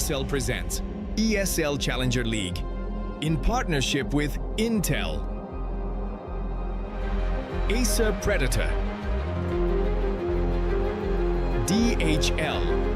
ESL presents ESL Challenger League in partnership with Intel, Acer Predator, DHL,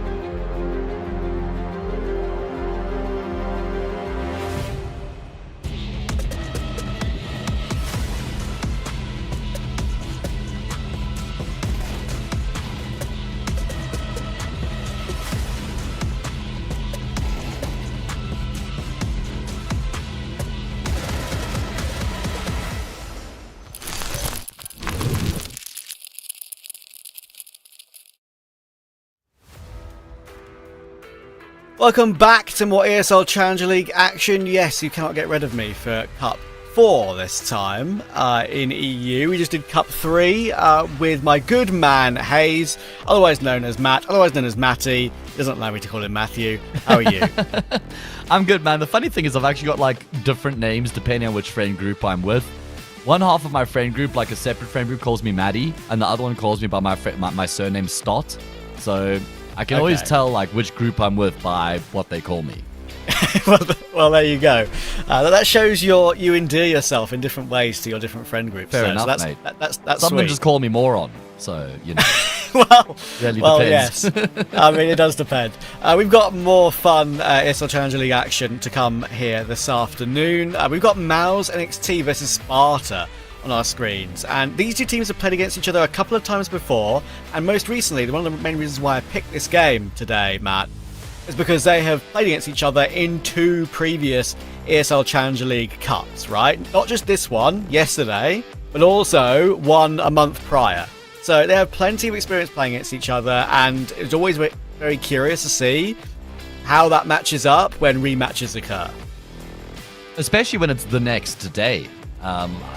Welcome back to more ESL Challenger League action. Yes, you cannot get rid of me for Cup 4 this time in EU. We just did Cup 3 with my good man Hayes, otherwise known as Matt, otherwise known as Matty. He doesn't allow me to call him Matthew. How are you? I'm good, man. The funny thing is I've actually got like different names depending on which friend group I'm with. One half of my friend group, like a separate friend group, calls me Maddie, and the other one calls me by my surname Stott. So I can always tell like which group I'm with by what they call me. well, there you go. That shows you endear yourself in different ways to your different friend groups. Fair enough, so mate. That's Some of them sweet. just call me moron, so you know. Really depends. Yes. I mean, it does depend. We've got more fun ESL Challenger League action to come here this afternoon. We've got MOUZ NXT versus SPARTA on our screens, and these two teams have played against each other a couple of times before, and most recently, one of the main reasons why I picked this game today, Matt, is because they have played against each other in two previous ESL Challenger League Cups, right? Not just this one, yesterday, but also one a month prior. So they have plenty of experience playing against each other, and it's always very curious to see how that matches up when rematches occur. Especially when it's the next day.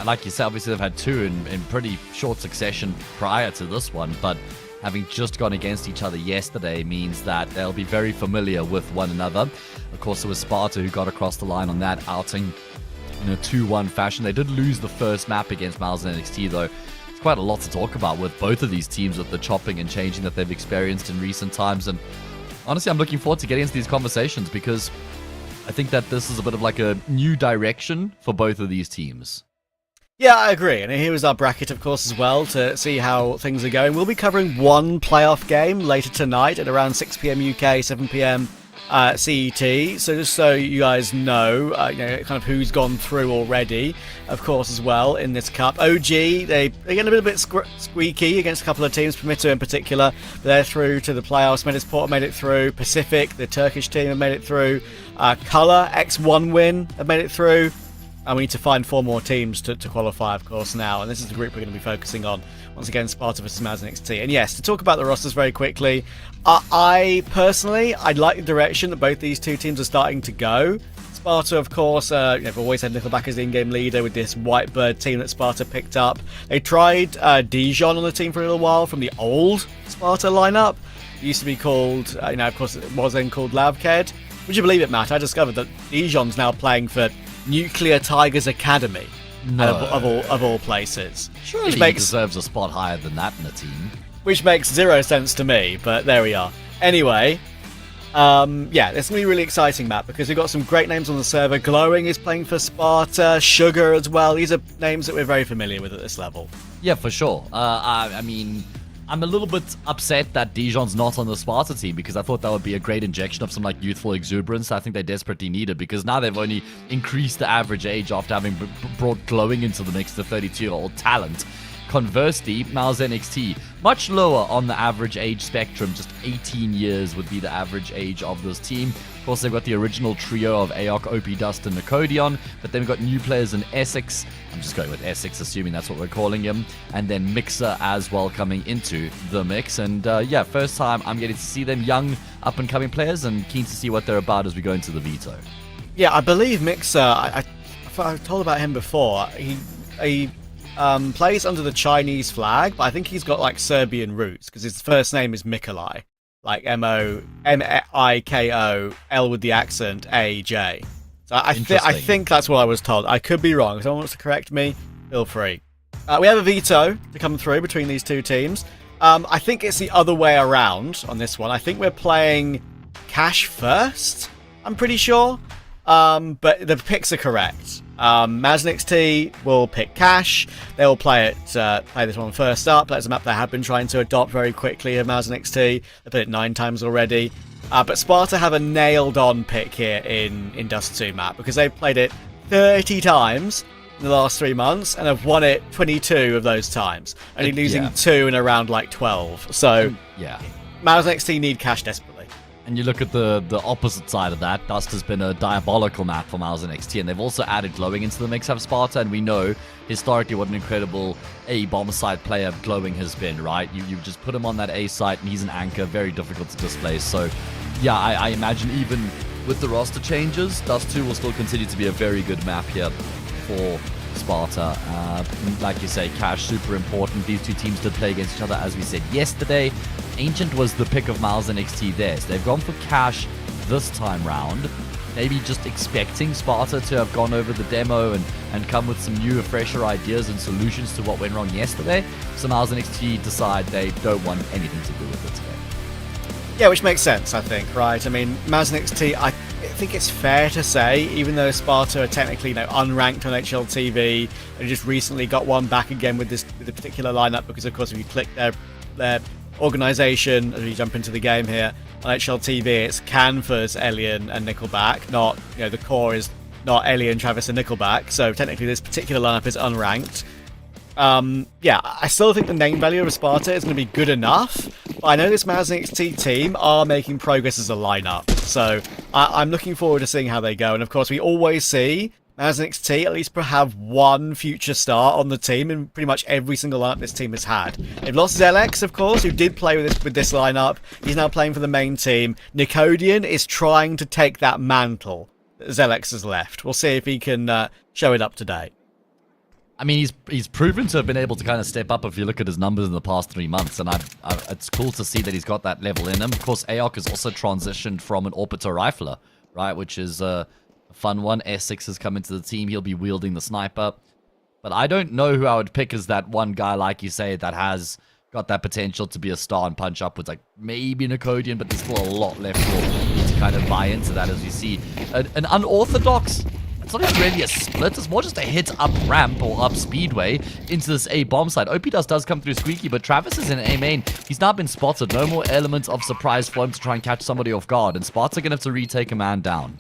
Like you said, obviously they've had two in pretty short succession prior to this one, but having just gone against each other yesterday means that they'll be very familiar with one another. Of course, it was Sparta who got across the line on that outing in a 2-1 fashion. They did lose the first map against MOUZ NXT, though. It's quite a lot to talk about with both of these teams, with the chopping and changing that they've experienced in recent times. And honestly, I'm looking forward to getting into these conversations because I think that this is a bit of like a new direction for both of these teams. Yeah, I agree. And here is our bracket, of course, as well, to see how things are going. We'll be covering one playoff game later tonight at around 6 p.m. UK, 7 p.m. CET. So just so you guys know, kind of who's gone through already, of course, as well in this cup. OG, they're getting a bit squeaky against a couple of teams, Permitto in particular. They're through to the playoffs. Medisport made it through. Pacific, the Turkish team, have made it through. Color, X1 win, have made it through. And we need to find 4 more teams to qualify, of course, now. And this is the group we're going to be focusing on. Once again, Sparta versus MOUZ NXT. And yes, to talk about the rosters very quickly, I like the direction that both these two teams are starting to go. Sparta, of course, have always had Nickelback as the in-game leader with this Whitebird team that Sparta picked up. They tried Dijon on the team for a little while from the old Sparta lineup. It used to be called, of course, it was then called Lavked. Would you believe it, Matt? I discovered that Dijon's now playing for Nuclear Tigers Academy, of all places. Surely he deserves a spot higher than that in the team. Which makes zero sense to me, but there we are. Anyway, it's going to be really exciting, Matt, because we've got some great names on the server. Glowing is playing for Sparta, Sugar as well. These are names that we're very familiar with at this level. Yeah, for sure. I mean, I'm a little bit upset that Dijon's not on the Sparta team because I thought that would be a great injection of some like youthful exuberance I think they desperately needed, because now they've only increased the average age after having brought Glowing into the mix to 32-year-old talent. Conversely, MOUZ NXT, much lower on the average age spectrum, just 18 years would be the average age of this team. Of course, they've got the original trio of Aok, OP Dust, and Nicodion, but then we've got new players in Essex. I'm just going with Essex, assuming that's what we're calling him. And then Mixer as well coming into the mix. And first time I'm getting to see them, young, up-and-coming players, and keen to see what they're about as we go into the veto. Yeah, I believe Mixer, I've told about him before. He plays under the Chinese flag, but I think he's got like Serbian roots because his first name is Mikolaj, like Mikol, L with the accent, A-J. So I think that's what I was told. I could be wrong. If someone wants to correct me, feel free. We have a veto to come through between these two teams. I think it's the other way around on this one. I think we're playing Cash first, I'm pretty sure. But the picks are correct. MOUZ NXT will pick Cash. They will play this one first up. That's a map they have been trying to adopt very quickly of MOUZ NXT. They played it 9 times already. But Sparta have a nailed-on pick here in Dust 2 map because they've played it 30 times in the last 3 months and have won it 22 of those times, only losing 2 in around like 12. So MOUZ NXT need Cash desperately. And you look at the opposite side of that. Dust has been a diabolical map for MOUZ NXT, and they've also added Glowing into the mix of Sparta, and we know historically what an incredible A bomb side player Glowing has been, right? You just put him on that A site, and he's an anchor, very difficult to displace. So, yeah, I imagine even with the roster changes, Dust 2 will still continue to be a very good map here for Sparta. Like you say, Cash, super important. These two teams did play against each other, as we said yesterday. Ancient was the pick of MOUZ NXT there. So they've gone for Cash this time round. Maybe just expecting Sparta to have gone over the demo and come with some new, fresher ideas and solutions to what went wrong yesterday. So MOUZ NXT decide they don't want anything to do with it today. Yeah, which makes sense, I think, right? I mean, MOUZ NXT, I think it's fair to say, even though Sparta are technically unranked on HLTV, they just recently got one back again with the particular lineup because, of course, if you click their organization as we jump into the game here on HLTV, it's Canvas, Alien, and Nickelback. Not, the core is not Alien, Travis, and Nickelback. So technically, this particular lineup is unranked. I still think the name value of Sparta is going to be good enough. But I know this MOUZ NXT team are making progress as a lineup. So I'm looking forward to seeing how they go. And of course, we always see MOUZ NXT at least have one future star on the team in pretty much every single lineup this team has had. They've lost Zelex, of course, who did play with this lineup. He's now playing for the main team. Nicodian is trying to take that mantle that Zelex has left. We'll see if he can show it up today. I mean, he's proven to have been able to kind of step up if you look at his numbers in the past 3 months, and it's cool to see that he's got that level in him. Of course, AOC has also transitioned from an Orbiter Rifler, right, which is a fun one. S6 has come into the team. He'll be wielding the sniper. But I don't know who I would pick as that one guy, like you say, that has got that potential to be a star and punch upwards. Like, maybe Nicodian, but there's still a lot left for me to kind of buy into that as we see. An unorthodox... It's not even really a split, it's more just a hit up ramp or up speedway into this A bomb side. OP does come through squeaky, but Travis is in A main. He's now been spotted. No more elements of surprise for him to try and catch somebody off guard, and Sparta are going to have to retake a man down.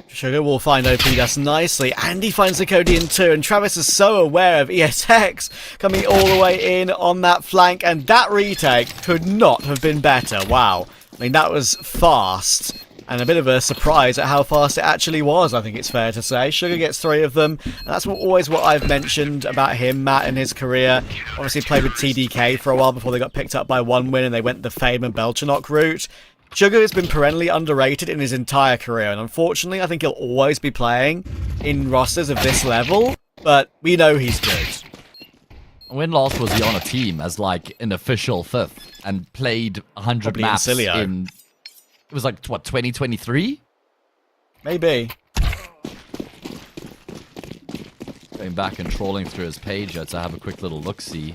Sugar will find OP Dust nicely, and he finds the Codian too, and Travis is so aware of ESX coming all the way in on that flank, and that retake could not have been better. Wow. I mean, that was fast, and a bit of a surprise at how fast it actually was, I think it's fair to say. Sugar gets 3 of them, and that's always what I've mentioned about him, Matt, in his career. Obviously played with TDK for a while before they got picked up by 1win, and they went the Fame and Belchanok route. Sugar has been perennially underrated in his entire career, and unfortunately, I think he'll always be playing in rosters of this level, but we know he's good. When last was he on a team as, like, an official 5th and played 100 Probably maps in it was like, what, 2023? Maybe. Going back and trawling through his page to have a quick little look-see.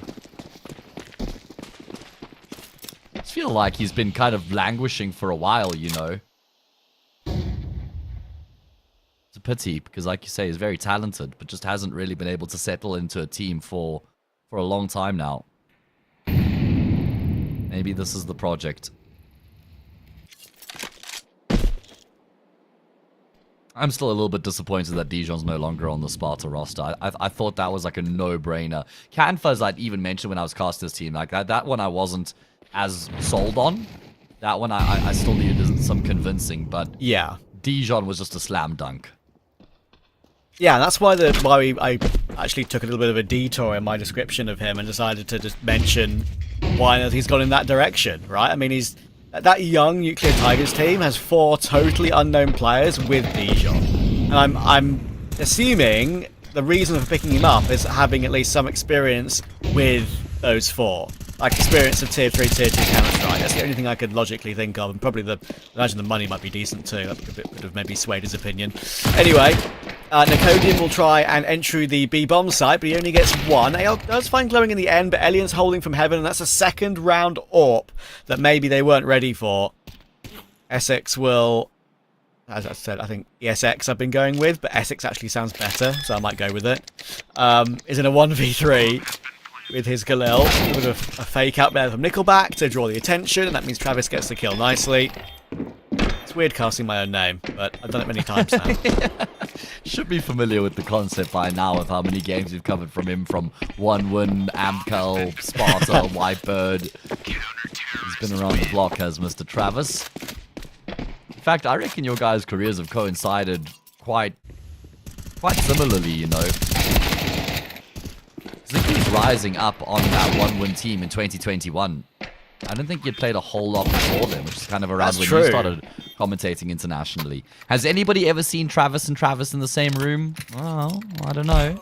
I feel like he's been kind of languishing for a while, you know. It's a pity, because like you say, he's very talented, but just hasn't really been able to settle into a team for a long time now. Maybe this is the project. I'm still a little bit disappointed that Dijon's no longer on the Sparta roster. I thought that was like a no-brainer. Canfaz I'd even mentioned when I was casting this team. Like that one I wasn't as sold on. That one I still needed some convincing, but yeah, Dijon was just a slam dunk. Yeah, that's why I actually took a little bit of a detour in my description of him and decided to just mention why he's gone in that direction, right? I mean, that young Nuclear Tigers team has 4 totally unknown players with Dijon. And I'm assuming the reason for picking him up is having at least some experience with those 4. Like experience of tier 3, tier 2 Counter-Strike. That's the only thing I could logically think of, and probably imagine the money might be decent too. That could have maybe swayed his opinion. Anyway, Nicodian will try and enter the B-bomb site, but he only gets one. AL does find glowing in the end, but Elian's holding from heaven, and that's a second round AWP that maybe they weren't ready for. Essex will, as I said, I think ESX I've been going with, but Essex actually sounds better, so I might go with it. Is in a 1v3 with his Galil, with a fake out there from Nickelback to draw the attention, and that means Travis gets the kill nicely. It's weird casting my own name, but I've done it many times now. Should be familiar with the concept by now of how many games we've covered from him, from One Win, Amcal, Sparta, Whitebird. He's been around the block, has Mr. Travis. In fact, I reckon your guys' careers have coincided quite similarly, you know. I think he's rising up on that one-win team in 2021. I don't think you'd played a whole lot before then, which is kind of around when you started commentating internationally. Has anybody ever seen Travis and Travis in the same room? Well, I don't know.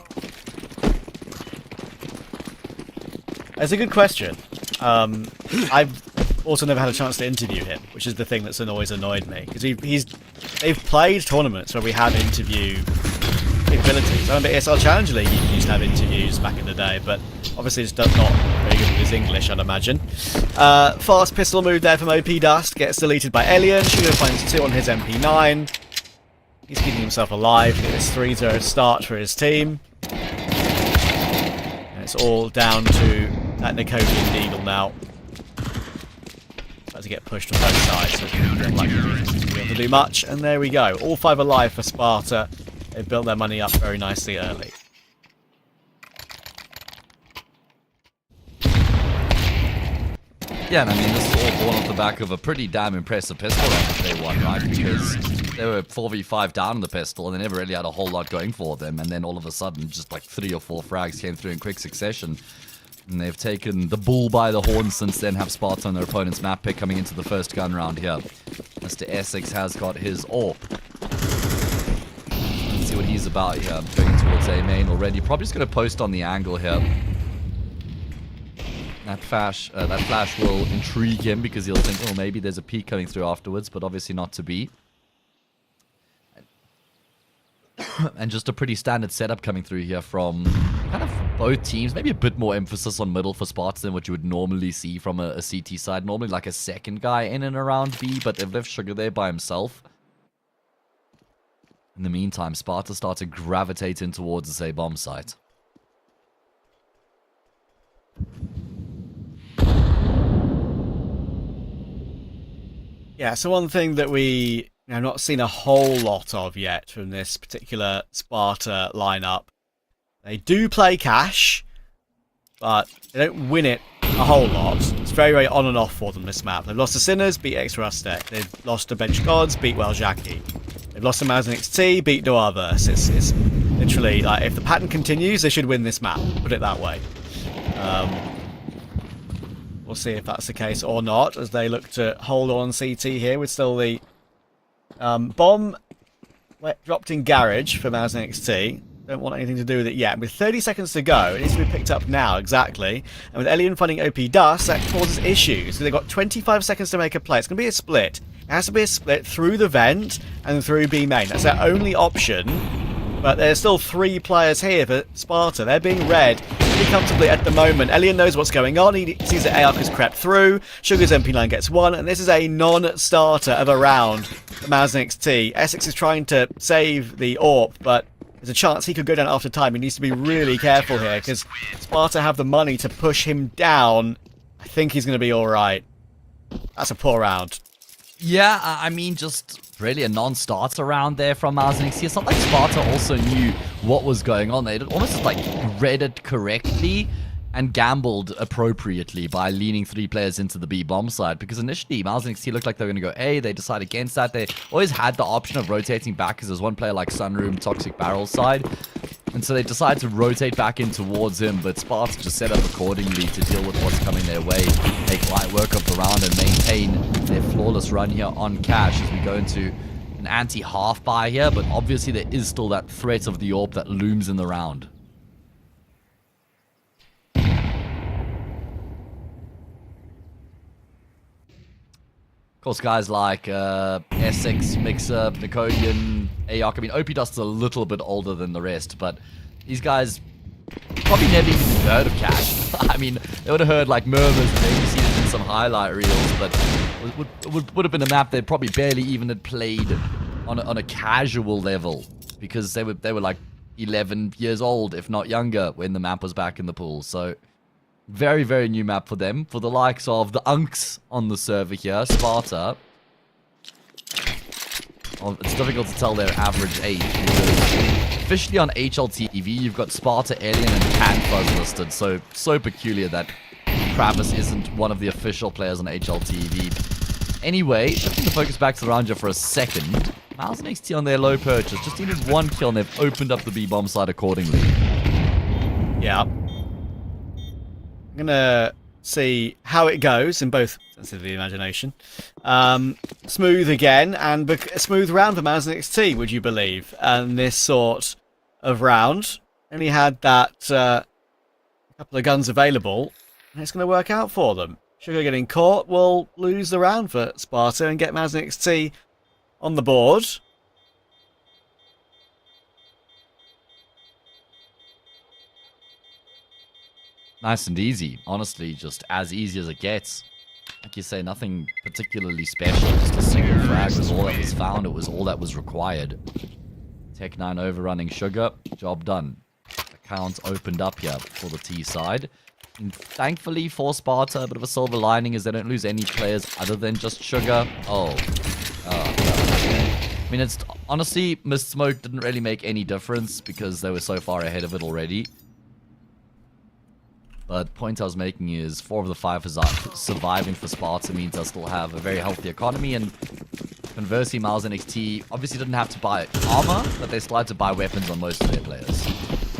That's a good question. I've also never had a chance to interview him, which is the thing that's always annoyed me. Because they've played tournaments where we have interview capabilities. I remember ESL Challenger League used to have interviews back in the day, but obviously it's not very good with his English, I'd imagine. Fast pistol move there from OP Dust, gets deleted by Elian. Shugo finds 2 on his MP9. He's keeping himself alive to get this 3-0 start for his team. And it's all down to that Nicodian Eagle now. About to get pushed on both sides, so it's unlikely to be able to do much. And there we go. All 5 alive for Sparta. They've built their money up very nicely early. Yeah, and I mean, this is all born off the back of a pretty damn impressive pistol run that they won, right? Because they were 4v5 down in the pistol, and they never really had a whole lot going for them. And then all of a sudden, just like 3 or 4 frags came through in quick succession. And they've taken the bull by the horn since then, have Sparta on their opponent's map pick coming into the first gun round here. Mr. Essex has got his AWP. Let's see what he's about here. Going towards A main already. Probably just going to post on the angle here. That flash will intrigue him because he'll think, oh, maybe there's a peek coming through afterwards, but obviously not to be. And just a pretty standard setup coming through here from kind of both teams. Maybe a bit more emphasis on middle for Sparta than what you would normally see from a CT side. Normally like a second guy in and around B, but they've left Sugar there by himself. In the meantime, Sparta starts to gravitate in towards this A-bomb site. Yeah, so one thing that we have not seen a whole lot of yet from this particular Sparta lineup. They do play cash, but they don't win it a whole lot. It's very, very on and off for them this map. They've lost to Sinners, beat X-Rustek. They've lost to Bench Gods, beat Welljaki. They've lost to MOUZ and XT, beat Noirverse. It's literally, like, if the pattern continues, they should win this map. Put it that way. We'll see if that's the case or not, as they look to hold on CT here with still the bomb dropped in garage for MOUZ and XT. Don't want anything to do with it yet. With 30 seconds to go, it needs to be picked up now, exactly. And with Elian finding OP Dust, that causes issues. So they've got 25 seconds to make a play. It's going to be a split. It has to be a split through the vent and through B main. That's their only option. But there's still 3 players here for Sparta. They're being read pretty comfortably at the moment. Elian knows what's going on. He sees that ARC has crept through. Sugar's MP9 gets 1. And this is a non-starter of a round for MOUZ and XT. Essex is trying to save the AWP, but there's a chance he could go down after time. He needs to be really careful here because Sparta have the money to push him down. I think he's going to be alright. That's a poor round. Yeah, I mean, just really a non-starter round there from MOUZ and XT. It's not like Sparta also knew what was going on. They almost just like read it correctly and gambled appropriately by leaning 3 players into the B bomb side. Because initially, MOUZ and XT looked like they were going to go A. They decided against that. They always had the option of rotating back because there's one player like Sunroom, Toxic Barrel side. And so they decided to rotate back in towards him, but Sparta just set up accordingly to deal with what's coming their way, make light work of the round, and maintain their flawless run here on cash as we go into an anti-half buy here, but obviously there is still that threat of the AWP that looms in the round. Of course, guys like Essex, Mixer, Nicodian, Ayok. I mean, OP Dust's a little bit older than the rest, but these guys probably never even heard of Cash. I mean, they would have heard like murmurs and maybe seen it in some highlight reels, but it would have been a map they probably barely even had played on a casual level, because they were like 11 years old, if not younger, when the map was back in the pool. So very, very new map for them. For the likes of the Unks on the server here, Sparta. Well, it's difficult to tell their average age. Officially on HLTV, you've got Sparta, Alien, and Canfuzz listed. So peculiar that Travis isn't one of the official players on HLTV. Anyway, shifting the focus back to the round here for a second. MOUZ and XT on their low purchase. Just needed 1 kill, and they've opened up the B-bomb side accordingly. Yeah. I'm gonna see how it goes in both senses of the imagination. Smooth again, and a smooth round for MOUZ and XT, would you believe? And this sort of round only had that couple of guns available, and it's going to work out for them. Sugar getting caught will lose the round for Sparta and get MOUZ and XT on the board. Nice and easy. Honestly, just as easy as it gets. Like you say, nothing particularly special. Just a single frag was all that was found. It was all that was required. Tech9 overrunning Sugar. Job done. Accounts opened up here for the T side. And thankfully for Sparta, a bit of a silver lining is they don't lose any players other than just Sugar. I mean, it's honestly, Mist Smoke didn't really make any difference because they were so far ahead of it already. But point I was making is 4 of the 5 surviving for Sparta means they'll still have a very healthy economy, and conversely, MOUZ and XT obviously didn't have to buy armor, but they still had to buy weapons on most of their players.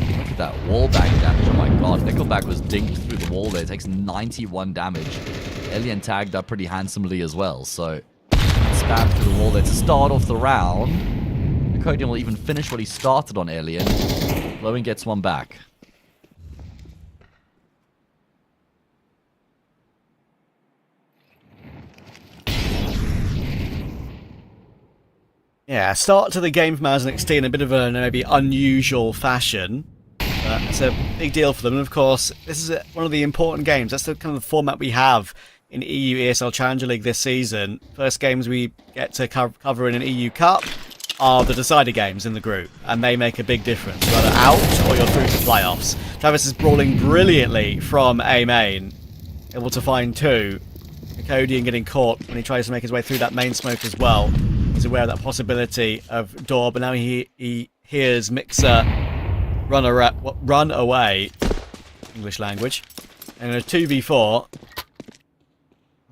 Look at that wall bang damage. Oh my god, Nickelback was dinked through the wall there. It takes 91 damage. Alien tagged up pretty handsomely as well, so spam through the wall there to start off the round. Nicodian will even finish what he started on Alien. Lowen gets one back. Yeah, start to the game for MOUZ and XT in a bit of a maybe unusual fashion. But it's a big deal for them. And of course, this is one of the important games. That's the kind of the format we have in EU ESL Challenger League this season. First games we get to cover in an EU Cup are the decider games in the group. And they make a big difference. You're either out or you're through to playoffs. Travis is brawling brilliantly from A main. Able to find 2. Nicodian getting caught when he tries to make his way through that main smoke as well. He's aware of that possibility of door, but now he hears Mixer run away. English language. And in a 2v4,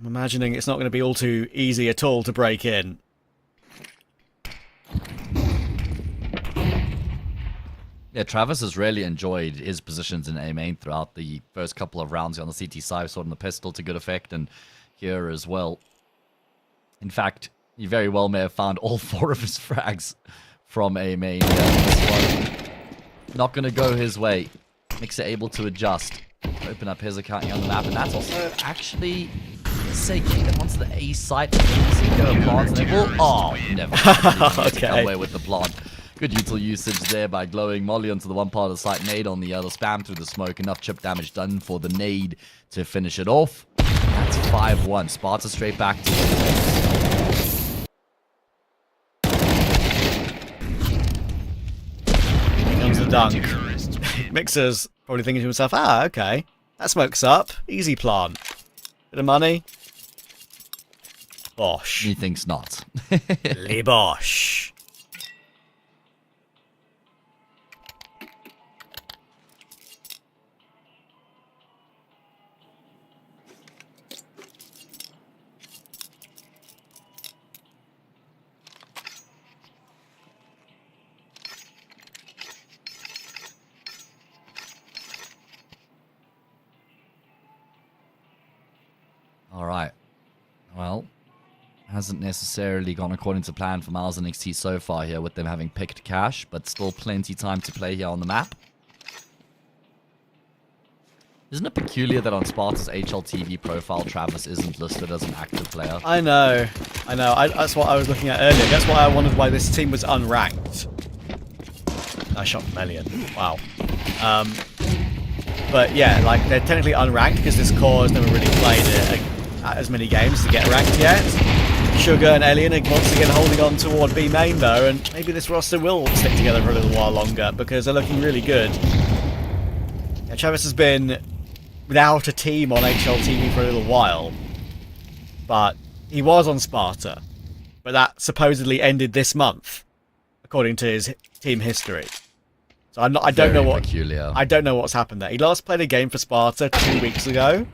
I'm imagining it's not going to be all too easy at all to break in. Yeah, Travis has really enjoyed his positions in A main throughout the first couple of rounds on the CT side, sort of the pistol to good effect, and here as well. In fact, he very well may have found all 4 of his frags from A main. This one not going to go his way. Mixer able to adjust. Open up his account here on the map. And that's also actually, let's say, get them onto the A site. Oh, never. Okay. Come away with the plant. Good util usage there by glowing Molly onto the one part of the site. Nade on the other. Spam through the smoke. Enough chip damage done for the nade to finish it off. That's 5-1. Sparta straight back to the comes the dunk. Mixer's probably thinking to himself, okay, that smoke's up. Easy plant. Bit of money. Bosh. He thinks not. Bosh. Alright. Well, hasn't necessarily gone according to plan for MOUZ and XT so far here with them having picked Cash, but still plenty time to play here on the map. Isn't it peculiar that on Sparta's HLTV profile, Travis isn't listed as an active player? I know. That's what I was looking at earlier. That's why I wondered why this team was unranked. I shot from Elian. Wow. But yeah, like, they're technically unranked because this core has never really played as many games to get ranked yet. Sugar and Elian are once again holding on toward B main though, and maybe this roster will stick together for a little while longer because they're looking really good. Yeah, Travis has been without a team on HLTV for a little while, but he was on Sparta, but that supposedly ended this month, according to his team history. So I don't know what peculiar. I don't know what's happened there. He last played a game for Sparta 2 weeks ago,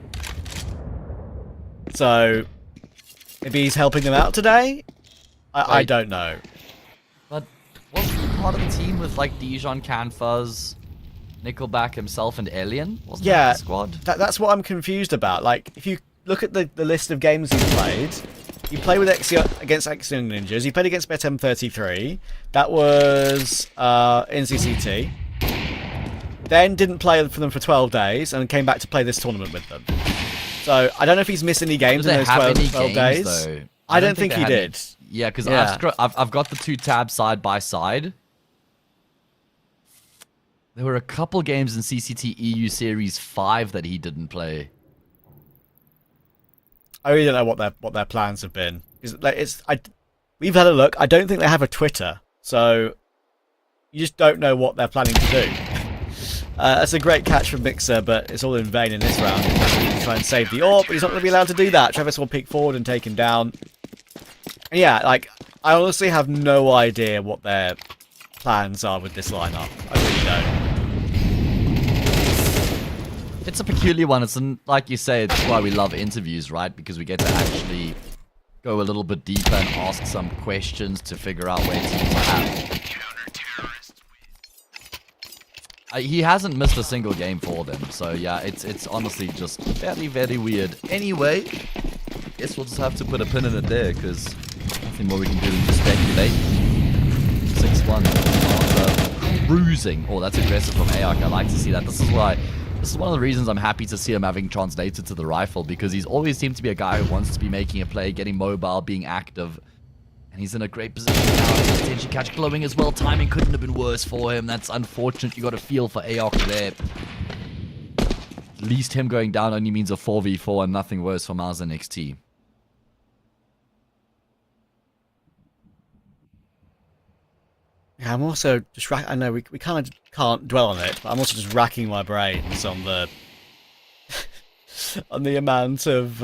so maybe he's helping them out today. I don't know. But wasn't he part of the team with like Dijon, Canfuzz, Nickelback himself, and Alien? Wasn't that the squad? That's what I'm confused about. Like, if you look at the list of games he's played, he played with against X Young Ninjas. He played against BetM33. That was NCCT. Then didn't play for them for 12 days and came back to play this tournament with them. So I don't know if he's missed any games in those 12 days. Though? I don't think he did. Yeah, because I've got the two tabs side by side. There were a couple games in CCT EU Series 5 that he didn't play. I really don't know what their plans have been. We've had a look. I don't think they have a Twitter, so you just don't know what they're planning to do. That's a great catch from Mixer, but it's all in vain in this round. He's going to try and save the AWP, but he's not going to be allowed to do that. Travis will peek forward and take him down. And yeah, like, I honestly have no idea what their plans are with this lineup. I really don't. It's a peculiar one. Like you say, it's why we love interviews, right? Because we get to actually go a little bit deeper and ask some questions to figure out where teams are at. He hasn't missed a single game for them, so yeah, it's honestly just very, very weird. Anyway, I guess we'll just have to put a pin in it there, because nothing more we can do than just speculate. 6-1 after cruising. Oh, that's aggressive from Aok. I like to see that. This is one of the reasons I'm happy to see him having translated to the rifle, because he's always seemed to be a guy who wants to be making a play, getting mobile, being active. And he's in a great position now to potentially catch glowing as well. Timing couldn't have been worse for him. That's unfortunate. You got a feel for Aok there. At least him going down only means a 4v4 and nothing worse for MOUZ and XT. Yeah, I'm also just I know we kind of can't dwell on it, but I'm also just racking my brains on the on the amount of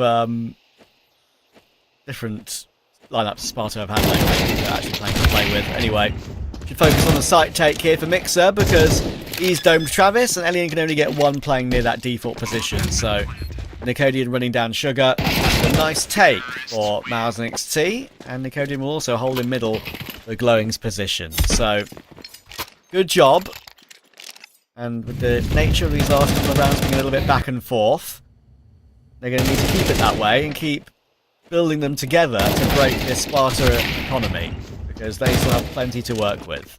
different lineups Sparta have had lately that actually playing to play with. Anyway, should focus on the site take here for Mixer, because he's domed Travis and Elian can only get one playing near that default position. So Nicodian running down Sugar. A nice take for MOUZ and XT, and Nicodian will also hold in middle the Glowing's position. So good job. And with the nature of these last couple of rounds being a little bit back and forth, they're going to need to keep it that way and keep building them together to break this Sparta economy, because they still have plenty to work with.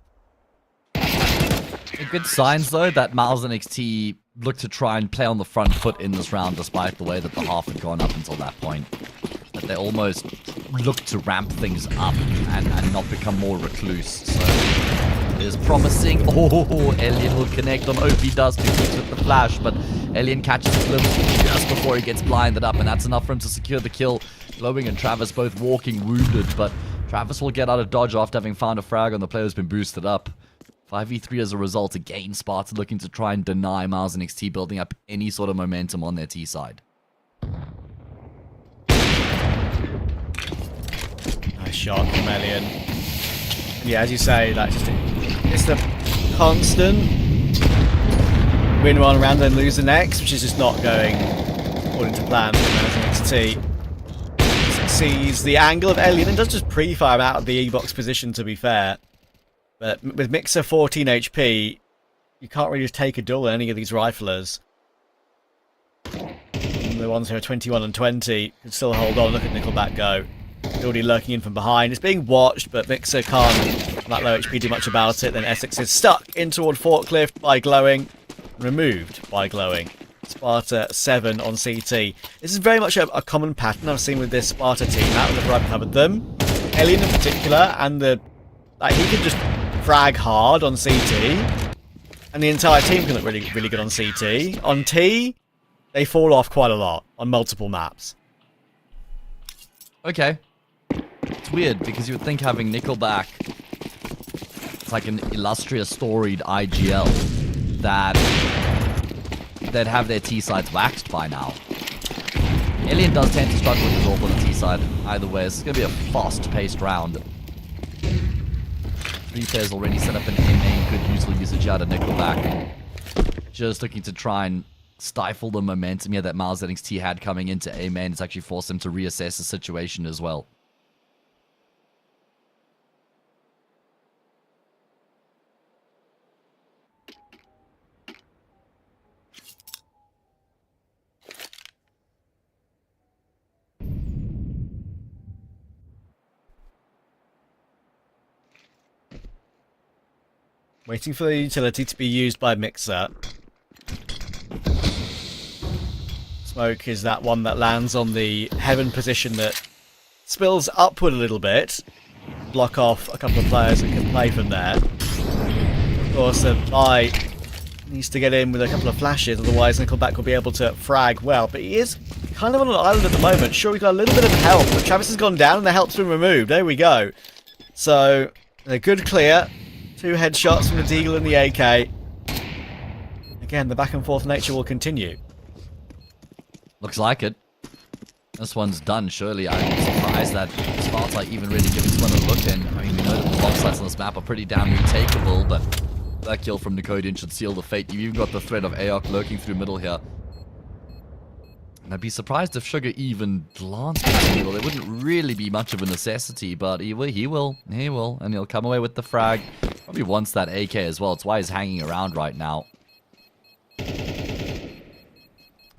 Good signs, though, that MOUZ and XT look to try and play on the front foot in this round, despite the way that the half had gone up until that point. That they almost look to ramp things up and not become more recluse. So it is promising. Oh, Alien will connect on OP Dust, who keeps with the flash, but Alien catches a glimpse just before he gets blinded up, and that's enough for him to secure the kill. Glowing and Travis both walking wounded, but Travis will get out of dodge after having found a frag on the player who's been boosted up. 5v3 as a result. Again, Sparta looking to try and deny MOUZ and XT building up any sort of momentum on their T side. Nice shot from Elian. Yeah, as you say, like, it's the constant win one round and lose the next, which is just not going according to plan for MOUZ and XT. Sees the angle of Alien and does just pre-fire him out of the E-box position, to be fair. But with Mixer 14 HP, you can't really just take a duel in any of these riflers. And the ones who are 21 and 20 can still hold on. Look at Nickelback go. Already lurking in from behind. It's being watched, but Mixer can't, on that low HP, do much about it. Then Essex is stuck in toward Forklift by Glowing. Removed by Glowing. Sparta 7 on CT. This is very much a common pattern I've seen with this Sparta team out whenever I've covered them. Alien in particular, and he can just frag hard on CT, and the entire team can look really, really good on CT. On T, they fall off quite a lot on multiple maps. Okay. It's weird, because you would think having Nickelback, it's like an illustrious, storied IGL, that they'd have their T-sides waxed by now. Alien does tend to struggle with his AWP on the T-side. Either way, this is going to be a fast-paced round. 3 players already set up an A main, good useful usage out of Nickelback. Just looking to try and stifle the momentum here that MOUZ NXT had coming into A main. It's actually forced him to reassess the situation as well. Waiting for the utility to be used by Mixer. Smoke is that one that lands on the heaven position that spills upward a little bit. Block off a couple of players that can play from there. Of course, the Fly needs to get in with a couple of flashes, otherwise Nickelback will be able to frag well. But he is kind of on an island at the moment. Sure, he's got a little bit of help, but Travis has gone down and the help's been removed. There we go. So, a good clear. 2 headshots from the Deagle and the AK. Again, the back and forth nature will continue. Looks like it. This one's done, surely. I'm surprised that Sparta even really giving this one a look in. I mean, we know that the bomb sites on this map are pretty damn retakeable, but that kill from Nicodian should seal the fate. You've even got the threat of AOC lurking through middle here. And I'd be surprised if Sugar even glanced at the middle. There wouldn't really be much of a necessity, but he will, and he'll come away with the frag. Probably wants that AK as well. It's why he's hanging around right now.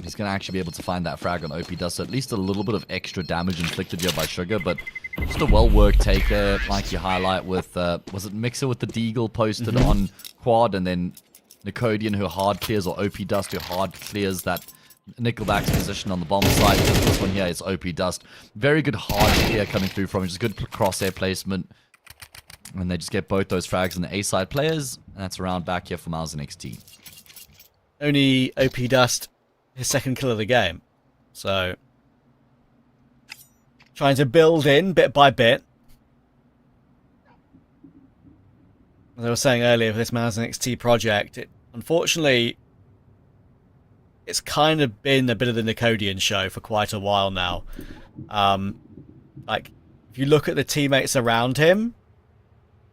He's going to actually be able to find that frag on OP Dust, so at least a little bit of extra damage inflicted here by Sugar, but just a well-worked taker, like you highlight with, was it Mixer with the Deagle posted on quad, and then Nicodian who hard clears, or OP Dust who hard clears that Nickelback's position on the bomb side. This one here is OP Dust. Very good hard clear coming through from him, just good crosshair placement. And they just get both those frags on the A-side players, and that's a round back here for MOUZ NXT. Only OP Dust, his second kill of the game. So, trying to build in bit by bit. As I was saying earlier, for this MOUZ NXT project, unfortunately, it's kind of been a bit of the Nicodian show for quite a while now. Like, if you look at the teammates around him,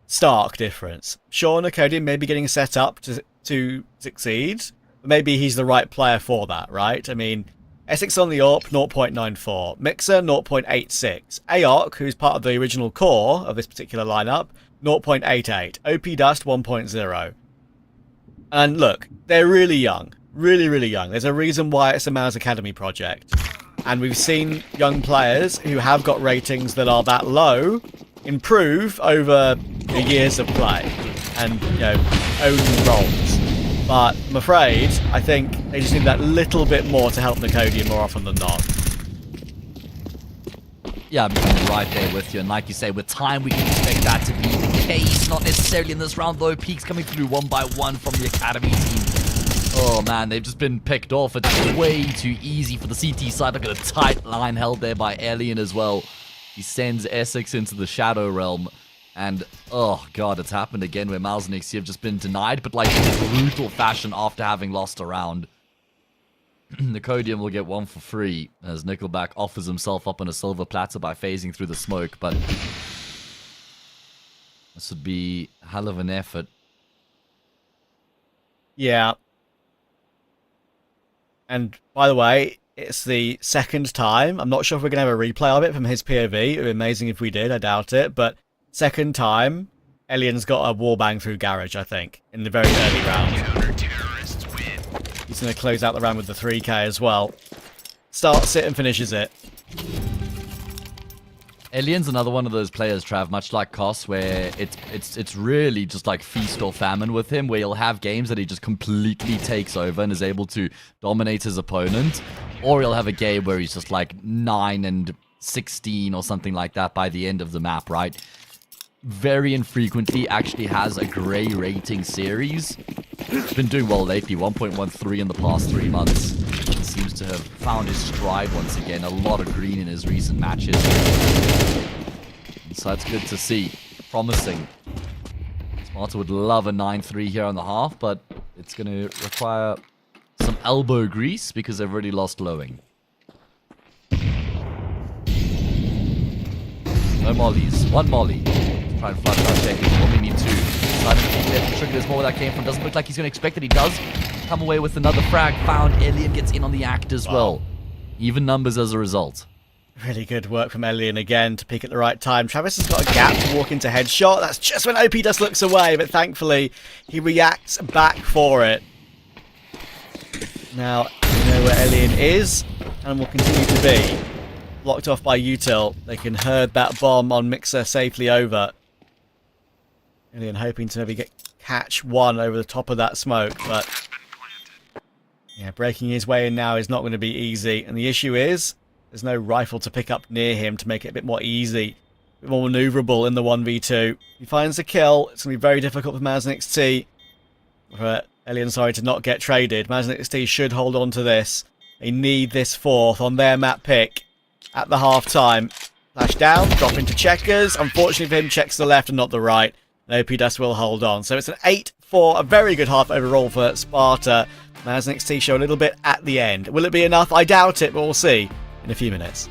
stark difference. Sure, Nicodian may be getting set up to succeed, but maybe he's the right player for that, right? I mean, Essex on the AWP, 0.94. Mixer, 0.86. AOC, who's part of the original core of this particular lineup, 0.88. OP Dust, 1.0. And look, they're really young. Really, really young. There's a reason why it's a MOUZ Academy project. And we've seen young players who have got ratings that are that low improve over the years of play and, you know, own roles. But I'm afraid, I think they just need that little bit more to help Nicodian more often than not. Yeah, I'm right there with you. And like you say, with time, we can expect that to be the case. Not necessarily in this round, though. Peaks coming through one by one from the Academy team. Oh, man, they've just been picked off. It's way too easy for the CT side. Look at a tight line held there by Alien as well. He sends Essex into the Shadow Realm. And, oh, God, it's happened again where MOUZ NXT have just been denied, but like in brutal fashion after having lost a round. Nicodian will get one for free as Nickelback offers himself up on a silver platter by phasing through the smoke, but this would be a hell of an effort. Yeah. And, by the way, it's the second time. I'm not sure if we're going to have a replay of it from his POV. It would be amazing if we did. I doubt it. But second time, Alien's got a wallbang through Garage, I think, in the very early round. He's going to close out the round with the 3k as well. Starts it and finishes it. Elian's another one of those players, Trav, much like Koss, where it's really just like feast or famine with him, where he'll have games that he just completely takes over and is able to dominate his opponent, or he'll have a game where he's just like 9-16 or something like that by the end of the map, right? Very infrequently actually has a grey rating series. He's been doing well lately, 1.13 in the past 3 months. He seems to have found his stride once again. A lot of green in his recent matches. So that's good to see. Promising. Sparta would love a 9-3 here on the half, but it's going to require some elbow grease because they've already lost Lowing. No mollies. One molly. Try and flush out Jenkins. Only need 2. Decided to keep left the trigger. There's more where that came from. Doesn't look like he's going to expect it. He does come away with another frag. Found. Elian gets in on the act as well. Even numbers as a result. Really good work from Elian again to peek at the right time. Travis has got a gap to walk into headshot. That's just when OP just looks away, but thankfully he reacts back for it. Now we know where Elian is and will continue to be. Blocked off by Util. They can herd that bomb on Mixer safely over. Elian hoping to maybe catch one over the top of that smoke, but yeah, breaking his way in now is not going to be easy. And the issue is there's no rifle to pick up near him to make it a bit more easy, a bit more maneuverable in the 1v2. He finds the kill. It's going to be very difficult for MOUZ and XT. For Elian, sorry, to not get traded. MOUZ and XT should hold on to this. They need this 4th on their map pick at the half-time. Flash down, drop into checkers. Unfortunately for him, checks the left and not the right. And OP Dust will hold on. So it's an 8-4, a very good half overall for Sparta. MOUZ and XT show a little bit at the end. Will it be enough? I doubt it, but we'll see in a few minutes.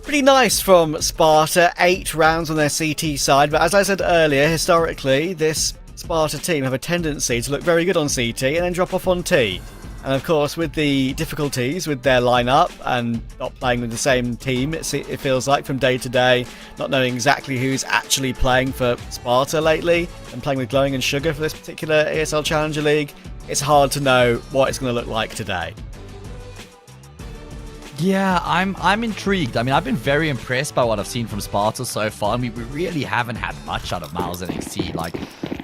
Pretty nice from Sparta, 8 rounds on their CT side, but as I said earlier, historically, this Sparta team have a tendency to look very good on CT and then drop off on T. And of course, with the difficulties with their lineup and not playing with the same team, it feels like from day to day, not knowing exactly who's actually playing for Sparta lately, and playing with Glowing and Sugar for this particular ESL Challenger League, it's hard to know what it's going to look like today. Yeah, I'm intrigued. I mean, I've been very impressed by what I've seen from Sparta so far. I mean, we really haven't had much out of MOUZ NXT. Like,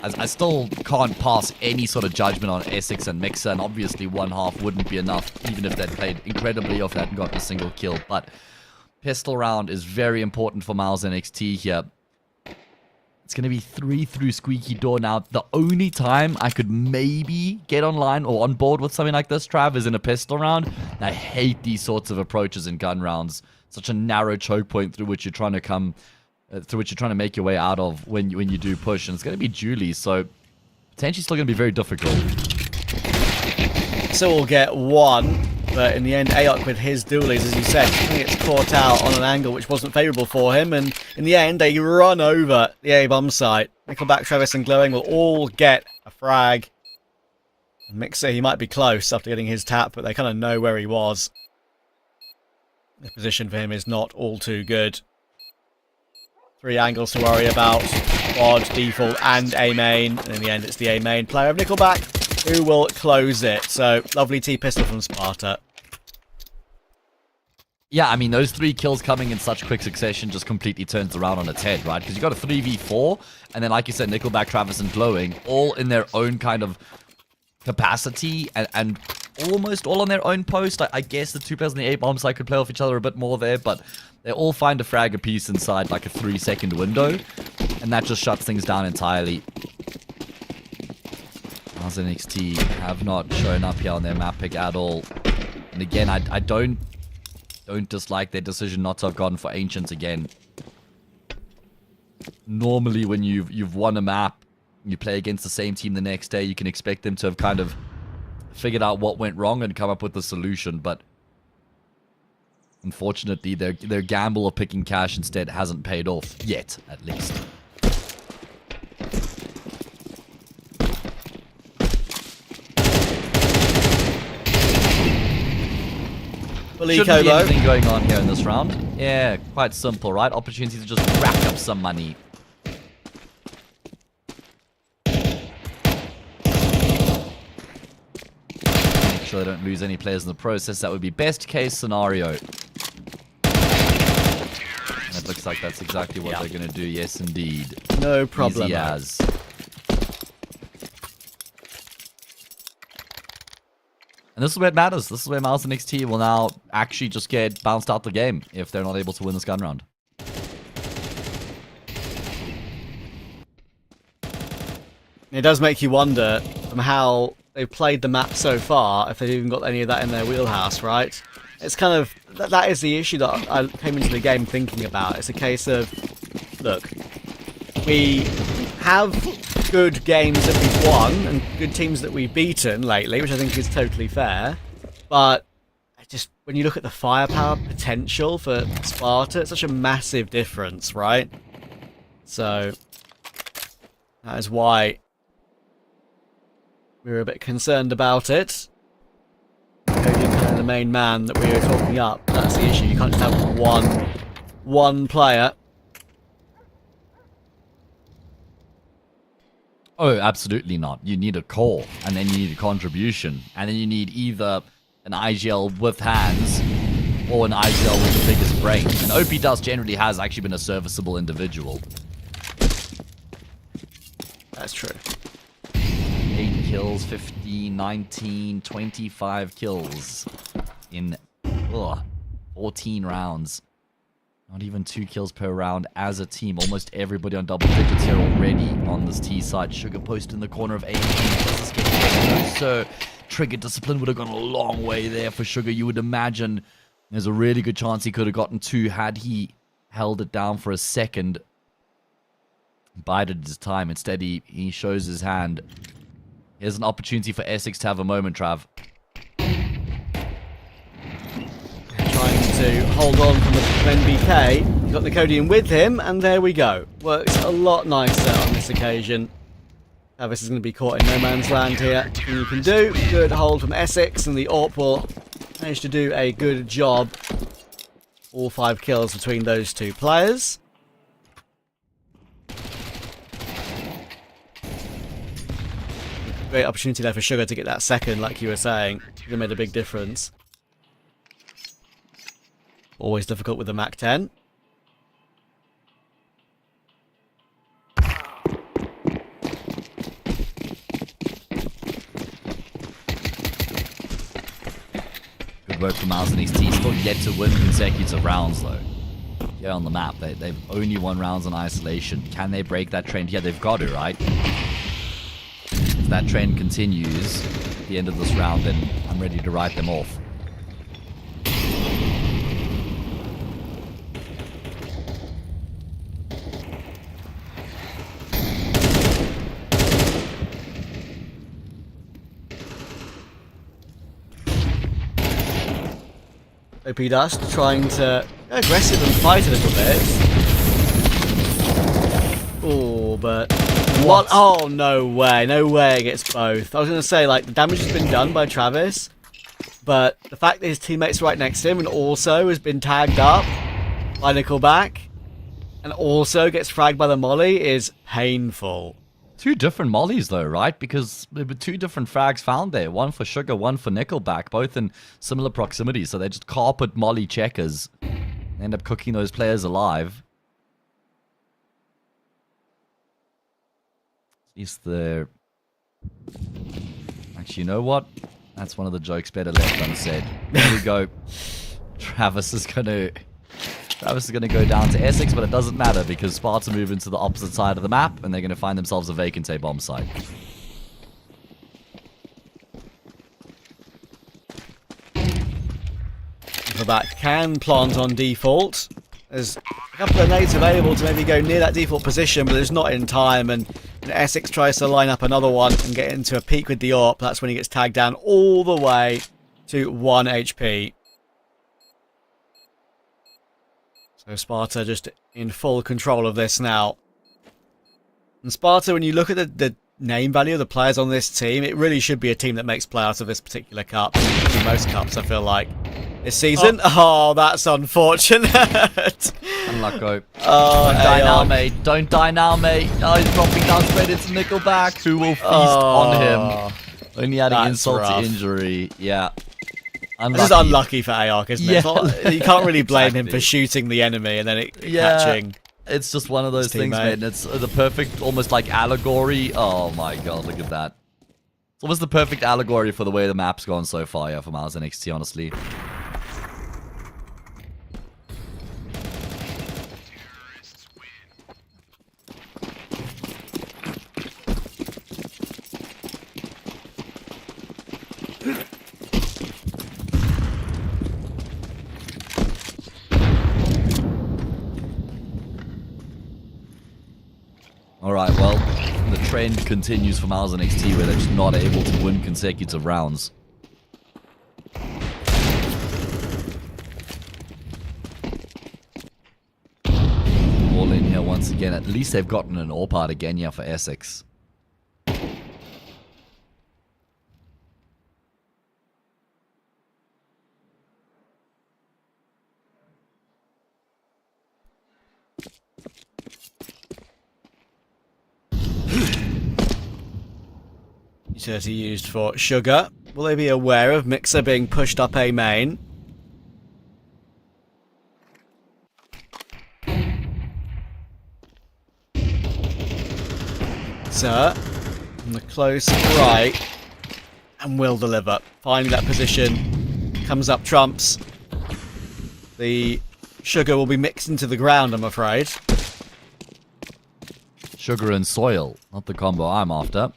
I still can't pass any sort of judgment on Essex and Mixer, and obviously one half wouldn't be enough, even if they'd played incredibly or if they hadn't gotten a single kill. But pistol round is very important for MOUZ NXT here. It's going to be 3 through Squeaky Door now. The only time I could maybe get online or on board with something like this, Trav, is in a pistol round. And I hate these sorts of approaches in gun rounds. Such a narrow choke point through which you're trying to make your way out of when you do push. And it's going to be Julie, so potentially still going to be very difficult. So we'll get one. But in the end, Ayok with his dualies, as you said, gets caught out on an angle which wasn't favourable for him. And in the end, they run over the A-bomb site. Nickelback, Travis and Glowing will all get a frag. Mixer, he might be close after getting his tap, but they kind of know where he was. The position for him is not all too good. 3 angles to worry about. Quad, default and A-main. And in the end, it's the A-main player of Nickelback who will close it. So, lovely T-pistol from Sparta. Yeah, I mean, those 3 kills coming in such quick succession just completely turns around on its head, right? Because you got a 3v4, and then, like you said, Nickelback, Travis, and Glowing, all in their own kind of capacity, and almost all on their own post. I guess the 2 players on the A-bomb side could play off each other a bit more there, but they all find a frag apiece inside like a 3-second window, and that just shuts things down entirely. MOUZ NXT have not shown up here on their map pick at all. And again, I don't dislike their decision not to have gone for Ancients again. Normally, when you've won a map, you play against the same team the next day, you can expect them to have kind of figured out what went wrong and come up with a solution. But unfortunately, their gamble of picking cash instead hasn't paid off yet, at least. Shouldn't be anything going on here in this round. Yeah, quite simple, right? Opportunity to just rack up some money. Make sure they don't lose any players in the process. That would be best case scenario. And it looks like that's exactly what they're going to do. Yes, indeed. No problem. Easy as. And this is where it matters. This is where MOUZ NXT will now actually just get bounced out the game if they're not able to win this gun round. It does make you wonder from how they've played the map so far, if they've even got any of that in their wheelhouse, right? It's kind of... That is the issue that I came into the game thinking about. It's a case of, look, we have good games that we've won and good teams that we've beaten lately, which I think is totally fair. But just when you look at the firepower potential for Sparta, it's such a massive difference, right? So that is why we were a bit concerned about it. Cody kind of the main man that we were talking up. That's the issue. You can't just have one player. Oh, absolutely not. You need a core, and then you need a contribution, and then you need either an IGL with hands or an IGL with the biggest brain. And OP Dust generally has actually been a serviceable individual. That's true. 8 kills, 15, 19, 25 kills in 14 rounds. Not even 2 kills per round as a team. Almost everybody on double digits here already on this T side. Sugar post in the corner of A. Does this get closer? Trigger discipline would have gone a long way there for Sugar. You would imagine there's a really good chance he could have gotten 2 had he held it down for a second. Bided his time. Instead, he shows his hand. Here's an opportunity for Essex to have a moment, Trav. Trying to hold on from the NBK. He's got Nicodian with him, and there we go. Works a lot nicer on this occasion. Travis is going to be caught in no man's land here. Nothing you can do. Good hold from Essex, and the AWP will manage to do a good job. All 5 kills between those 2 players. Great opportunity there for Sugar to get that second, like you were saying. Could have made a big difference. Always difficult with the Mac 10. Good work from MOUZ and XT. Still yet to win consecutive rounds, though. Yeah, on the map. They've only won rounds in isolation. Can they break that trend? Yeah, they've got to, right? If that trend continues at the end of this round, then I'm ready to write them off. OP Dust trying to go aggressive and fight a little bit. Oh, but what? Oh, no way. No way it gets both. I was going to say, like, the damage has been done by Travis, but the fact that his teammate's right next to him and also has been tagged up by Nickelback and also gets fragged by the Molly is painful. Two different mollies, though, right? Because there were two different frags found there. One for Sugar, one for Nickelback, both in similar proximity. So they just carpet molly checkers. They end up cooking those players alive. At least they're... Actually, you know what? That's one of the jokes better left unsaid. There we go. Travis is going to go down to Essex, but it doesn't matter because Sparta move into the opposite side of the map and they're going to find themselves a vacant A bomb site. Nickelback can plant on default. There's a couple of nades available to maybe go near that default position, but it's not in time. And when Essex tries to line up another one and get into a peak with the AWP, that's when he gets tagged down all the way to 1 HP. So Sparta just in full control of this now. And Sparta, when you look at the name value of the players on this team, it really should be a team that makes play out of this particular cup. Most cups, I feel like. This season? Oh, that's unfortunate. Unlucky. Oh, don't die now, mate. Don't die now, mate. Oh, he's dropping down straight into Nickelback, who will feast on him. Only adding insult to injury. Yeah. Unlucky. This is unlucky for ARC, isn't it? Not, you can't really blame him for shooting the enemy and then catching. It's just one of those things, man. It's the perfect, almost like allegory. Oh my god, look at that. It's almost the perfect allegory for the way the map's gone so far, yeah, for MOUZ and XT, honestly. Alright, well, the trend continues for MOUZ and XT where they're just not able to win consecutive rounds. All in here once again. At least they've gotten an AWP again here for Essex. Utility used for Sugar. Will they be aware of Mixer being pushed up A main? Sir, on the close right, and will deliver. Finding that position, comes up trumps. The Sugar will be mixed into the ground, I'm afraid. Sugar and soil, not the combo I'm after.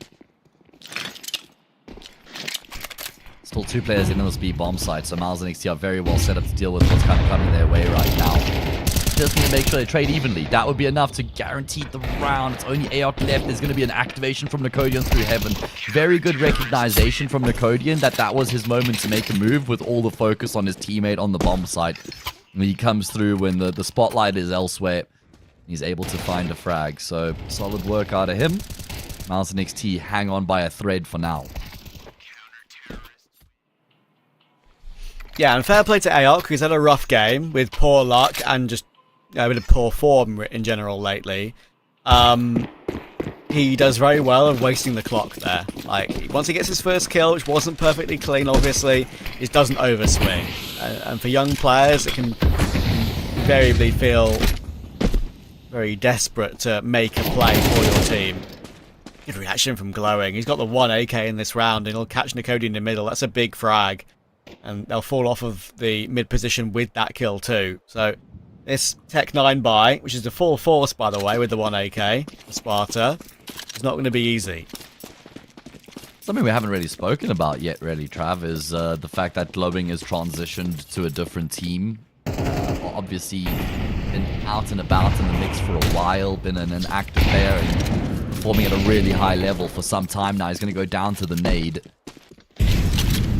Still two players in this B bomb site, so MOUZ and XT are very well set up to deal with what's kind of coming their way right now. Just need to make sure they trade evenly. That would be enough to guarantee the round. It's only ARC left. There's going to be an activation from Nicodian through heaven. Very good recognition from Nicodian that was his moment to make a move with all the focus on his teammate on the bomb site. And he comes through when the spotlight is elsewhere. He's able to find a frag. So solid work out of him. MOUZ and XT hang on by a thread for now. Yeah, and fair play to AOC, who's had a rough game with poor luck and just a bit of poor form in general lately. he does very well of wasting the clock there. Like, once he gets his first kill, which wasn't perfectly clean, obviously, it doesn't overswing. And for young players, it can invariably feel very desperate to make a play for your team. Good reaction from Glowing. He's got the 1 AK in this round, and he'll catch Nuke in the middle. That's a big frag. And they'll fall off of the mid position with that kill too. So this Tech 9 buy, which is the full force, by the way, with the 1 AK for Sparta, is not going to be easy. Something we haven't really spoken about yet, really, Trav, is the fact that Glowing has transitioned to a different team. Obviously, been out and about in the mix for a while, been an active player and performing at a really high level for some time now. He's going to go down to the nade.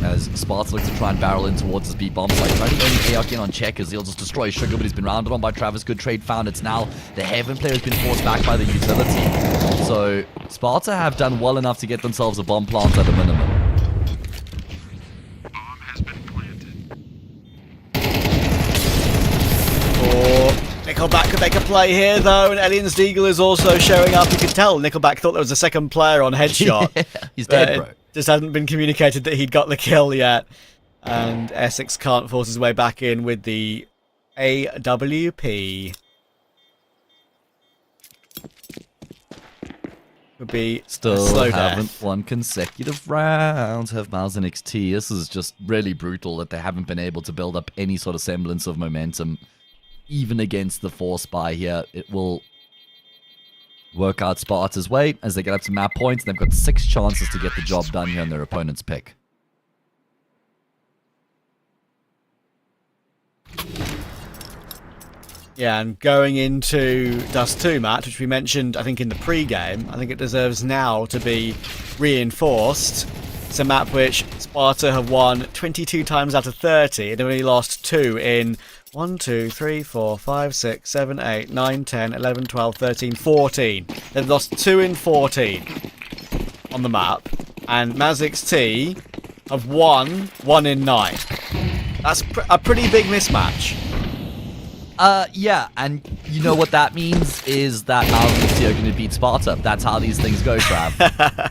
As Sparta looks to try and barrel in towards his B bomb site. Trying to only ARC in on Checkers. He'll just destroy Sugar, but he's been rounded on by Travis. Good trade found. It's now the Heaven player has been forced back by the utility. So Sparta have done well enough to get themselves a bomb plant at a minimum. Bomb has been planted. Nickelback could make a play here, though, and Alien's Deagle is also showing up. You can tell Nickelback thought there was a second player on headshot. Yeah, he's dead, bro. Just hasn't been communicated that he'd got the kill yet. And Essex can't force his way back in with the AWP. Would be Still slow haven't death. won consecutive rounds, have MOUZ and XT. This is just really brutal that they haven't been able to build up any sort of semblance of momentum. Even against the force buy here, it will work out Sparta's way as they get up to map points. They've got 6 chances to get the job done here on their opponent's pick. Yeah, and going into Dust 2 match, which we mentioned, I think, in the pre-game, I think it deserves now to be reinforced. It's a map which Sparta have won 22 times out of 30, and only lost 2 in 1, 2, 3, 4, 5, 6, 7, 8, 9, 10, 11, 12, 13, 14. They've lost 2 in 14 on the map, and MOUZ XT have won 1 in 9. That's a pretty big mismatch. Yeah, and you know what that means is that MOUZ and XT are going to beat Sparta. That's how these things go, Trav.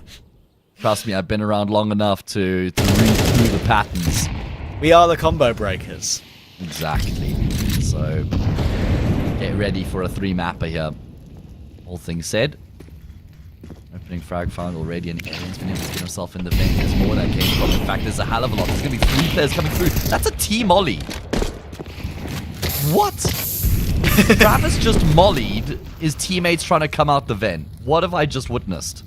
Trust me, I've been around long enough to read through the patterns. We are the combo breakers. Exactly. So, get ready for a 3-mapper here. All things said. Opening frag found already, and Alien's been able to get himself in the vent. There's more that came from. In fact, there's a hell of a lot. There's going to be 3 players coming through. That's a team molly. What? Travis just mollied his teammates trying to come out the vent. What have I just witnessed?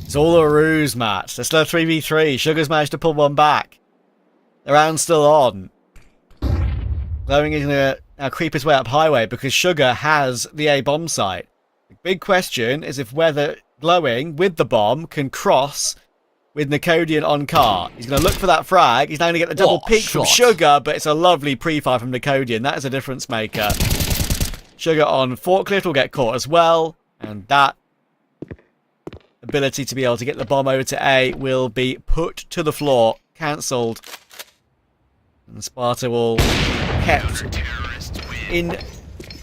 It's all a ruse, Matt. There's still a 3v3. Sugar's managed to pull one back. The round's still on. Glowing is going to creep his way up highway because Sugar has the A bomb site. The big question is if whether Glowing, with the bomb, can cross with Nicodian on car. He's going to look for that frag. He's now going to get the double peek from Sugar, but it's a lovely pre-fire from Nicodian. That is a difference maker. Sugar on forklift will get caught as well, and that ability to be able to get the bomb over to A will be put to the floor, cancelled. And Sparta will kept in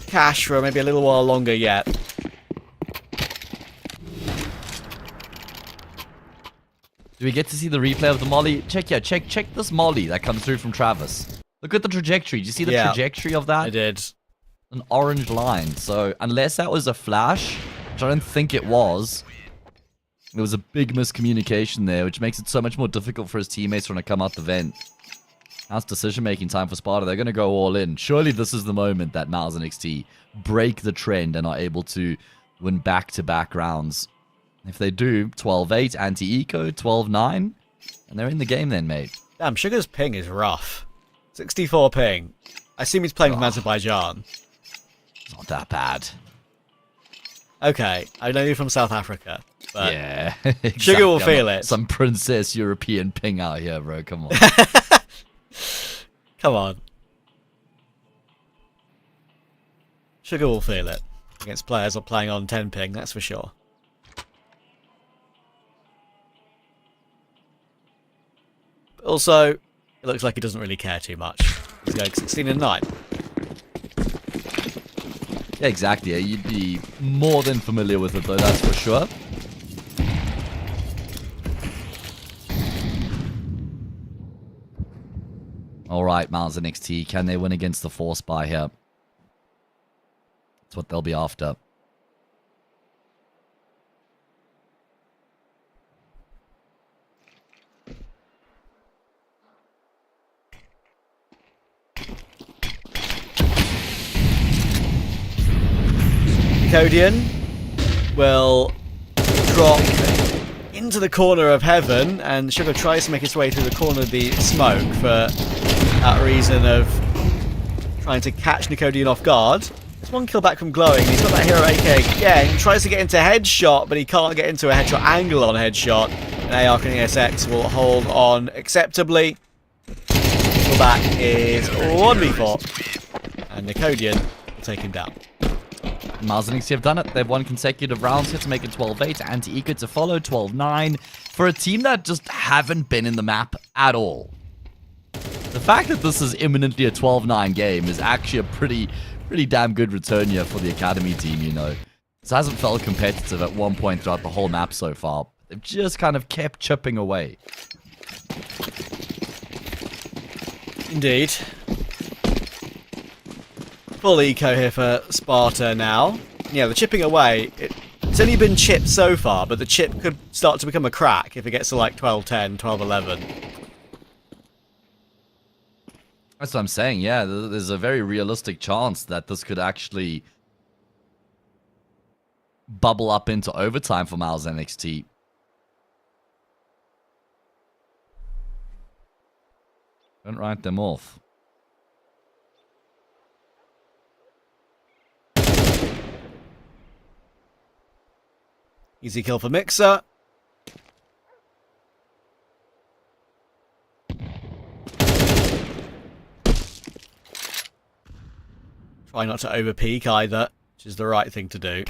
cash for maybe a little while longer yet. Do we get to see the replay of the molly? Check this molly that comes through from Travis. Look at the trajectory. Do you see the trajectory of that? I did. An orange line. So unless that was a flash, which I don't think it was, there was a big miscommunication there, which makes it so much more difficult for his teammates when they come out the vent. Now it's decision-making time for Sparta. They're going to go all in. Surely this is the moment that MOUZ and XT break the trend and are able to win back-to-back rounds. If they do, 12-8, anti-eco, 12-9, and they're in the game then, mate. Damn, Sugar's ping is rough. 64 ping. I assume he's playing from Azerbaijan. It's not that bad. Okay, I know you're from South Africa. But yeah, exactly. Sugar will feel it. Some princess European ping out here, bro. Come on. Come on. Sugar will feel it against players not playing on 10 ping, that's for sure. But also, it looks like he doesn't really care too much. He's going 16 and 9. Yeah, exactly. You'd be more than familiar with it, though, that's for sure. All right, MOUZ NXT. Can they win against the Force by here? That's what they'll be after. Codian will drop into the corner of heaven, and Sugar tries to make his way through the corner of the smoke for that reason of trying to catch Nicodian off guard. There's one kill back from Glowing. He's got that hero AK again. He tries to get into headshot, but he can't get into a headshot angle on headshot. And ARC and ESX will hold on acceptably. Kill back is 1v4, and Nicodian will take him down. MOUZ NXT have done it. They've won consecutive rounds here to make it 12-8. Anti-Eco to follow, 12-9. For a team that just haven't been in the map at all. The fact that this is imminently a 12-9 game is actually a pretty damn good return here for the Academy team, you know. This hasn't felt competitive at one point throughout the whole map so far. They've just kind of kept chipping away. Indeed. Full eco here for Sparta now. Yeah, the chipping away, it's only been chipped so far, but the chip could start to become a crack if it gets to like 12-10, 12-11. That's what I'm saying, yeah. There's a very realistic chance that this could actually bubble up into overtime for MOUZ NXT. Don't write them off. Easy kill for Mixer. Try not to overpeak either, which is the right thing to do.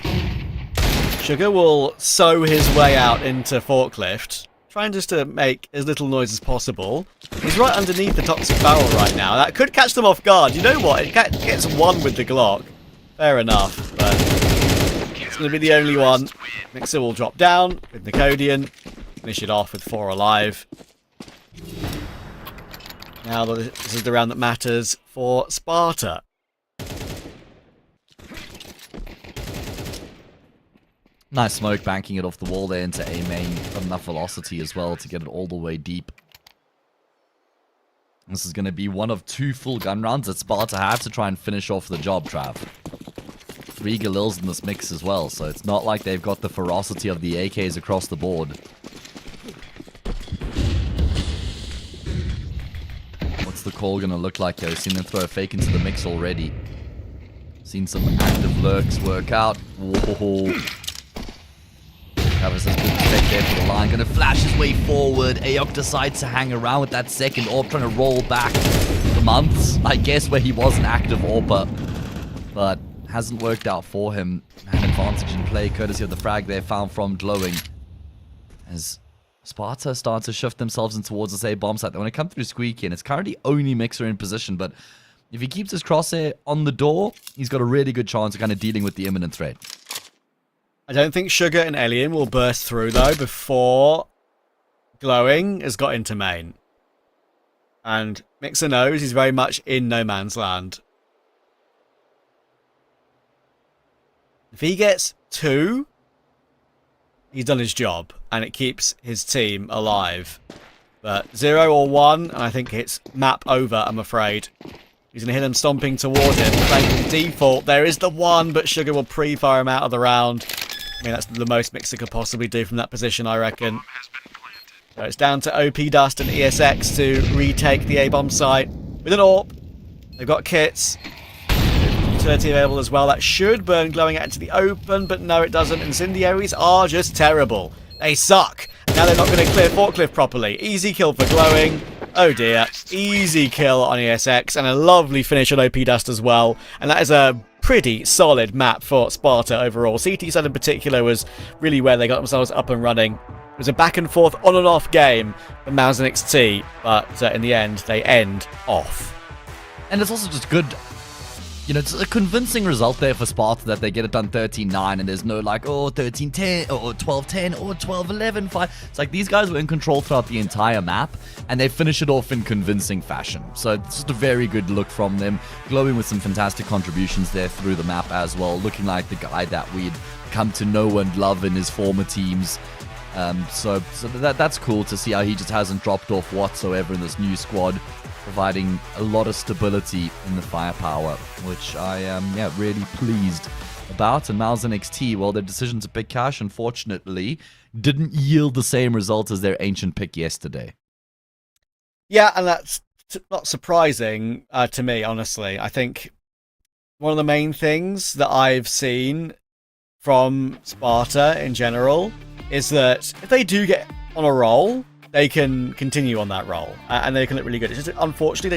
Sugar will sow his way out into Forklift, trying just to make as little noise as possible. He's right underneath the toxic barrel right now. That could catch them off guard. You know what? It gets one with the Glock. Fair enough, but it's going to be the only one. Mixer will drop down with Nicodian. Finish it off with 4 alive. Now this is the round that matters for Sparta. Nice smoke, banking it off the wall there into A main. Got enough velocity as well to get it all the way deep. This is going to be one of 2 full gun rounds that Sparta have to try and finish off the job, Trav. 3 Galils in this mix as well, so it's not like they've got the ferocity of the AKs across the board. What's the call going to look like here? We've seen them throw a fake into the mix already. Seen some active lurks work out. Whoa. Travis has good respect there for the line. Going to flash his way forward. Ayok decides to hang around with that second AWP, trying to roll back the months, I guess, where he was an active AWPer. But hasn't worked out for him. An advantage in play, courtesy of the frag there found from Glowing. As Sparta start to shift themselves in towards this A bomb site. They want to come through Squeaky, and it's currently only Mixer in position. But if he keeps his crosshair on the door, he's got a really good chance of kind of dealing with the imminent threat. I don't think Sugar and Alien will burst through, though, before Glowing has got into main. And Mixer knows he's very much in no man's land. If he gets 2, he's done his job, and it keeps his team alive. But 0 or 1, and I think it's map over, I'm afraid. He's going to hear them stomping toward him. Playing from default, there is the 1, but Sugar will pre-fire him out of the round. I mean, that's the most Mixer could possibly do from that position, I reckon. So it's down to OP Dust and ESX to retake the A-bomb site with an AWP. They've got kits. Utility available as well. That should burn Glowing out into the open, but no, it doesn't. Incendiaries are just terrible. They suck. Now they're not going to clear Forklift properly. Easy kill for Glowing. Oh dear. Easy kill on ESX, and a lovely finish on OP Dust as well. And that is a pretty solid map for Sparta overall. CT side in particular was really where they got themselves up and running. It was a back and forth, on and off game for MOUZ NXT, but in the end, they end off. And it's also just good, it's a convincing result there for Sparta that they get it done 13-9, and there's no like, 13-10 or 12-10 or 12-11. It's like these guys were in control throughout the entire map, and they finish it off in convincing fashion. So it's just a very good look from them, glowing with some fantastic contributions there through the map as well, looking like the guy that we'd come to know and love in his former teams. So that's cool to see how he just hasn't dropped off whatsoever in this new squad, providing a lot of stability in the firepower, which I am really pleased about. And MOUZ NXT, well, their decision to pick Cash, unfortunately, didn't yield the same result as their ancient pick yesterday. Yeah, and that's not surprising to me, honestly. I think one of the main things that I've seen from Sparta in general is that if they do get on a roll, they can continue on that roll, and they can look really good. It's just, unfortunately,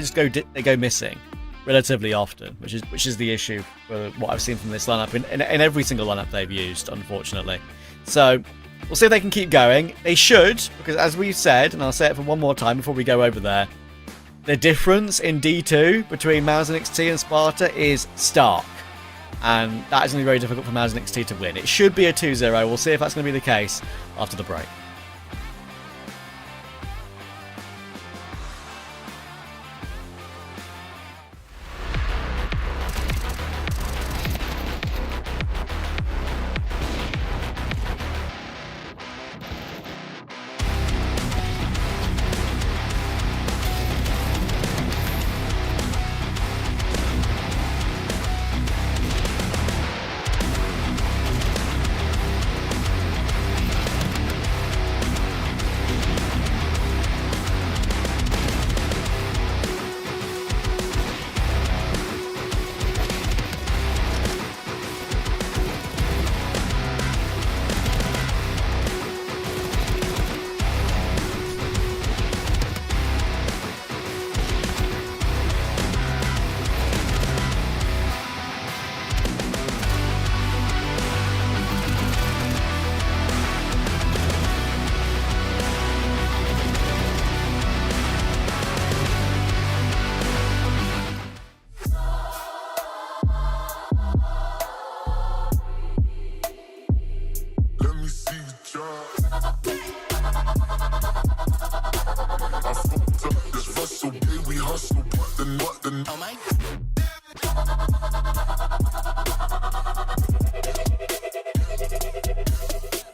they go missing relatively often, which is the issue for what I've seen from this lineup in every single lineup they've used, unfortunately. So we'll see if they can keep going. They should, because as we've said, and I'll say it for one more time before we go over there, the difference in D2 between MOUZ NXT and Sparta is stark, and that is going to be very difficult for MOUZ NXT to win. It should be a 2-0. We'll see if that's going to be the case after the break.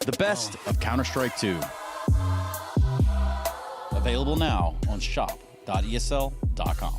The best of Counter-Strike 2. Available now on shop.esl.com.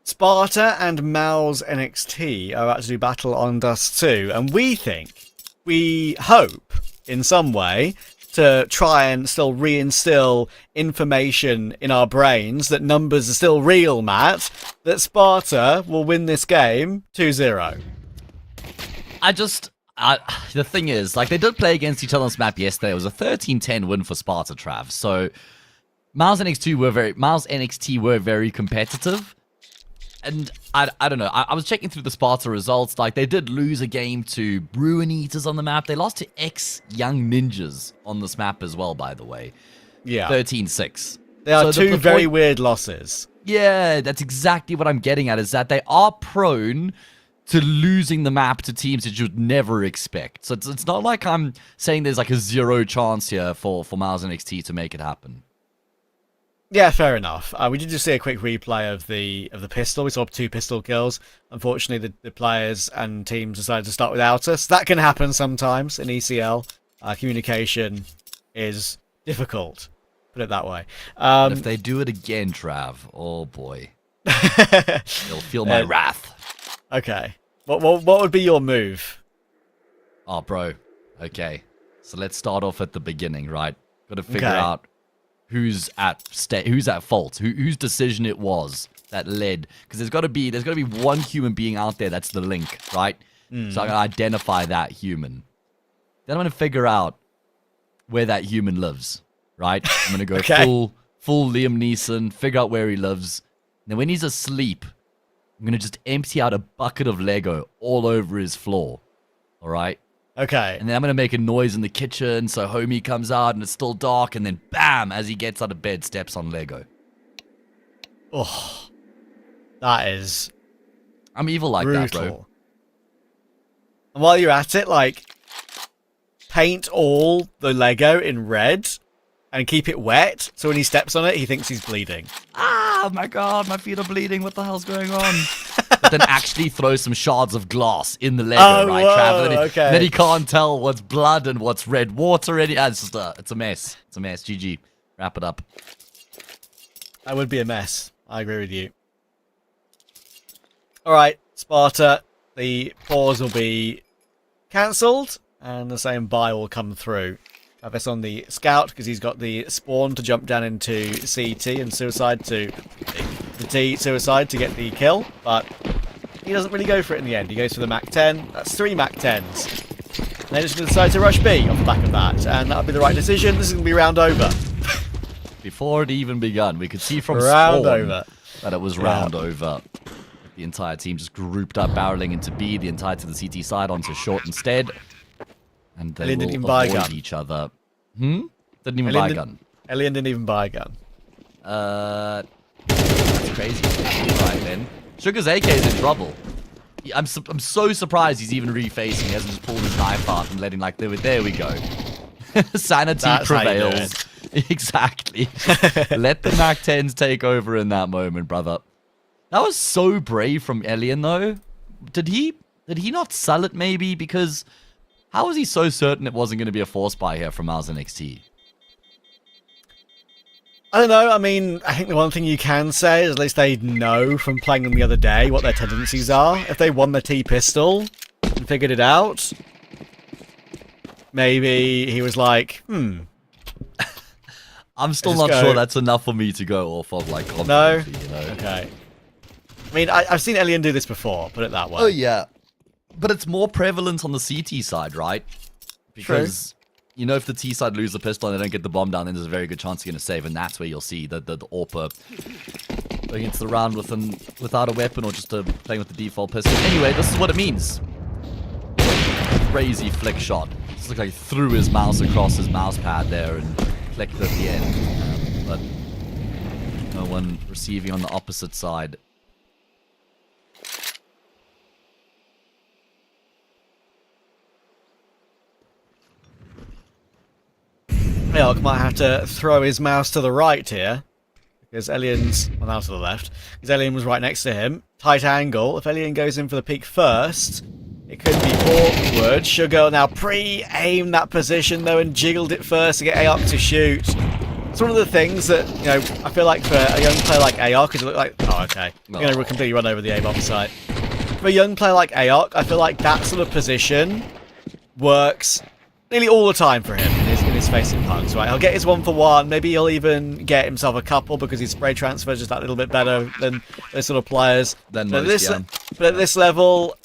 Sparta and MOUZ NXT are about to do Battle on Dust 2, and we hope, in some way, to try and still reinstill information in our brains that numbers are still real, Matt, that Sparta will win this game 2-0. The thing is, like, they did play against each other on this map yesterday. It was a 13-10 win for Sparta, Trav. So, MOUZ NXT were very competitive. And I don't know. I was checking through the Sparta results. Like, they did lose a game to Ruin Eaters on the map. They lost to Young Ninjas on this map as well, by the way. Yeah. 13-6. They are two very weird losses. Yeah, that's exactly what I'm getting at, is that they are prone to losing the map to teams that you'd never expect. So it's not like I'm saying there's like a 0 chance here for MOUZ NXT to make it happen. Yeah, fair enough. We did just see a quick replay of the pistol. We saw 2 pistol kills. Unfortunately, the players and teams decided to start without us. That can happen sometimes in ECL. Communication is difficult, put it that way. If they do it again, Trav, oh boy. You'll feel my wrath. Okay. What would be your move? Oh, bro. Okay. So let's start off at the beginning, right? Got to figure out who's at fault, whose decision it was that led, because there's got to be one human being out there that's the link, right? So I'm gonna identify that human. Then I'm gonna figure out where that human lives, right? I'm gonna go full Liam Neeson, figure out where he lives. And then when he's asleep, I'm gonna just empty out a bucket of Lego all over his floor. All right. Okay. And then I'm going to make a noise in the kitchen, so homie comes out and it's still dark, and then bam, as he gets out of bed, steps on Lego. Oh, that is I'm evil like brutal. that, bro. And while you're at it, like, paint all the Lego in red and keep it wet, so when he steps on it, he thinks he's bleeding. Ah, my God, my feet are bleeding. What the hell's going on? But then actually throw some shards of glass in the Lego, right, Trav? Then he can't tell what's blood and what's red water. It's a mess. It's a mess. GG. Wrap it up. That would be a mess. I agree with you. Alright, Sparta. The pause will be cancelled, and the same buy will come through. Have this on the scout, because he's got the spawn to jump down into CT and suicide to the T suicide to get the kill, but he doesn't really go for it in the end. He goes for the Mac 10. That's 3 Mac 10s. And they're just going to decide to rush B off the back of that, and that'll be the right decision. This is going to be round over. Before it even begun, we could see from round spawn over that it was round over. The entire team just grouped up, barreling into B, the entirety of the CT side onto short instead. And they will avoid each other. Didn't even buy a gun. Elian didn't even buy a gun. That's crazy. Right then. Sugar's AK is in trouble. I'm so surprised he's even refacing. He hasn't just pulled his knife out and letting, like, there we go. Sanity prevails. Exactly. Let the Mac 10s take over in that moment, brother. That was so brave from Elian, though. Did he not sell it, maybe? Because how was he so certain it wasn't going to be a force buy here from MOUZ NXT? I don't know. I mean, I think the one thing you can say is at least they know from playing them the other day what their tendencies are. If they won the T-pistol and figured it out, maybe he was like, I'm still not sure that's enough for me to go off of, like, confidently, no? You know? Okay. I mean, I've seen Elian do this before, put it that way. Oh, yeah. But it's more prevalent on the CT side, right? Because, you know, if the T side lose the pistol and they don't get the bomb down, then there's a very good chance you're going to save, and that's where you'll see the AWPer going into the round without a weapon or just playing with the default pistol. Anyway, this is what it means. Crazy flick shot. Just looked like he threw his mouse across his mouse pad there and clicked at the end. But no one receiving on the opposite side. Elk might have to throw his mouse to the right here, because Elian's, well, now to the left, because Elian was right next to him. Tight angle. If Elian goes in for the peek first, it could be awkward. Sugar now pre-aimed that position, though, and jiggled it first to get Aok to shoot. It's one of the things that, you know, I feel like for a young player like Aok, it looked like, oh, okay. I'm going to completely run over the A-bomb site. For a young player like Aok, I feel like that sort of position works nearly all the time for him in his facing punks, right? He'll get his 1-for-1, maybe he'll even get himself a couple because his spray transfer is just that little bit better than those sort of players. But at this level,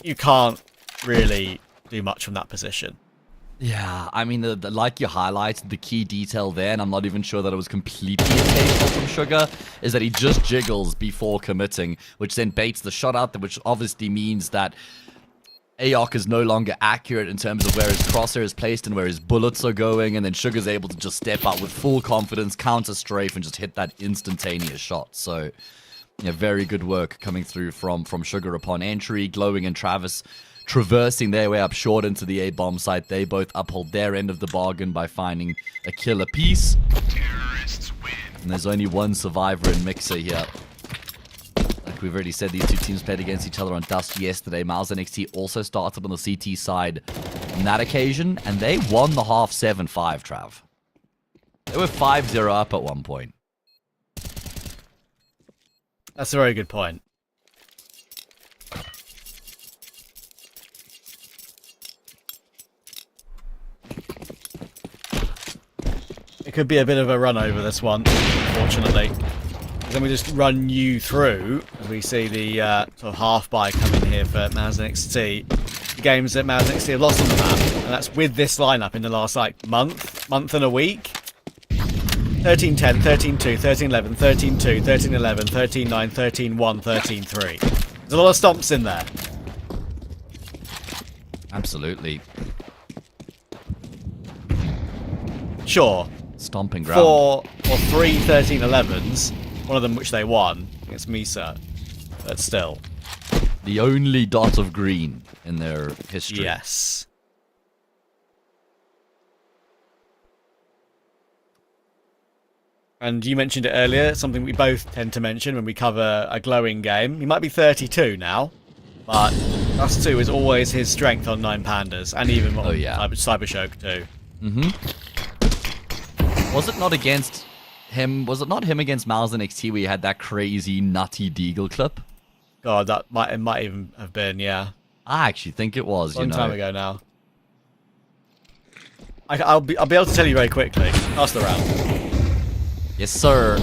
you can't really do much from that position. Yeah, I mean, like you highlighted, the key detail there, and I'm not even sure that it was completely intentional from Sugar, is that he just jiggles before committing, which then baits the shot out, which obviously means that Aok is no longer accurate in terms of where his crosshair is placed and where his bullets are going, and then Sugar's able to just step out with full confidence, counter strafe, and just hit that instantaneous shot. So, yeah, very good work coming through from Sugar upon entry. Glowing and Travis traversing their way up short into the A-bomb site. They both uphold their end of the bargain by finding a kill apiece. And there's only one survivor in Mixer here. Like we've already said, these two teams played against each other on Dust yesterday. MOUZ NXT also started on the CT side on that occasion, and they won the half 7-5, Trav. They were 5-0 up at one point. That's a very good point. It could be a bit of a run over this one, unfortunately. Then we just run you through, as we see the sort of half-buy coming here for MOUZ NXT. The games that MOUZ NXT have lost on the map, and that's with this lineup in the last, like, month and a week. 13-10, 13-2, 13-11, 13-2, 13-11, 13-9, 13-1, 13-3. There's a lot of stomps in there. Absolutely. Sure. Stomping ground. 4 or 3 13-11s, one of them which they won against Misa, but still. The only dot of green in their history. Yes. And you mentioned it earlier, something we both tend to mention when we cover a glowing game. He might be 32 now, but Dust 2 is always his strength on 9 Pandas, and even on Cybershock too. Was it not against him? Was it not him against MOUZ NXT where he had that crazy nutty Deagle clip? God, it might even have been, yeah. I actually think it was. Long time ago now. I'll be able to tell you very quickly. Pass the round. Yes, sir.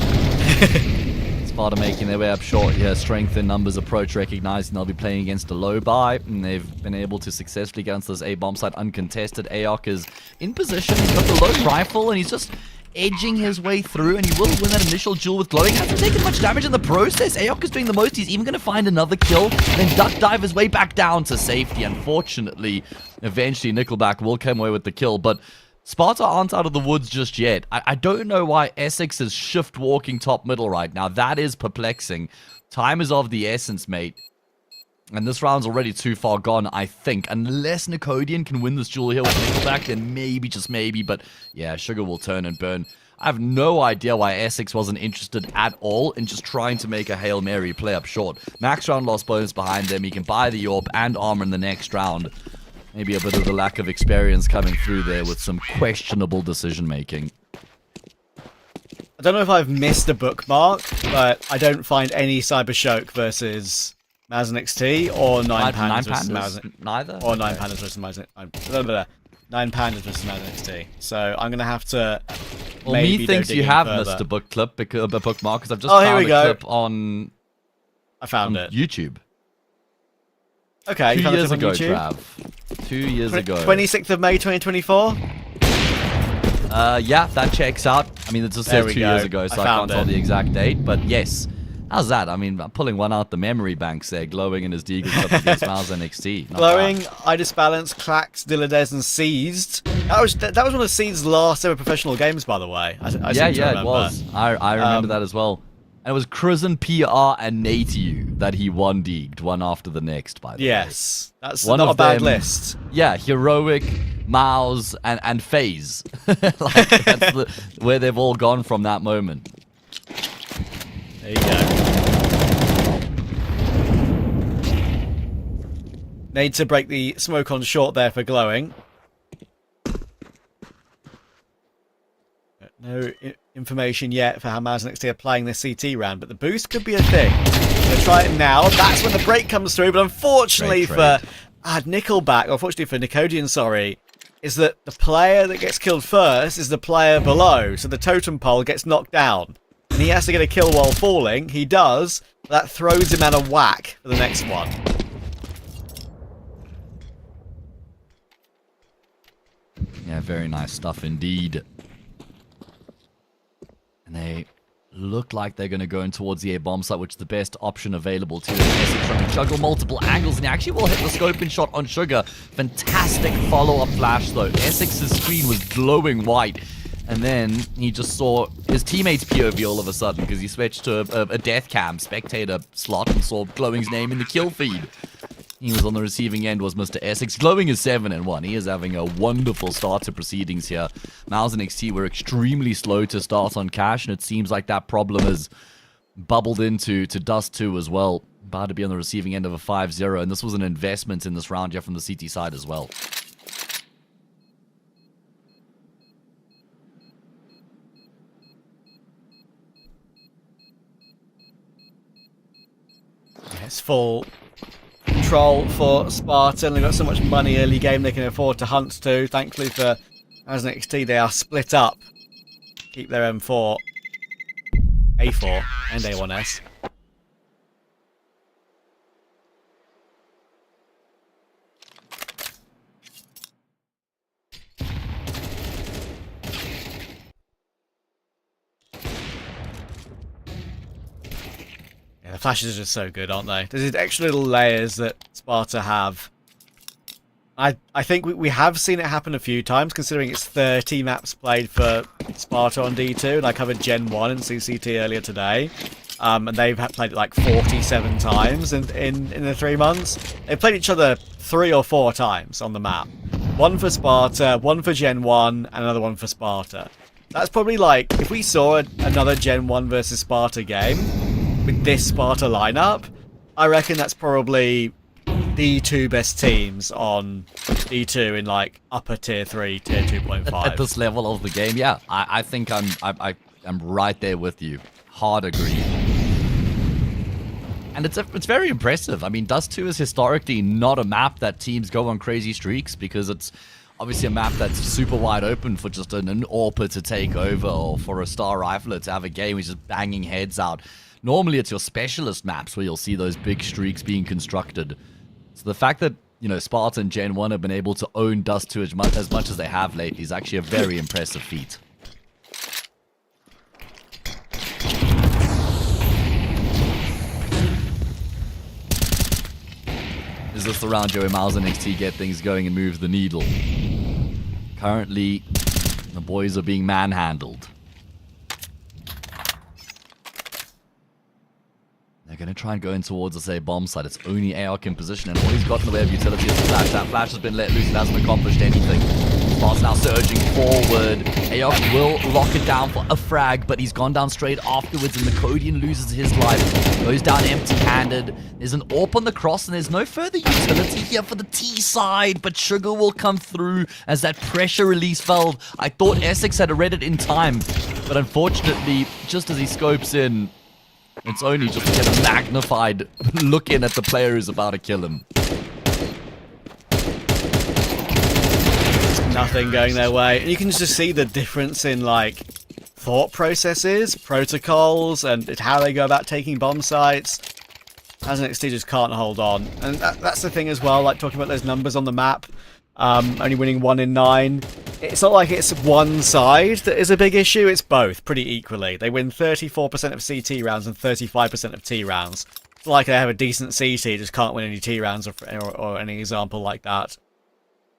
SPARTA making their way up short here. Strength in numbers approach, recognizing they'll be playing against a low buy, and they've been able to successfully get onto this A-bomb site uncontested. Aok is in position. He's got the low rifle, and he's just edging his way through, and he will win that initial duel with Glowing. Hasn't taken much damage in the process. Aok is doing the most. He's even going to find another kill, and then duck dive his way back down to safety. Unfortunately, eventually Nickelback will come away with the kill, but SPARTA aren't out of the woods just yet. I don't know why Essex is shift walking top middle right now. That is perplexing. Time is of the essence, mate. And this round's already too far gone, I think. Unless Nicodian can win this duel here with Nickelback, then maybe, just maybe. But yeah, Sugar will turn and burn. I have no idea why Essex wasn't interested at all in just trying to make a Hail Mary play up short. Max round lost bonus behind them. He can buy the AWP and armor in the next round. Maybe a bit of the lack of experience coming through there with some questionable decision-making. I don't know if I've missed a bookmark, but I don't find any Cybershock versus MOUZ NXT or 9 Pandas versus MOUZ. Neither? Or 9 Pandas versus MOUZ. 9 Pandas versus MOUZ NXT. So I'm going to have to. Well, me thinks you have missed a bookmark because I've just found a clip on. I found it. YouTube. Okay, 2 years ago, Trav. 2 years ago. 26th of May 2024? Yeah, that checks out. I mean, it just says 2 years ago, so I can't tell the exact date. But yes, how's that? I mean, I'm pulling one out the memory banks there. Glowing in his Deagle Cup against MOUZ NXT. Glowing, I Disbalanced, Clax, Dilladez, and Seized. That was one of Seized's last ever professional games, by the way. Yeah, it was. I remember that as well. And it was Crizzen, PR, and Natiu that he one-deagged, one after the next, by the way. Yes, that's not a bad list. Yeah, Heroic, MOUZ, and FaZe. Like, that's where they've all gone from that moment. There you go. Need to break the smoke on short there for Glowing. No information yet for how MOUZ and NXT are playing this CT round, but the boost could be a thing. Gonna try it now. That's when the break comes through, but unfortunately for Nickelback, or unfortunately for Nicodian, sorry, is that the player that gets killed first is the player below, so the totem pole gets knocked down. And he has to get a kill while falling. He does. That throws him out of whack for the next one. Yeah, very nice stuff indeed. And they look like they're going to go in towards the A bomb site, which is the best option available to Essex, trying to juggle multiple angles, and he actually will hit the scoping shot on Sugar. Fantastic follow-up flash, though. Essex's screen was glowing white, and then he just saw his teammate's POV all of a sudden, because he switched to a death cam spectator slot and saw Glowing's name in the kill feed. He was on the receiving end, was Mr. Essex. Glowing is 7-1. He is having a wonderful start to proceedings here. MOUZ and NXT were extremely slow to start on cash, and it seems like that problem has bubbled into Dust 2 as well. About to be on the receiving end of a 5-0, and this was an investment in this round here from the CT side as well. It's full control for Sparta, and they've got so much money early game they can afford to hunt to. Thankfully for MOUZ and NXT, they are split up. Keep their M4, A4, and A1S. The flashes are just so good, aren't they? There's these extra little layers that Sparta have. I think we have seen it happen a few times, considering it's 30 maps played for Sparta on D2, and I covered Gen 1 and CCT earlier today. And they've played it like 47 times in the 3 months. They've played each other 3 or 4 times on the map. One for Sparta, one for Gen 1, and another one for Sparta. That's probably like, if we saw another Gen 1 versus Sparta game with this Sparta lineup, I reckon that's probably the 2 best teams on D2 in like upper tier 3, tier 2.5. At this level of the game, yeah, I think I'm right there with you. Hard agree. And it's very impressive. I mean, Dust 2 is historically not a map that teams go on crazy streaks, because it's obviously a map that's super wide open for just an AWPer to take over, or for a Star Rifler to have a game which is banging heads out. Normally it's your specialist maps where you'll see those big streaks being constructed. So the fact that, you know, Sparta and Gen 1 have been able to own Dust 2 as much as they have lately is actually a very impressive feat. Is this the round where MOUZ and NXT get things going and move the needle? Currently, the boys are being manhandled. They're going to try and go in towards the say bomb site. It's only AOC in position, and all he's got in the way of utility is the flash. That flash has been let loose. It hasn't accomplished anything. Spar's now surging forward. AOC will lock it down for a frag, but he's gone down straight afterwards, and Nicodian loses his life. Goes down empty-handed. There's an AWP on the cross, and there's no further utility here for the T side, but Sugar will come through as that pressure release valve. I thought Essex had read it in time, but unfortunately, just as he scopes in, it's only just to get a magnified look in at the player who's about to kill him. Nothing going their way. And you can just see the difference in, like, thought processes, protocols, and how they go about taking bomb sites. As an NXT just can't hold on. And that's the thing as well, like, talking about those numbers on the map. Only winning 1 in 9. It's not like it's one side that is a big issue, it's both, pretty equally. They win 34% of CT rounds and 35% of T rounds. It's not like they have a decent CT, just can't win any T rounds or any example like that.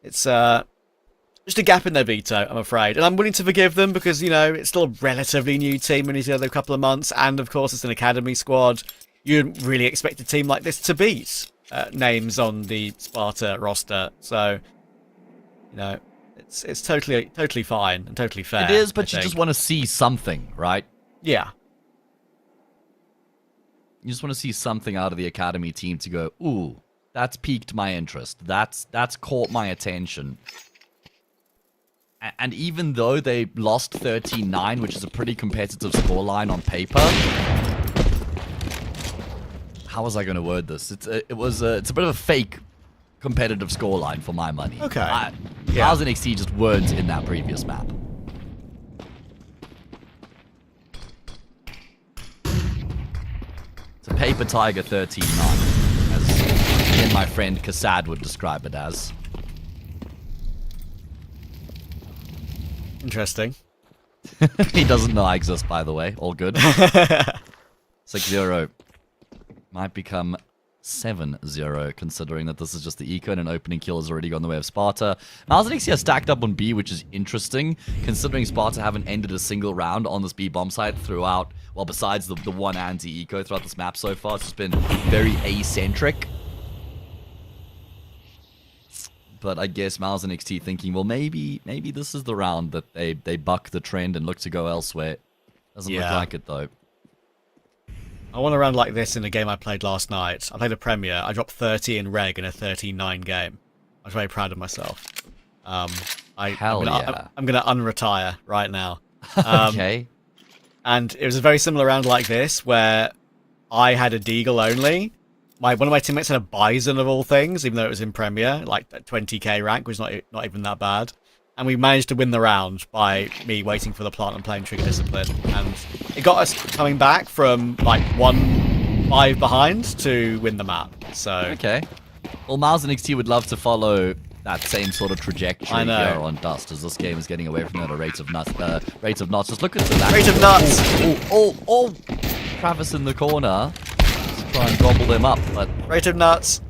It's just a gap in their veto, I'm afraid. And I'm willing to forgive them because, you know, it's still a relatively new team, only the other couple of months, and of course it's an academy squad. You'd really expect a team like this to beat names on the Sparta roster, so, you know, it's totally fine and totally fair. It is, but you just want to see something, right? Yeah. You just want to see something out of the academy team to go, ooh, that's piqued my interest. That's caught my attention. And even though they lost 13-9, which is a pretty competitive scoreline on paper, how was I going to word this? It's a bit of a fake competitive scoreline for my money. Okay. MOUZ NXT just weren't in that previous map. It's a paper tiger 13-9, as me and my friend Kassad would describe it as. Interesting. He doesn't know I exist, by the way. All good. 6-0. Might become 7-0, considering that this is just the eco and an opening kill has already gone the way of Sparta. MOUZ NXT has stacked up on B, which is interesting, considering Sparta haven't ended a single round on this B bomb site throughout, well, besides the one anti-eco throughout this map so far. It's just been very acentric. But I guess MOUZ NXT thinking, well, maybe this is the round that they buck the trend and look to go elsewhere. Doesn't look like it, though. I want a round like this in a game I played last night. I played a Premier. I dropped 30 in reg in a 13-9 game. I was very proud of myself. I'm going to unretire right now. Okay. And it was a very similar round like this, where I had a Deagle only. One of my teammates had a Bison of all things, even though it was in Premier, like 20k rank, which is not even that bad. And we managed to win the round by me waiting for the plant and playing Trigger Discipline. And it got us coming back from like 1-5 behind to win the map. So okay. Well, MOUZ NXT would love to follow that same sort of trajectory here on Dust, as this game is getting away from it at a rate of knots. Just look at the rate of nuts. Oh! Travis in the corner. Just try and gobble them up, but rate of nuts.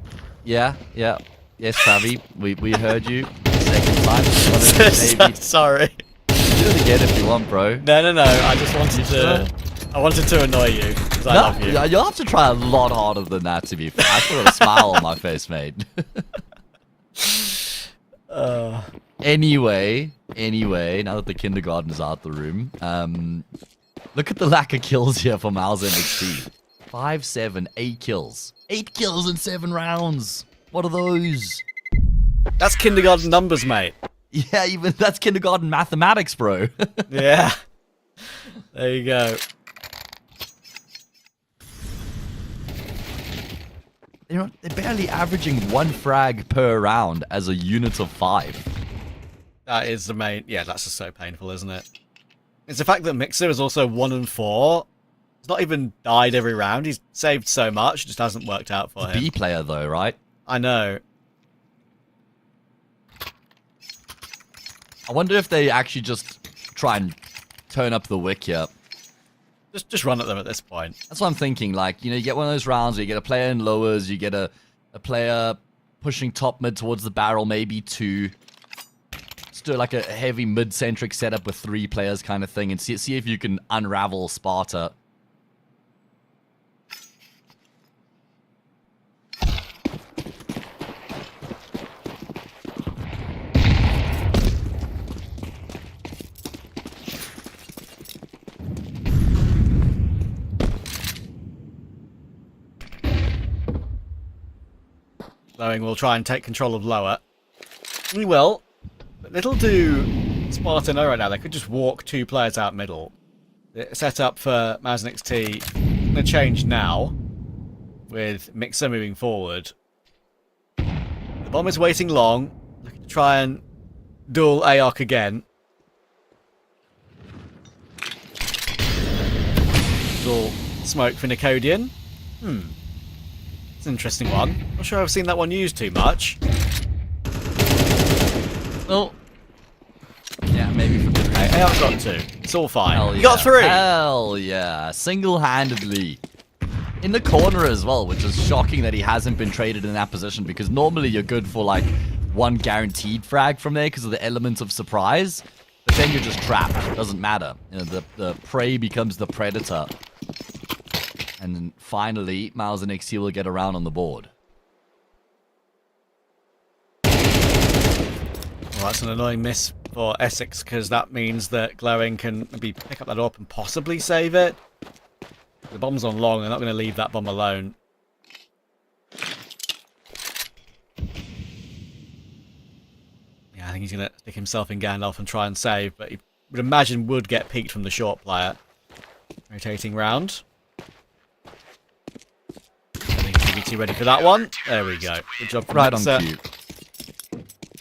Yeah. Yes, Travi, we heard you. Second time. Sorry. Do it again if you want, bro. No. I just wanted to annoy you because I love you. You'll have to try a lot harder than that, to be fair. I put a smile on my face, mate. Anyway, now that the kindergarten is out the room, look at the lack of kills here for MOUZ NXT. 5, 7, 8 kills. 8 kills in 7 rounds. What are those? That's kindergarten numbers, mate. Yeah, even that's kindergarten mathematics, bro. Yeah. There you go. They're barely averaging 1 frag per round as a unit of 5. That is the main... Yeah, that's just so painful, isn't it? It's the fact that Mixer is also 1 and 4. He's not even died every round. He's saved so much. It just hasn't worked out for him. B player, though, right? I know. I wonder if they actually just try and turn up the wick here. Just run at them at this point. That's what I'm thinking. Like, you get one of those rounds where you get a player in lowers, you get a player pushing top mid towards the barrel, maybe 2. Just do like a heavy mid-centric setup with 3 players kind of thing, and see if you can unravel Sparta. Glowing will try and take control of lower. We will. But little do Sparta know right now. They could just walk 2 players out middle. The setup for MOUZ NXT going to change now with Mixer moving forward. The bomb is waiting long. Looking to try and duel AOC again. Duel smoke for Nicodian. It's an interesting one. Not sure I've seen that one used too much. Oh. Yeah, maybe for good reason. I've got 2. It's all fine. Hell You got 3! Hell yeah. Single-handedly. In the corner as well, which is shocking that he hasn't been traded in that position, because normally you're good for like 1 guaranteed frag from there because of the element of surprise. But then you're just trapped. It doesn't matter. The prey becomes the predator. And then finally, MOUZ NXT will get around on the board. Well, that's an annoying miss for Essex, because that means that Glowing can maybe pick up that up and possibly save it. The bomb's on long, they're not going to leave that bomb alone. Yeah, I think think he's going to stick himself in Gandalf and try and save, but he would imagine would get peeked from the short player. Rotating round. I think TBT ready for that one. There we go. Good job from Right on Mixer. cue.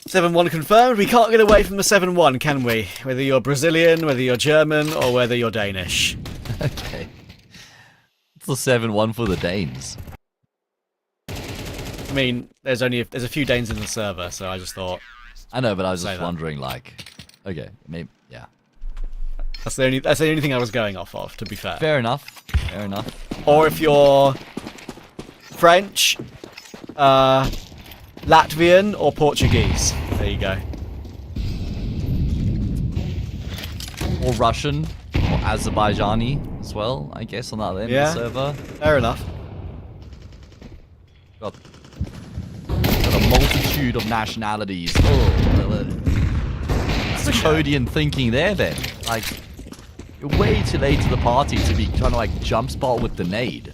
7-1 confirmed. We can't get away from the 7-1, can we? Whether you're Brazilian, whether you're German, or whether you're Danish. Okay. It's the 7-1 for the Danes. I mean, there's a few Danes in the server, so I just thought I know, but I was Say just that. wondering, like, okay, maybe, yeah. that's the only thing I was going off of, to be fair. Fair enough. Fair enough. Or if you're French, Latvian, or Portuguese. There you go. Or Russian, or Azerbaijani as well, I guess, on that end Yeah. of the server. Fair enough. Got a multitude of nationalities. Oh, that's the Codian thinking there, then. Like, you're way too late to the party to be trying to, like, jump spot with the nade.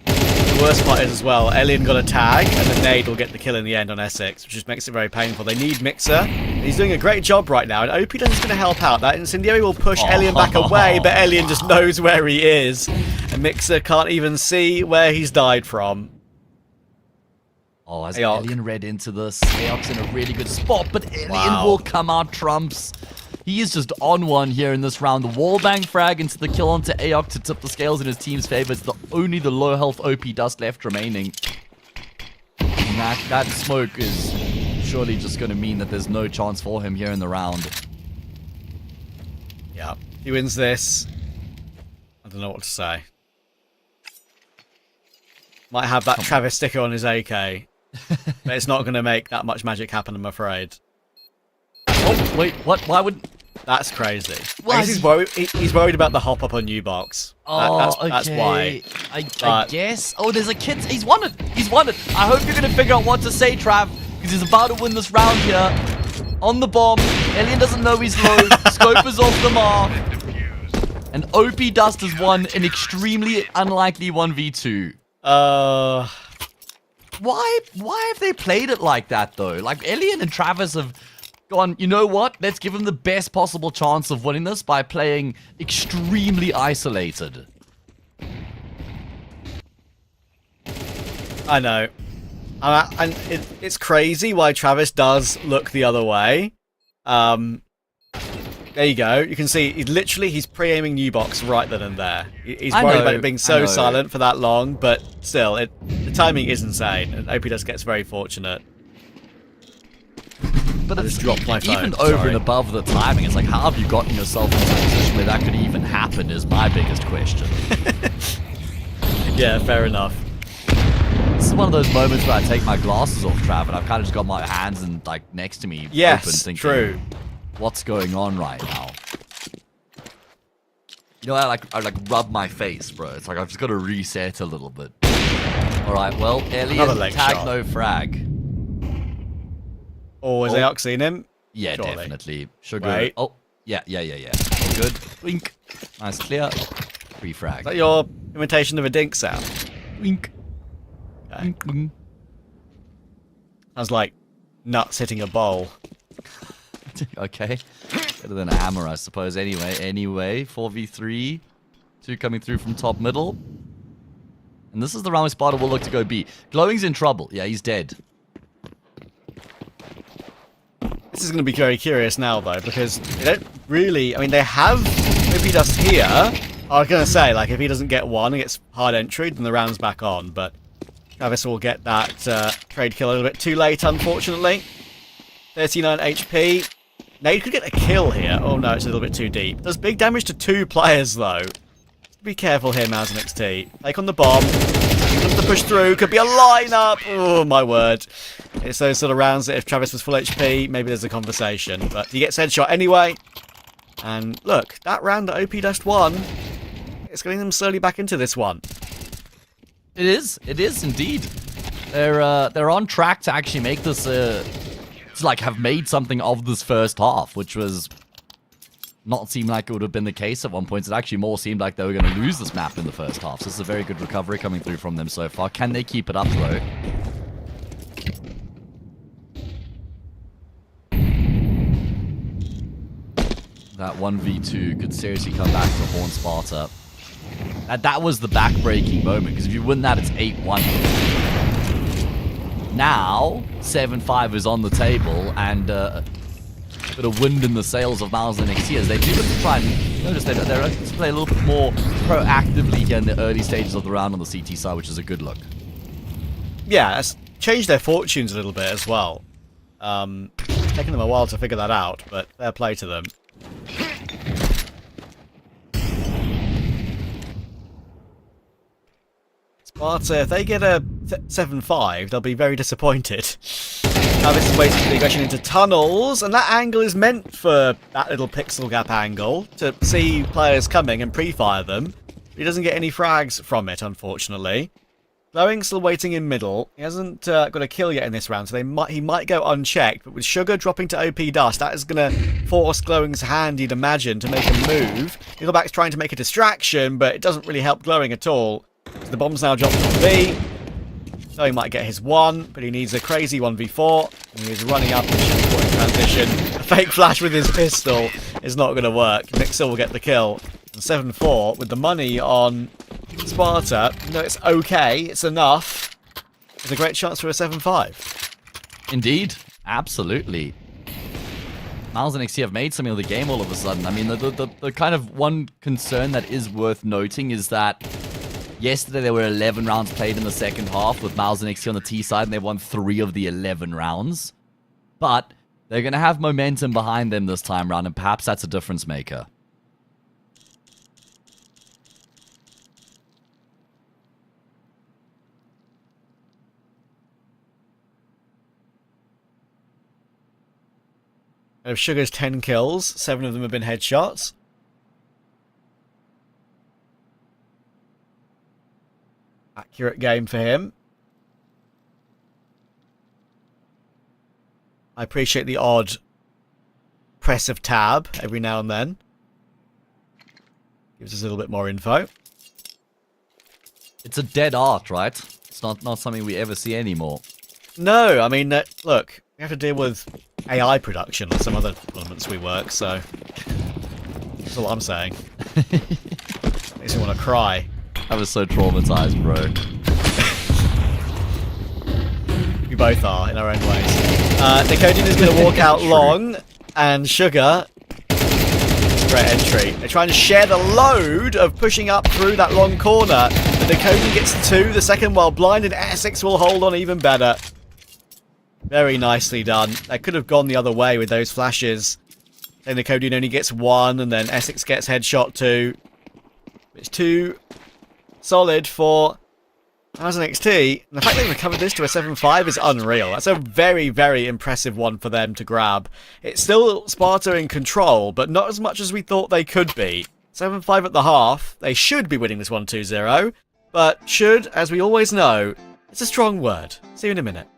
The worst part is as well, Elian got a tag, and the nade will get the kill in the end on Essex, which just makes it very painful. They need Mixer. He's doing a great job right now, and OP is going to help out. That Incendiary will push Elian back away, but Elian just knows where he is, and Mixer can't even see where he's died from. Oh, as Aok. Alien read into this, Aok's in a really good spot, but Alien Wow. will come out trumps. He is just on one here in this round. The wallbang frag into the kill onto Aok to tip the scales in his team's favor. It's only the low health OP dust left remaining. And that smoke is surely just going to mean that there's no chance for him here in the round. Yeah. He wins this. I don't know what to say. Might have that Travis sticker on his AK. But it's not going to make that much magic happen, I'm afraid. Oh, wait, what? Why would... That's crazy. Why I guess is he's worried about the hop up on U-Box. Oh, That's okay. why. I But- guess. Oh, there's a kid. He's won it. He's won it. I hope you're going to figure out what to say, Trav, because he's about to win this round here. On the bomb. Alien doesn't know he's low. Scope is off the mark. And OP Dust has won an extremely unlikely 1v2. Why have they played it like that, though? Like, Alien and Travis have gone, you know what? Let's give him the best possible chance of winning this by playing extremely isolated. I know. And it's crazy why Travis does look the other way. There you go. You can see he's pre-aiming U-Box right then and there. He's worried about it being so silent for that long, but still, the timing is insane, and OP just gets very fortunate. But I it's just dropped my phone, even over sorry. and above the timing. It's like, how have you gotten yourself into a position where that could even happen is my biggest question. Yeah, fair enough. This is one of those moments where I take my glasses off, Trav, and I've kind of just got my hands and like next to me Yes, open thinking, true. what's going on right now? You know, I rub my face, bro. It's like I've just got to reset a little bit. Alright, well, Another Alien, leg tag shot. no frag. Or has Aok seen him? Yeah, Surely. definitely. Sugar. Wait. Oh, yeah. All good. Wink. Nice clear. Free frag. Is that your imitation of a dink sound? Wink. Okay. Wink, wink. Sounds like nuts hitting a bowl. Okay. Better than a hammer, I suppose. Anyway, 4v3. 2 coming through from top middle. And this is the round where Sparta will look to go B. Glowing's in trouble. Yeah, he's dead. This is going to be very curious now, though, because they don't really... I mean, they have OP Dust here. I was going to say, like, if he doesn't get one, he gets hard entry, then the round's back on. But Travis will get that trade kill a little bit too late, unfortunately. 39 HP. Nade could get a kill here. Oh, no, it's a little bit too deep. Does big damage to 2 players, though. Be careful here, MOUZ and XT. Take on the bomb. Comes to push through. Could be a lineup. Oh, my word. It's those sort of rounds that if Travis was full HP, maybe there's a conversation. But he gets headshot anyway. And look, that round that OP Dust won, it's getting them slowly back into this one. It is indeed. They're on track to actually make this to like have made something of this first half, which was not seem like it would have been the case at one point. It actually more seemed like they were going to lose this map in the first half. So this is a very good recovery coming through from them so far. Can they keep it up though? that 1v2 could seriously come back to haunt Sparta. That was the back-breaking moment, because if you win that, it's 8-1. Now, 7-5 is on the table, and a bit of wind in the sails of MOUZ and NXT as they do look to try and notice they're looking to play a little bit more proactively here in the early stages of the round on the CT side, which is a good look. Yeah, it's changed their fortunes a little bit as well. Taking them a while to figure that out, but fair play to them. Sparta, if they get a 7-5, they'll be very disappointed. Now this is waiting for the aggression into tunnels, and that angle is meant for that little pixel gap angle, to see players coming and pre-fire them. He doesn't get any frags from it, unfortunately. Glowing still waiting in middle. He hasn't got a kill yet in this round, so he might go unchecked, but with Sugar dropping to OP Dust, that is going to force Glowing's hand, you'd imagine, to make a move. Nickelback's trying to make a distraction, but it doesn't really help Glowing at all. So the bomb's now dropped on B. Glowing might get his 1, but he needs a crazy 1v4. And he is running up and should be caught in transition. A fake flash with his pistol is not going to work. Mixer will get the kill. And 7-4 with the money on Sparta. No, it's okay. It's enough. There's a great chance for a 7-5. Indeed. Absolutely. MOUZ and NXT have made something of the game all of a sudden. I mean, the kind of one concern that is worth noting is that yesterday there were 11 rounds played in the second half with MOUZ and NXT on the T side, and they won 3 of the 11 rounds. But they're going to have momentum behind them this time round, and perhaps that's a difference maker. Of Sugar's 10 kills, 7 of them have been headshots. Accurate game for him. I appreciate the odd press of tab every now and then. Gives us a little bit more info. It's a dead art, right? It's not something we ever see anymore. No, I mean, look, we have to deal with AI production on some other tournaments we work, so that's all I'm saying. Makes me want to cry. I was so traumatized, bro. We both are, in our own ways. Nicodian is going to walk out long, and Sugar... Great entry. They're trying to share the load of pushing up through that long corner. But Nicodian gets 2, the second while blind, and Essex will hold on even better. Very nicely done. That could have gone the other way with those flashes. Then Nicodian only gets 1, and then Essex gets headshot 2. It's too solid for MOUZ NXT. And the fact they've recovered this to a 7-5 is unreal. That's a very, very impressive one for them to grab. It's still Sparta in control, but not as much as we thought they could be. 7-5 at the half. They should be winning this 1-2-0. But should, as we always know, it's a strong word. See you in a minute.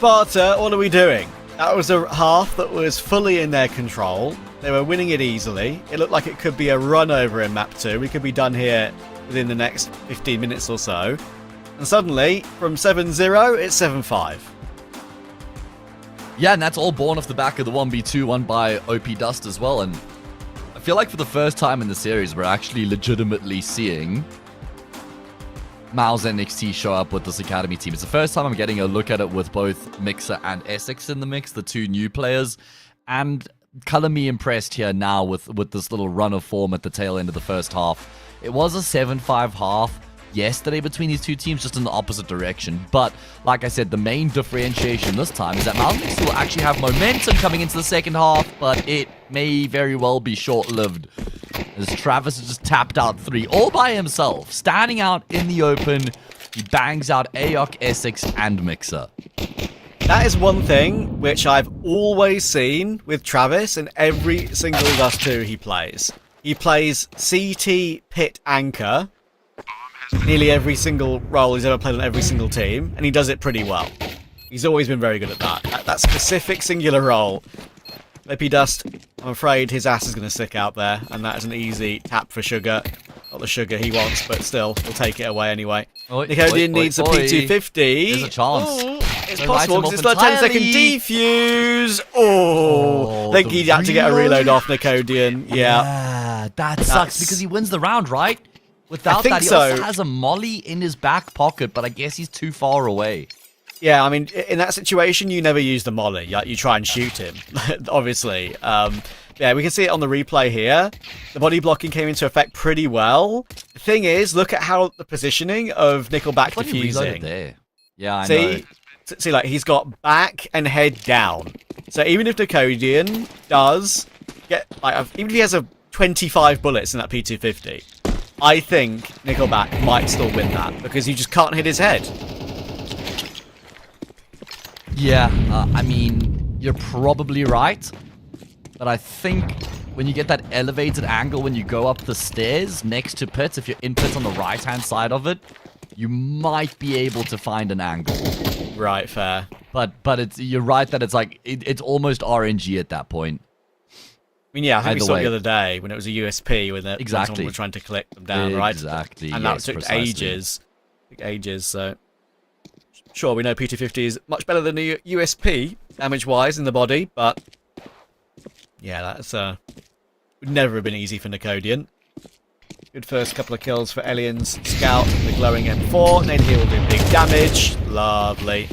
Sparta, what are we doing? That was a half that was fully in their control. They were winning it easily. It looked like it could be a run over in map 2. We could be done here within the next 15 minutes or so. And suddenly, from 7-0, it's 7-5. Yeah, and that's all born off the back of the 1v2 won by OP Dust as well. And I feel like for the first time in the series, we're actually legitimately seeing MOUZ NXT show up with this Academy team. It's the first time I'm getting a look at it with both Mixer and Essex in the mix, the two new players. And color me impressed here now with this little run of form at the tail end of the first half. It was a 7-5 half yesterday between these two teams, just in the opposite direction. But like I said, the main differentiation this time is that MOUZ will actually have momentum coming into the second half, but it may very well be short-lived, as Travis has just tapped out 3 all by himself, standing out in the open. He bangs out Ayok, Essex, and Mixer. That is one thing which I've always seen with Travis in every single Dust 2 he plays. He plays CT, Pit, Anchor, nearly every single role he's ever played on every single team, and he does it pretty well. He's always been very good at that. That specific singular role. OP Dust, I'm afraid his ass is going to stick out there, and that is an easy tap for Sugar. Not the Sugar he wants, but still, we'll take it away anyway. Nicodian needs a P250. There's a chance. Oh, it's possible because it's got a 10-second defuse. I think he'd have to get a reload off Nicodian. Yeah, that sucks because he wins the round, right? Without that, he also has a molly in his back pocket, but I guess he's too far away. Yeah, I mean, in that situation, you never use the molly. You try and shoot him, obviously. Yeah, we can see it on the replay here. The body blocking came into effect pretty well. The thing is, look at how the positioning of Nickelback defusing. There. Yeah, I know. See, like, he's got back and head down. So even if Nicodian does get, like, even if he has 25 bullets in that P250, I think Nickelback might still win that, because you just can't hit his head. Yeah, I mean, you're probably right. But I think when you get that elevated angle when you go up the stairs next to Pit, if you're in Pit on the right-hand side of it, you might be able to find an angle. Right, fair. But you're right that it's like, it's almost RNG at that point. I mean, yeah, I think we saw it the other day when it was a USP when someone were trying to collect them down, right? Exactly. And that took ages. So sure, we know P250 is much better than a USP damage-wise in the body, but yeah, that's would never have been easy for Nicodian. Good first couple of kills for Elian's Scout, the glowing M4. Nade here will do big damage. Lovely.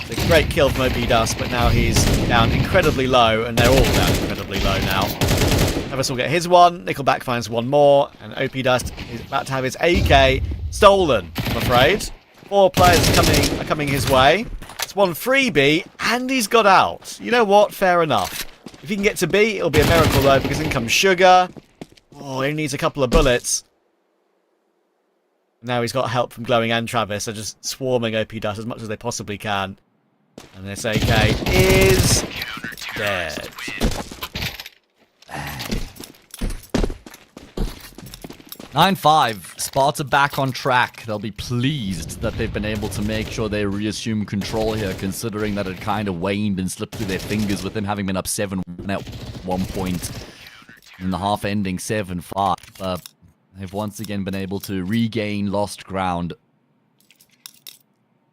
It's a great kill from OP Dust, but now he's down incredibly low, and they're all down incredibly low now. Travis will get his one. Nickelback finds one more, and OP Dust is about to have his AK stolen, I'm afraid. 4 players are coming his way. It's one freebie, and he's got out. You know what? Fair enough. If he can get to B, it'll be a miracle, though, because in comes Sugar. Oh, he needs a couple of bullets. Now he's got help from Glowing and Travis. They're just swarming OP Dust as much as they possibly can. And this AK is dead. 9-5. Sparta back on track. They'll be pleased that they've been able to make sure they reassume control here, considering that it kind of waned and slipped through their fingers with them having been up 7-1 at one point in the half ending 7-5. But they've once again been able to regain lost ground.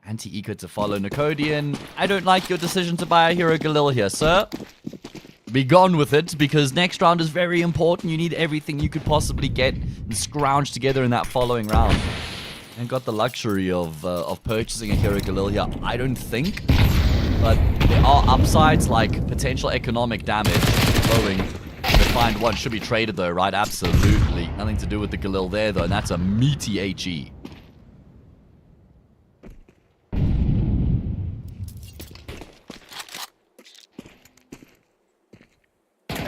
Anti-eco to follow Nicodian. I don't like your decision to buy a Hero Galil here, sir. Be gone with it, because next round is very important. You need everything you could possibly get and scrounge together in that following round. And got the luxury of purchasing a Hero Galil here, I don't think. But there are upsides like potential economic damage. Blowing to find one should be traded though, right? Absolutely. Nothing to do with the Galil there though, and that's a meaty HE.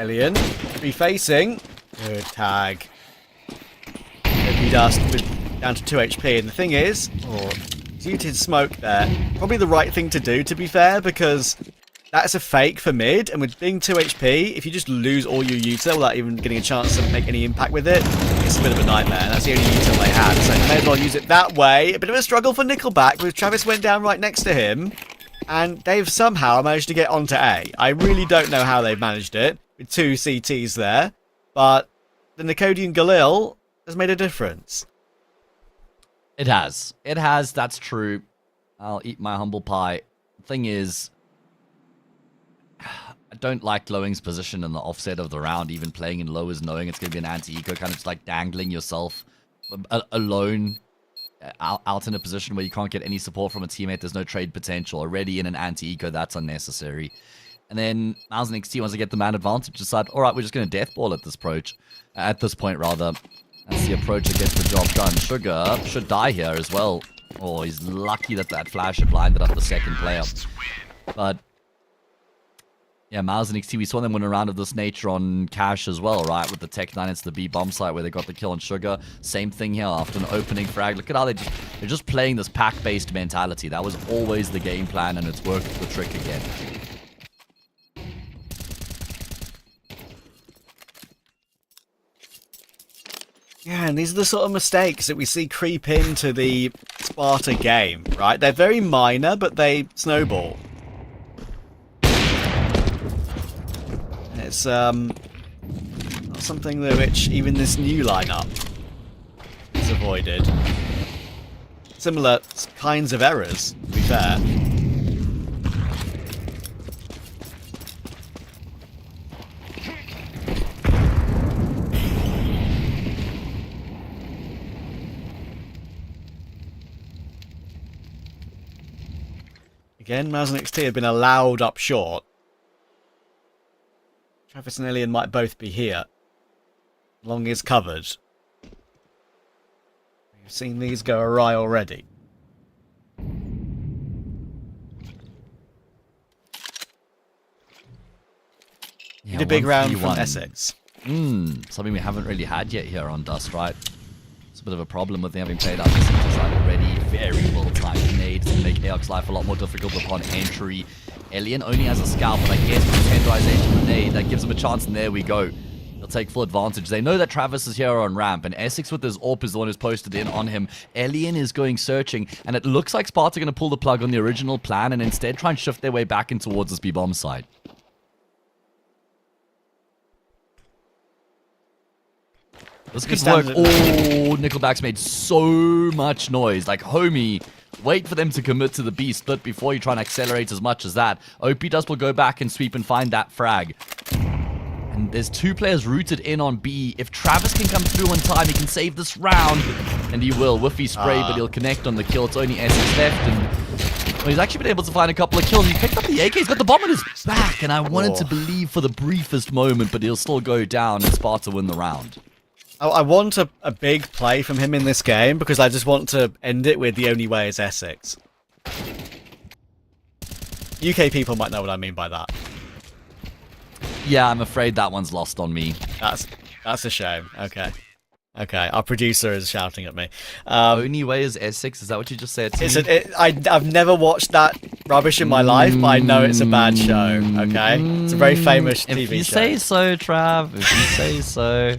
Elian, refacing. Good tag. OP Dust with down to 2 HP, and the thing is, he's used his smoke there. Probably the right thing to do, to be fair, because that's a fake for mid, and with being 2 HP, if you just lose all your util without even getting a chance to make any impact with it, it's a bit of a nightmare, and that's the only util they had, so they may as well use it that way. A bit of a struggle for Nickelback, because Travis went down right next to him. and they've somehow managed to get onto A. I really don't know how they've managed it, with 2 CTs there, but the Nicodian Galil has made a difference. It has. It has, that's true. I'll eat my humble pie. Thing is, I don't like Glowing's position in the offset of the round, even playing in lowers, knowing it's going to be an anti-eco, kind of just like dangling yourself alone out in a position where you can't get any support from a teammate. There's no trade potential. Already in an anti-eco, that's unnecessary. And then MOUZ and XT, once they get the man advantage, decide, all right, we're just going to deathball at this point, rather. That's the approach that gets the job done. Sugar should die here as well. Oh, he's lucky that that flash had blinded up the second player. But yeah, MOUZ and XT, we saw them win a round of this nature on Cash as well, right? With the Tech 9 into the B bomb site where they got the kill on Sugar. Same thing here after an opening frag. Look at how they're just playing this pack-based mentality. That was always the game plan, and it's worked the trick again. Yeah, and these are the sort of mistakes that we see creep into the Sparta game, right? They're very minor, but they snowball. It's not something that which even this new lineup has avoided. Similar kinds of errors, to be fair. Again, MOUZ and XT have been allowed up short. Travis and Alien might both be here. Long is covered. We've seen these go awry already. Yeah, Need a big round from 1-3-1. Essex. Something we haven't really had yet here on Dust, right? It's a bit of a problem with them having played out the center side already. Very well timed nades to make Aox's life a lot more difficult upon entry. Alien only has a scalp, but I guess with the tenderization grenade, that gives him a chance, and there we go. They'll take full advantage. They know that Travis is here on ramp, and Essex with his AWP is the one who's posted in on him. Alien is going searching, and it looks like Sparta are going to pull the plug on the original plan and instead try and shift their way back in towards this B-bomb side. This could work. Oh, Nickelback's made so much noise. Like, homie, wait for them to commit to the B split before you try and accelerate as much as that. OP Dust will go back and sweep and find that frag. And there's 2 players rooted in on B. If Travis can come through on time, he can save this round. And he will. Whiffy spray, but he'll connect on the kill. It's only Essex left. And well, he's actually been able to find a couple of kills. He picked up the AK. He's got the bomb on his back. And I wanted to believe for the briefest moment, but he'll still go down and Sparta win the round. I want a big play from him in this game because I just want to end it with the only way is Essex. UK people might know what I mean by that. Yeah, I'm afraid that one's lost on me. That's a shame. Okay. Okay, our producer is shouting at me. Only way is Essex? Is that what you just said to me? I've never watched that rubbish in my life, but I know it's a bad show, okay? It's a very famous TV show. If you say so, Trav, if you say so.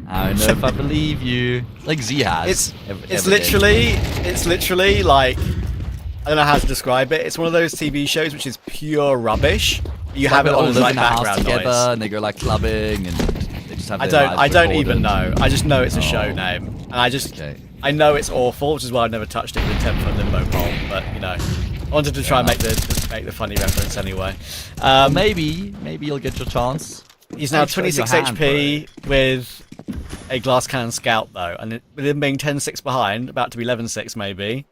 I don't know if I believe you. Like Z has. It's literally like, I don't know how to describe it. It's one of those TV shows which is pure rubbish. You have it on as like background together noise. And they go like clubbing and they just have I don't even know. I just know it's a show name. And I know it's awful, which is why I've never touched it with a 10-foot limbo pole. But, you know, I wanted to try and make the funny reference anyway. Maybe you'll get your chance. He's now 26 HP with a glass cannon scout though, and with him being 10-6 behind, about to be 11-6 maybe,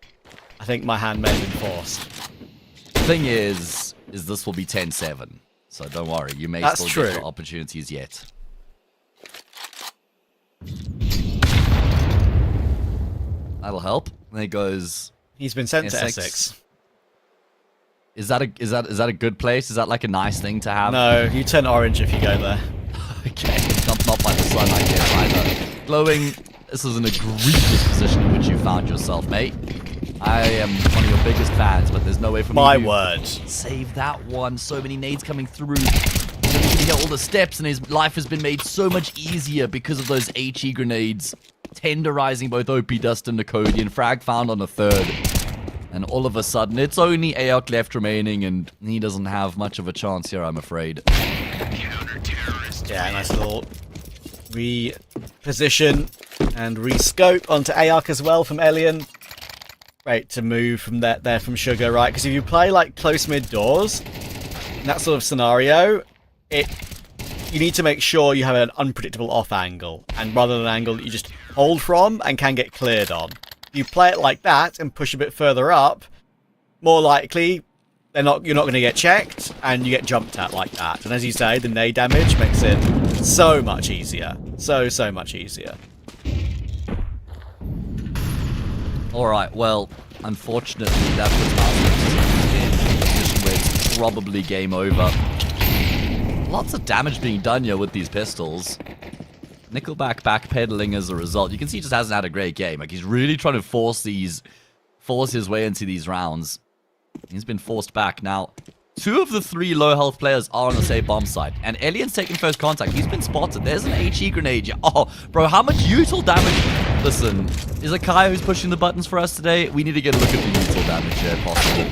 I think my hand may have been forced. The thing is this will be 10-7, so don't worry, you may still get your opportunities yet. That'll help. And there goes. He's been sent to Essex. Is that a good place? Is that like a nice thing to have? No, you turn orange if you go there. Okay, not by the sun, I guess, either. Glowing, this is an egregious position in which you found yourself, mate. I am one of your biggest fans, but there's no way for me to save that one. So many nades coming through. You get all the steps, and his life has been made so much easier because of those HE grenades. Tenderizing both OP Dust and Nicodian. Frag found on the third. And all of a sudden, it's only Aok left remaining, and he doesn't have much of a chance here, I'm afraid. Yeah, nice little reposition and rescope onto Aok as well from Elian. Great to move from there from Sugar, right? Because if you play like close mid doors, in that sort of scenario, you need to make sure you have an unpredictable off angle, and rather than an angle that you just hold from and can get cleared on. If you play it like that and push a bit further up, more likely you're not going to get checked and you get jumped at like that. And as you say, the nade damage makes it so much easier, so much easier. All right, well, unfortunately, that puts MOUZ in a position where it's probably game over. Lots of damage being done here with these pistols. Nickelback backpedaling as a result. You can see he just hasn't had a great game. Like, he's really trying to force his way into these rounds. He's been forced back. Now, 2 of the 3 low health players are on the same bomb site. And Elian's taking first contact. He's been spotted. There's an HE grenade. Oh, bro, how much util damage? Listen, is it Kaya who's pushing the buttons for us today? We need to get a look at the util damage here, if possible.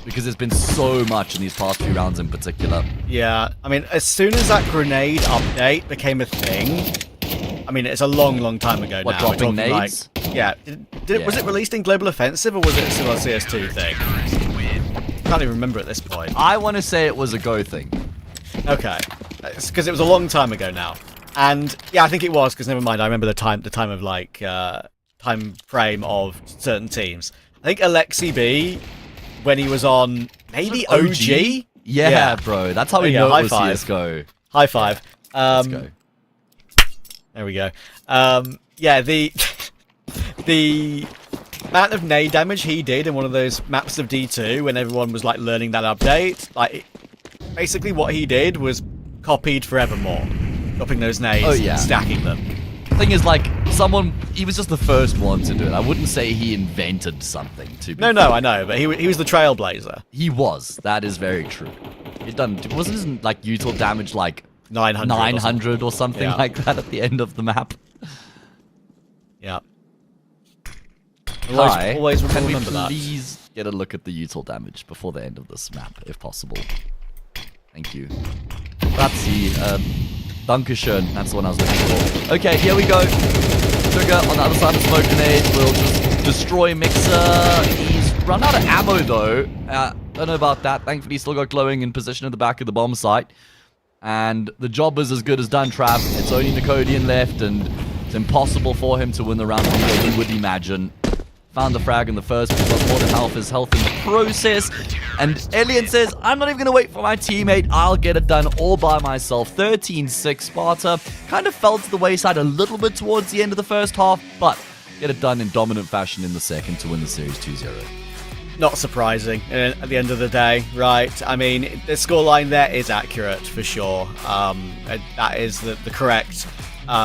Because there's been so much in these past few rounds in particular. Yeah, I mean, as soon as that grenade update became a thing, I mean, it's a long time ago What, now. dropping nades? Like, yeah. Was it released in Global Offensive, or was it still a CS2 thing? Can't even remember at this point. I want to say it was a Go thing. Okay, because it was a long time ago now, and yeah, I think it was. Because never mind, I remember the time of like time frame of certain teams. I think Alexi B, when he was on maybe OG. Yeah, bro, that's how we know it was CSGO. High five. Let's go. There we go. Yeah, the amount of nade damage he did in one of those maps of D2 when everyone was like learning that update, like basically what he did was copied forevermore, dropping those nades, and stacking them. Thing is, like, he was just the first one to do it. I wouldn't say he invented something. No, I know, but he was the trailblazer. He was. That is very true. Wasn't his like util damage like 900 or something like that at the end of the map? Yeah. Hi, always can we remember that. please get a look at the util damage before the end of this map, if possible? Thank you. Grazie. Dankeschön. That's the one I was looking for. Okay, here we go. Sugar on the other side of smoke grenade will just destroy Mixer. He's run out of ammo though. Don't know about that. Thankfully, he's still got glowing in position at the back of the bomb site. And the job is as good as done, Trav. It's only Nicodian left, and it's impossible for him to win the round from what you would imagine. Found the frag in the first, but lost more than half his health in the process. And Elian says, I'm not even going to wait for my teammate. I'll get it done all by myself. 13-6 Sparta. Kind of fell to the wayside a little bit towards the end of the first half, but get it done in dominant fashion in the second to win the series 2-0. Not surprising at the end of the day, right? I mean, the scoreline there is accurate for sure. That is the correct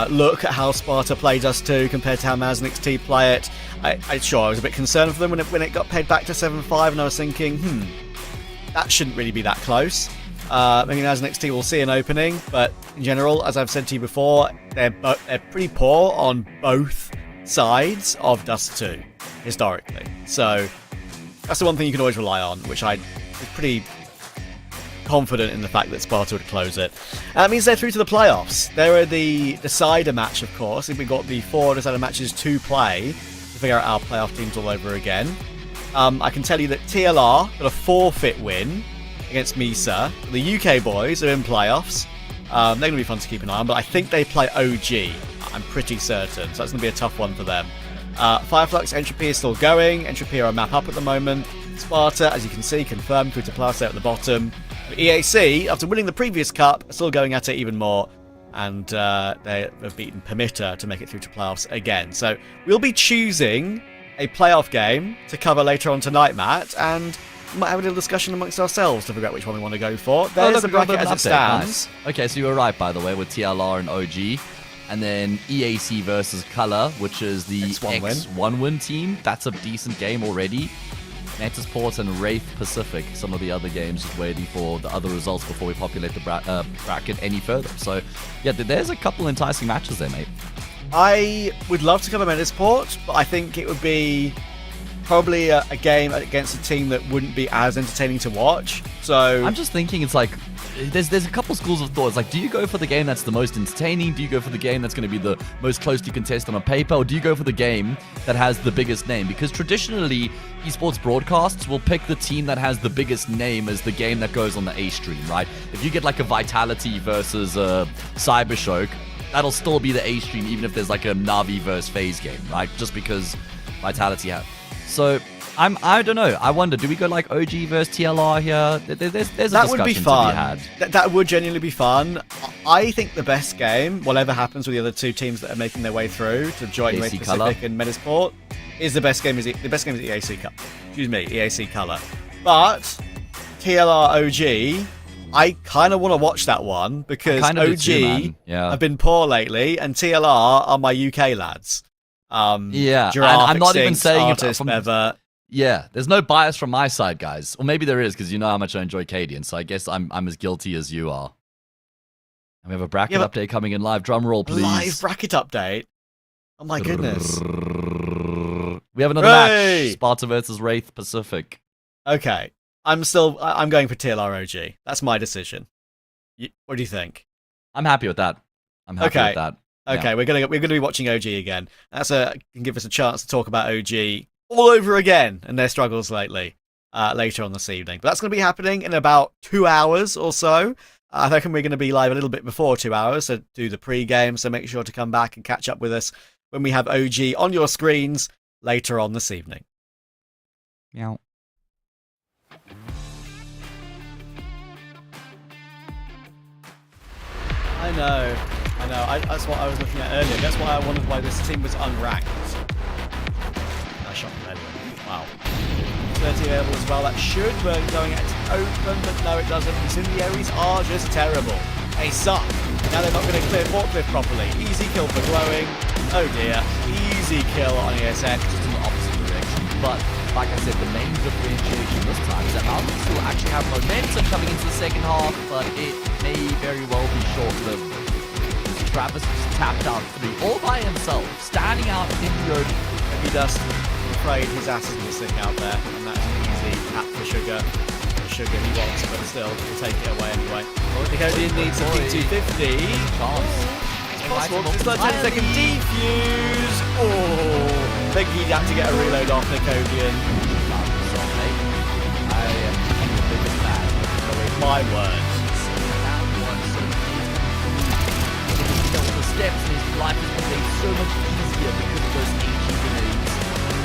look at how Sparta played us too compared to how MOUZ and XT play it. I was a bit concerned for them when it got paid back to 7-5, and I was thinking, that shouldn't really be that close. Maybe MOUZ and XT will see an opening, but in general, as I've said to you before, they're pretty poor on both sides of Dust 2, historically. So that's the one thing you can always rely on, which I was pretty confident in the fact that Sparta would close it. That means they're through to the playoffs. There are the decider match, of course. We've got the 4 decider matches to play to figure out our playoff teams all over again. I can tell you that TLR got a forfeit win against MISA. The UK boys are in playoffs. They're going to be fun to keep an eye on, but I think they play OG. I'm pretty certain, so that's going to be a tough one for them. Fireflux Entropy is still going. Entropy are a map up at the moment. Sparta, as you can see, confirmed through to playoffs there at the bottom. EAC, after winning the previous cup, are still going at it even more, and they have beaten Permitter to make it through to playoffs again. So we'll be choosing a playoff game to cover later on tonight, Matt, and we might have a little discussion amongst ourselves to figure out which one we want to go for. There's the bracket as it stands. Nice. Okay, so you were right, by the way, with TLR and OG. And then EAC versus Color, which is the X1 win team. That's a decent game already. Metasport and Wraith Pacific, some of the other games, just waiting for the other results before we populate the bracket any further. So, yeah, there's a couple enticing matches there, mate. I would love to cover Metasport, but I think it would be probably a game against a team that wouldn't be as entertaining to watch. So I'm just thinking, it's like there's a couple schools of thought. It's like, do you go for the game that's the most entertaining? Do you go for the game that's going to be the most closely contested on paper? Or do you go for the game that has the biggest name? Because traditionally, esports broadcasts will pick the team that has the biggest name as the game that goes on the A stream, right? If you get like a Vitality versus a Cybershock, that'll still be the A stream, even if there's like a Navi versus FaZe game, right? Just because Vitality have. So I don't know. I wonder, do we go like OG versus TLR here? There's a that would be discussion fun. to be had. That would genuinely be fun. I think the best game, whatever happens with the other two teams that are making their way through to join Race Pacific Color. and Metasport, is the best game. The best game is EAC Color. Excuse me, EAC Color. But TLR OG, I kind of want to watch that one because do too, OG man. Yeah. have been poor lately, and TLR are my UK lads. Yeah, and Giraffe, I'm not even Extinct, saying it Artist, from Bever. Yeah, there's no bias from my side, guys. Or maybe there is, because you know how much I enjoy Cadian, so I guess I'm as guilty as you are. And we have a bracket update coming in live. Drum roll, please. Live bracket update. Oh my goodness. We have another match. Sparta versus Wraith Pacific. Okay. I'm going for TLR OG. That's my decision. What do you think? I'm happy with that. I'm happy with that. Okay, Yeah. we're gonna be watching OG again. Can give us a chance to talk about OG all over again and their struggles lately later on this evening. But that's going to be happening in about 2 hours or so. I reckon we're going to be live a little bit before 2 hours to do the pre-game. So make sure to come back and catch up with us when we have OG on your screens later on this evening. Meow. I know. That's what I was looking at earlier. That's why I wondered why this team was unranked. I shot them anyway. Wow. 30 available as well. That should be going at open, but no, it doesn't. Incendiaries are just terrible. They suck. Now they're not going to clear forklift properly. Easy kill for glowing. Oh dear. Easy kill on ESX. Just in the opposite direction. But, like I said, the main differentiation this time is that MOUZ still actually have momentum coming into the second half, but it may very well be short-lived. Travis just tapped out 3 all by himself, standing out in the open. He does. I'm afraid his ass is missing out there, and that's an easy tap for Sugar. The Sugar he wants, but still, he'll take it away anyway. The Codian needs a P250. Chance. It's possible. It's not 10-second defuse. Oh, think he'd have to get a reload off the Codian. I am the biggest fan. My word. Steps and his life is made so much easier because of those HE grenades.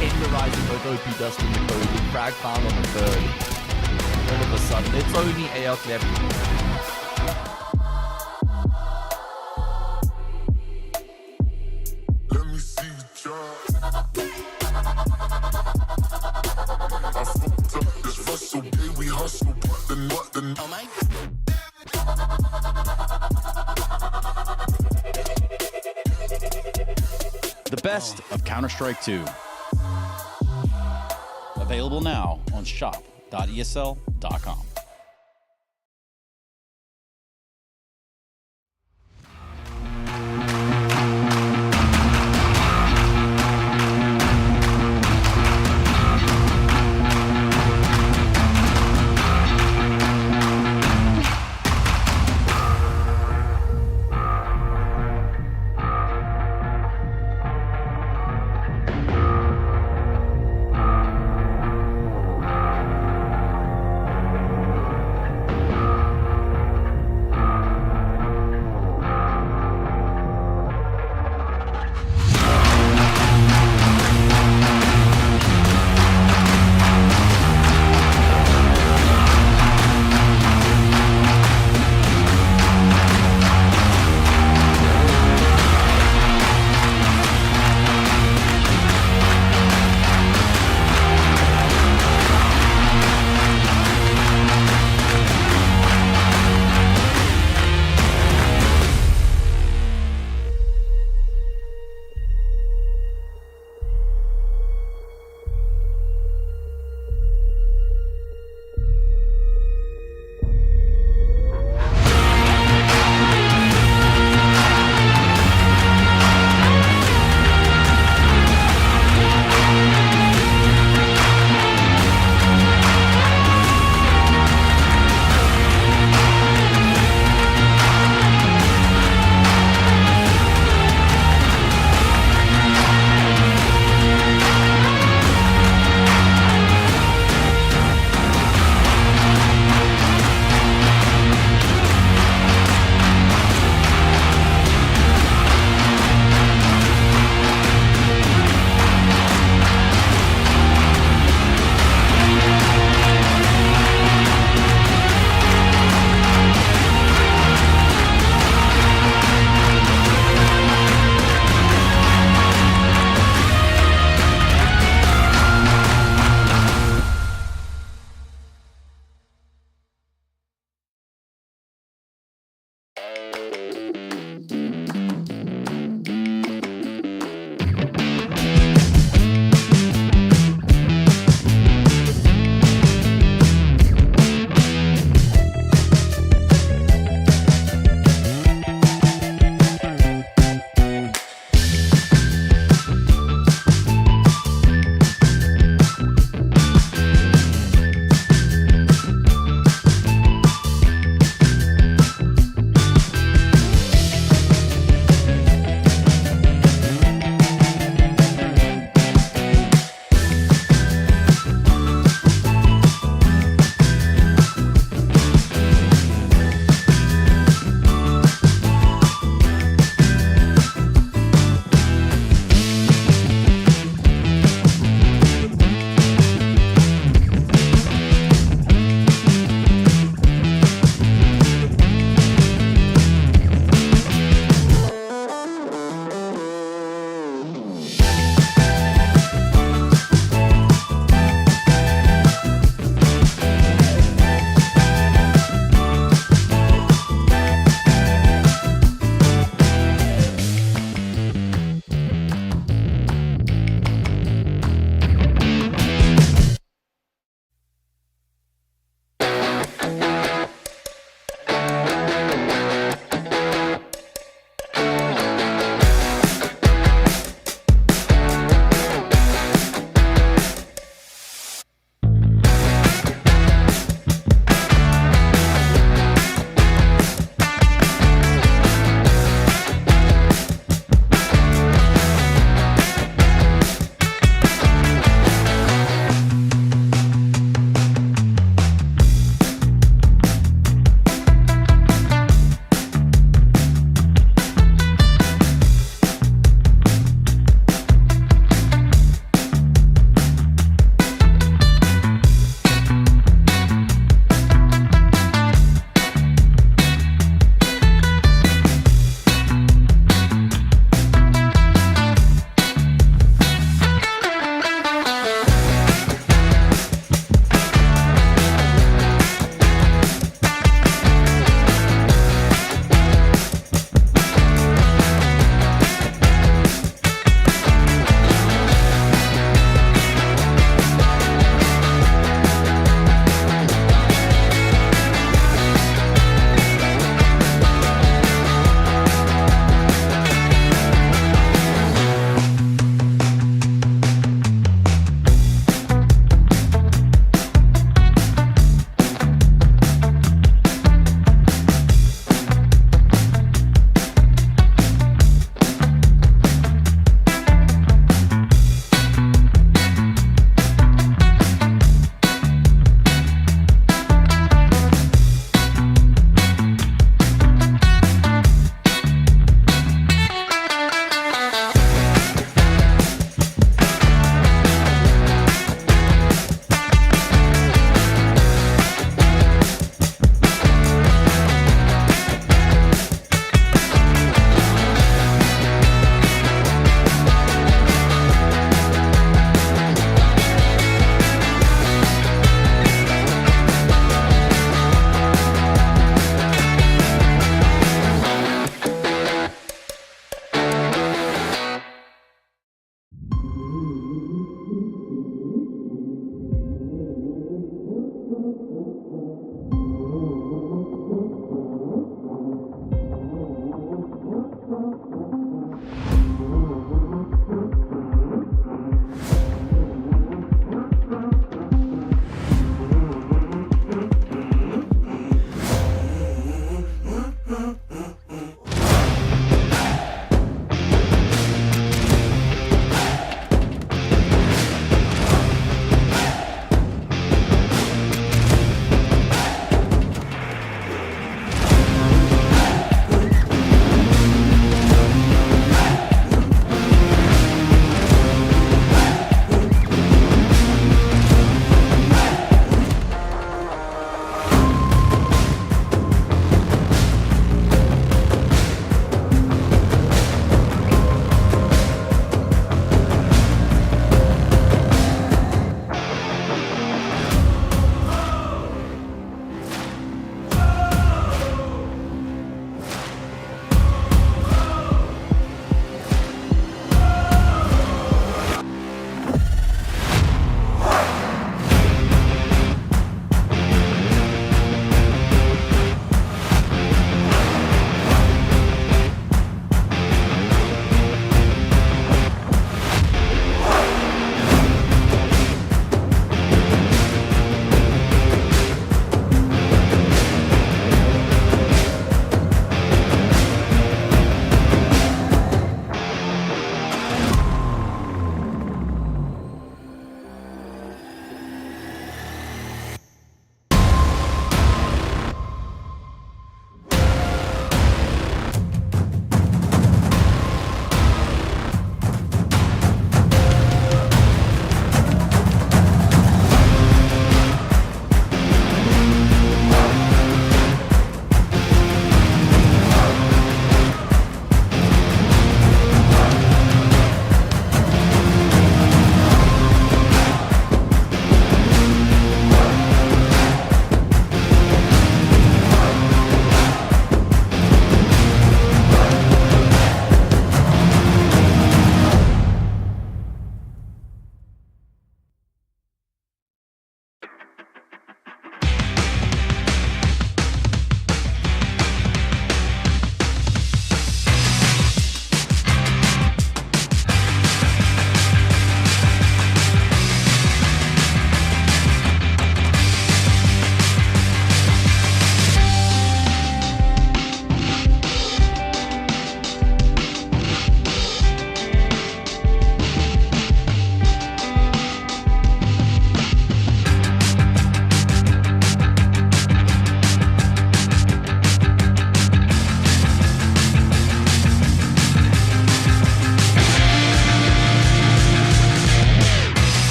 Tenderizing both OP Dust and the code. Frag found on the third. All of a sudden, it's only AR left. Let me see you try. I fucked up this hustle, day we hustle, but the oh my. The best of Counter-Strike 2. Available now on shop.esl.com.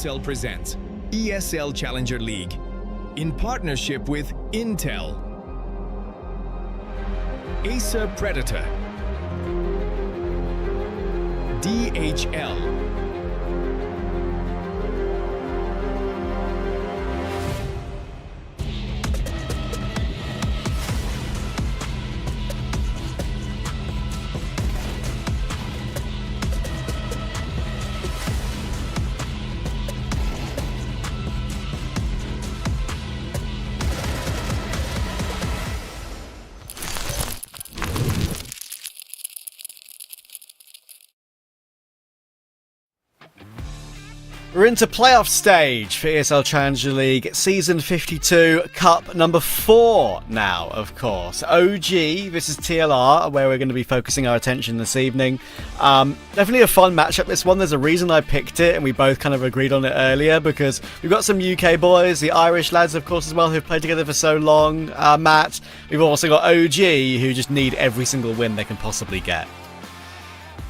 ESL presents ESL Challenger League in partnership with Intel, Acer Predator, DHL, We're into playoff stage for ESL Challenger League Season 52, Cup number 4 now, of course. OG versus TLR, where we're going to be focusing our attention this evening. Definitely a fun matchup, this one. There's a reason I picked it, and we both kind of agreed on it earlier, because we've got some UK boys, the Irish lads, of course, as well, who've played together for so long. Matt, we've also got OG, who just need every single win they can possibly get.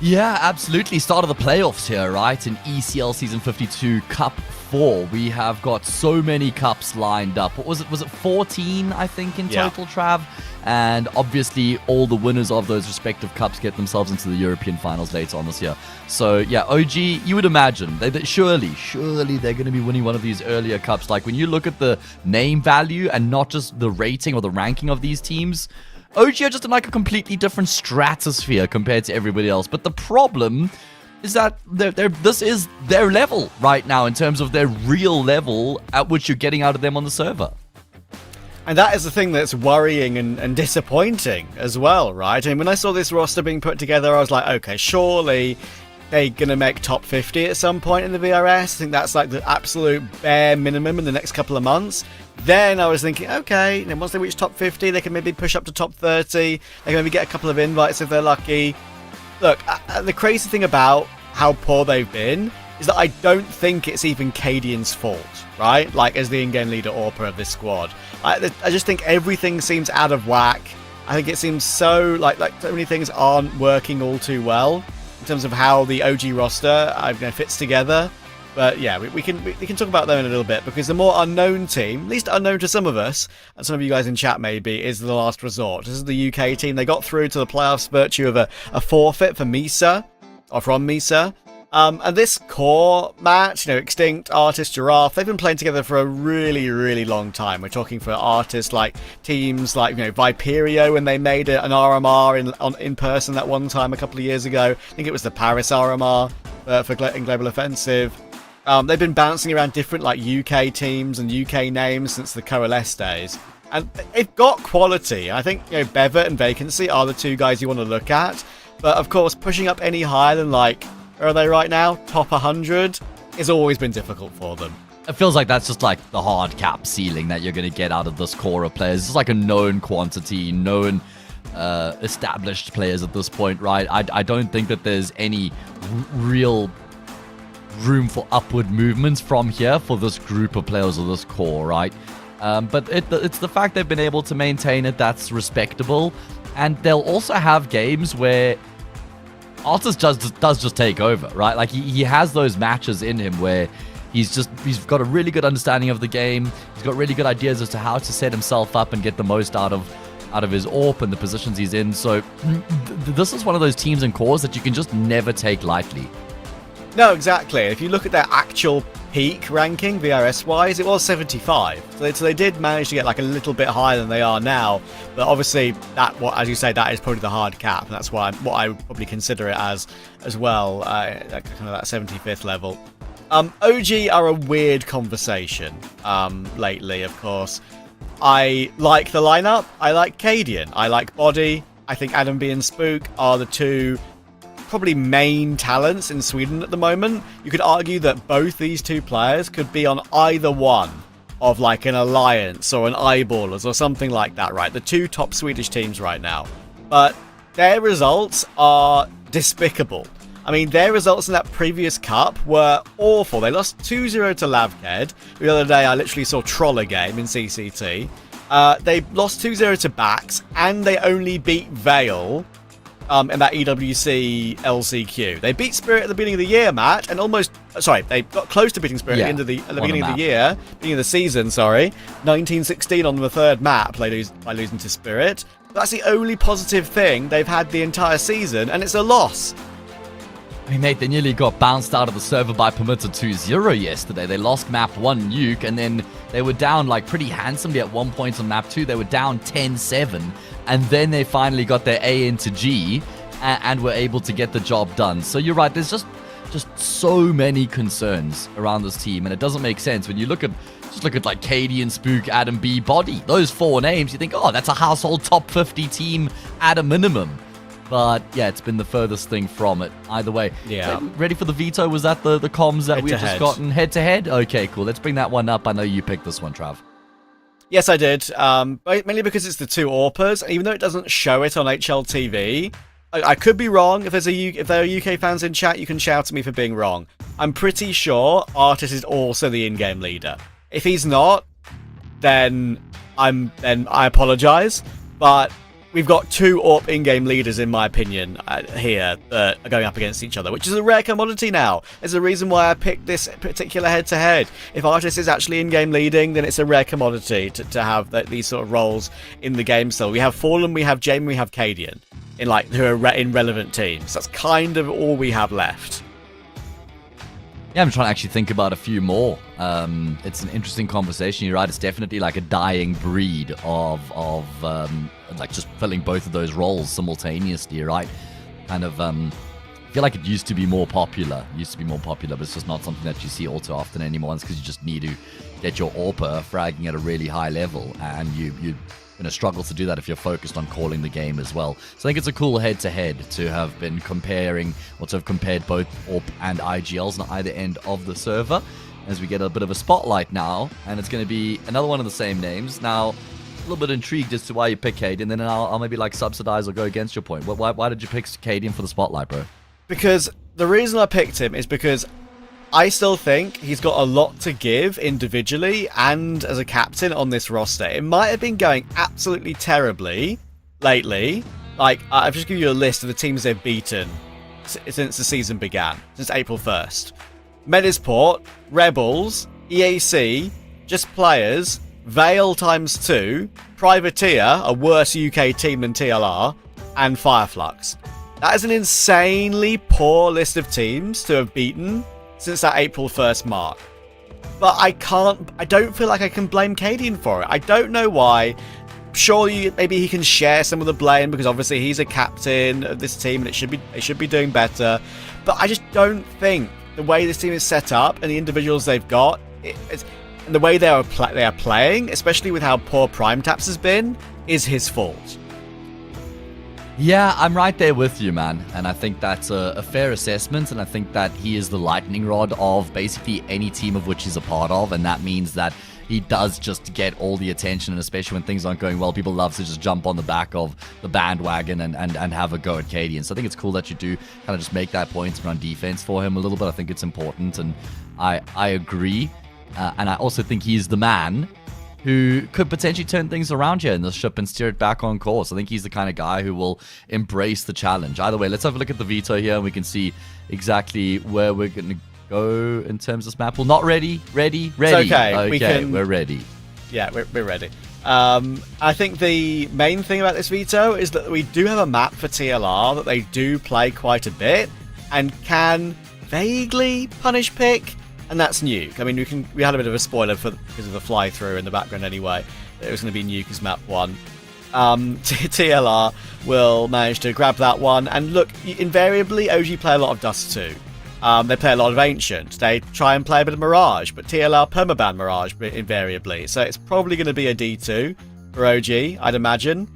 Yeah, absolutely. Start of the playoffs here, right? In ECL Season 52 Cup 4. We have got so many cups lined up. What was it? Was it 14, I think, in total, Trav? And obviously, all the winners of those respective cups get themselves into the European finals later on this year. So, yeah, OG, you would imagine, surely they're going to be winning one of these earlier cups. Like, when you look at the name value and not just the rating or the ranking of these teams, OG are just in like a completely different stratosphere compared to everybody else. But the problem is that this is their level right now in terms of their real level at which you're getting out of them on the server. And that is the thing that's worrying and disappointing as well, right? And when I saw this roster being put together, I was like, okay, surely they're going to make top 50 at some point in the VRS. I think that's like the absolute bare minimum in the next couple of months. Then I was thinking, okay, then once they reach top 50, they can maybe push up to top 30. They can maybe get a couple of invites if they're lucky. Look, the crazy thing about how poor they've been is that I don't think it's even Cadian's fault, right? Like, as the in-game leader AWPer of this squad. I just think everything seems out of whack. I think it seems so, like so many things aren't working all too well in terms of how the OG roster fits together. But yeah, we can talk about them in a little bit, because the more unknown team, at least unknown to some of us, and some of you guys in chat maybe, is the Last Resort. This is the UK team. They got through to the playoffs virtue of a forfeit for MISA, or from MISA. And this core match, Extinct, Artist, Giraffe, they've been playing together for a really, really long time. We're talking for Artist, like teams like Viperio, when they made an RMR in person that one time a couple of years ago. I think it was the Paris RMR in Global Offensive. They've been bouncing around different UK teams and UK names since the Coalesce days. And they've got quality. I think Bevet and Vacancy are the two guys you want to look at. But of course, pushing up any higher than where are they right now? Top 100 has always been difficult for them. It feels like that's just like the hard cap ceiling that you're going to get out of this core of players. It's like a known quantity, known established players at this point, right? I don't think that there's any real room for upward movements from here for this group of players or this core, right? But it's the fact they've been able to maintain it that's respectable. And they'll also have games where Artist does just take over, right? Like he has those matches in him where he's got a really good understanding of the game. He's got really good ideas as to how to set himself up and get the most out of his AWP and the positions he's in. So this is one of those teams and cores that you can just never take lightly. No, exactly. If you look at their actual peak ranking, VRS-wise, it was 75. So they did manage to get a little bit higher than they are now. But obviously, as you say, that is probably the hard cap. And that's what I would probably consider it as well, kind of that 75th level. OG are a weird conversation lately, of course. I like the lineup. I like Cadian. I like Body. I think Adam B and Spook are the two probably main talents in Sweden at the moment. You could argue that both these two players could be on either one of an Alliance or an Eyeballers or something like that, right? The two top Swedish teams right now. But their results are despicable. I mean, their results in that previous cup were awful. They lost 2-0 to Lavked. The other day, I literally saw Troll a game in CCT. They lost 2-0 to Bax, and they only beat Vale in that EWC LCQ. They beat Spirit at the beginning of the year, Matt, and they got close to beating Spirit at the beginning of the year, beginning of the season, 1916 on the third map by losing to Spirit. That's the only positive thing they've had the entire season, and it's a loss. I mean, mate, they nearly got bounced out of the server by Permitter 2-0 yesterday. They lost map 1 Nuke, and then they were down like pretty handsomely at one point on map 2. They were down 10-7, and then they finally got their A into G and were able to get the job done. So you're right, there's just so many concerns around this team, and it doesn't make sense when you look at like Cadian, Spook, Adam B, Body. Those 4 names, you think, oh, that's a household top 50 team at a minimum. But yeah, it's been the furthest thing from it. Either way. Yeah. So, ready for the veto? Was that the comms that we've just gotten head to head? Okay, cool. Let's bring that one up. I know you picked this one, Trav. Yes, I did. Mainly because it's the 2 AWPers. Even though it doesn't show it on HLTV, I could be wrong. If there are UK fans in chat, you can shout at me for being wrong. I'm pretty sure Artis is also the in-game leader. If he's not, then I apologise. But we've got 2 AWP in-game leaders, in my opinion, here that are going up against each other, which is a rare commodity now. There's a reason why I picked this particular head-to-head. If Artis is actually in-game leading, then it's a rare commodity to have these sort of roles in the game still. We have Fallen, we have Jamie, we have Cadian, who are in relevant teams. That's kind of all we have left. Yeah, I'm trying to actually think about a few more. It's an interesting conversation. You're right. It's definitely like a dying breed of like just filling both of those roles simultaneously, right? Kind of I feel like it used to be more popular. But it's just not something that you see all too often anymore. It's because you just need to get your AWPer fragging at a really high level, and you struggle to do that if you're focused on calling the game as well. So I think it's a cool head-to-head to have been comparing, or to have compared both AWP and IGLs on either end of the server, as we get a bit of a spotlight now, and it's going to be another one of the same names. Now, a little bit intrigued as to why you pick Cadian, and then I'll maybe subsidize or go against your point. Why did you pick Cadian for the spotlight, bro? Because the reason I picked him is because I still think he's got a lot to give individually and as a captain on this roster. It might have been going absolutely terribly lately. I've just given you a list of the teams they've beaten since the season began, since April 1st. Medisport, Rebels, EAC, Just Players, Vale ×2, Privateer, a worse UK team than TLR, and Fireflux. That is an insanely poor list of teams to have beaten since that April 1st mark. But I don't feel like I can blame Cadian for it. I don't know why. Surely maybe he can share some of the blame because obviously he's a captain of this team and they should be doing better. But I just don't think the way this team is set up and the individuals they've got, and the way they are playing, especially with how poor Prime Taps has been, is his fault. Yeah, I'm right there with you, man. And I think that's a fair assessment. And I think that he is the lightning rod of basically any team of which he's a part of. And that means that he does just get all the attention. And especially when things aren't going well, people love to just jump on the back of the bandwagon and have a go at Cadian. So I think it's cool that you do kind of just make that point and run defense for him a little bit. I think it's important. And I agree. And I also think he's the man who could potentially turn things around here in the ship and steer it back on course. I think he's the kind of guy who will embrace the challenge. Either way, let's have a look at the veto here and we can see exactly where we're going to go in terms of this map. Well, not ready. It's okay. We're ready. Yeah, we're ready. I think the main thing about this veto is that we do have a map for TLR that they do play quite a bit and can vaguely punish pick. And that's Nuke. I mean, we had a bit of a spoiler because of the fly-through in the background anyway. It was going to be Nuke as map 1. TLR will manage to grab that one. And look, invariably, OG play a lot of Dust 2. They play a lot of Ancient. They try and play a bit of Mirage, but TLR permaban Mirage invariably. So it's probably going to be a D2 for OG, I'd imagine.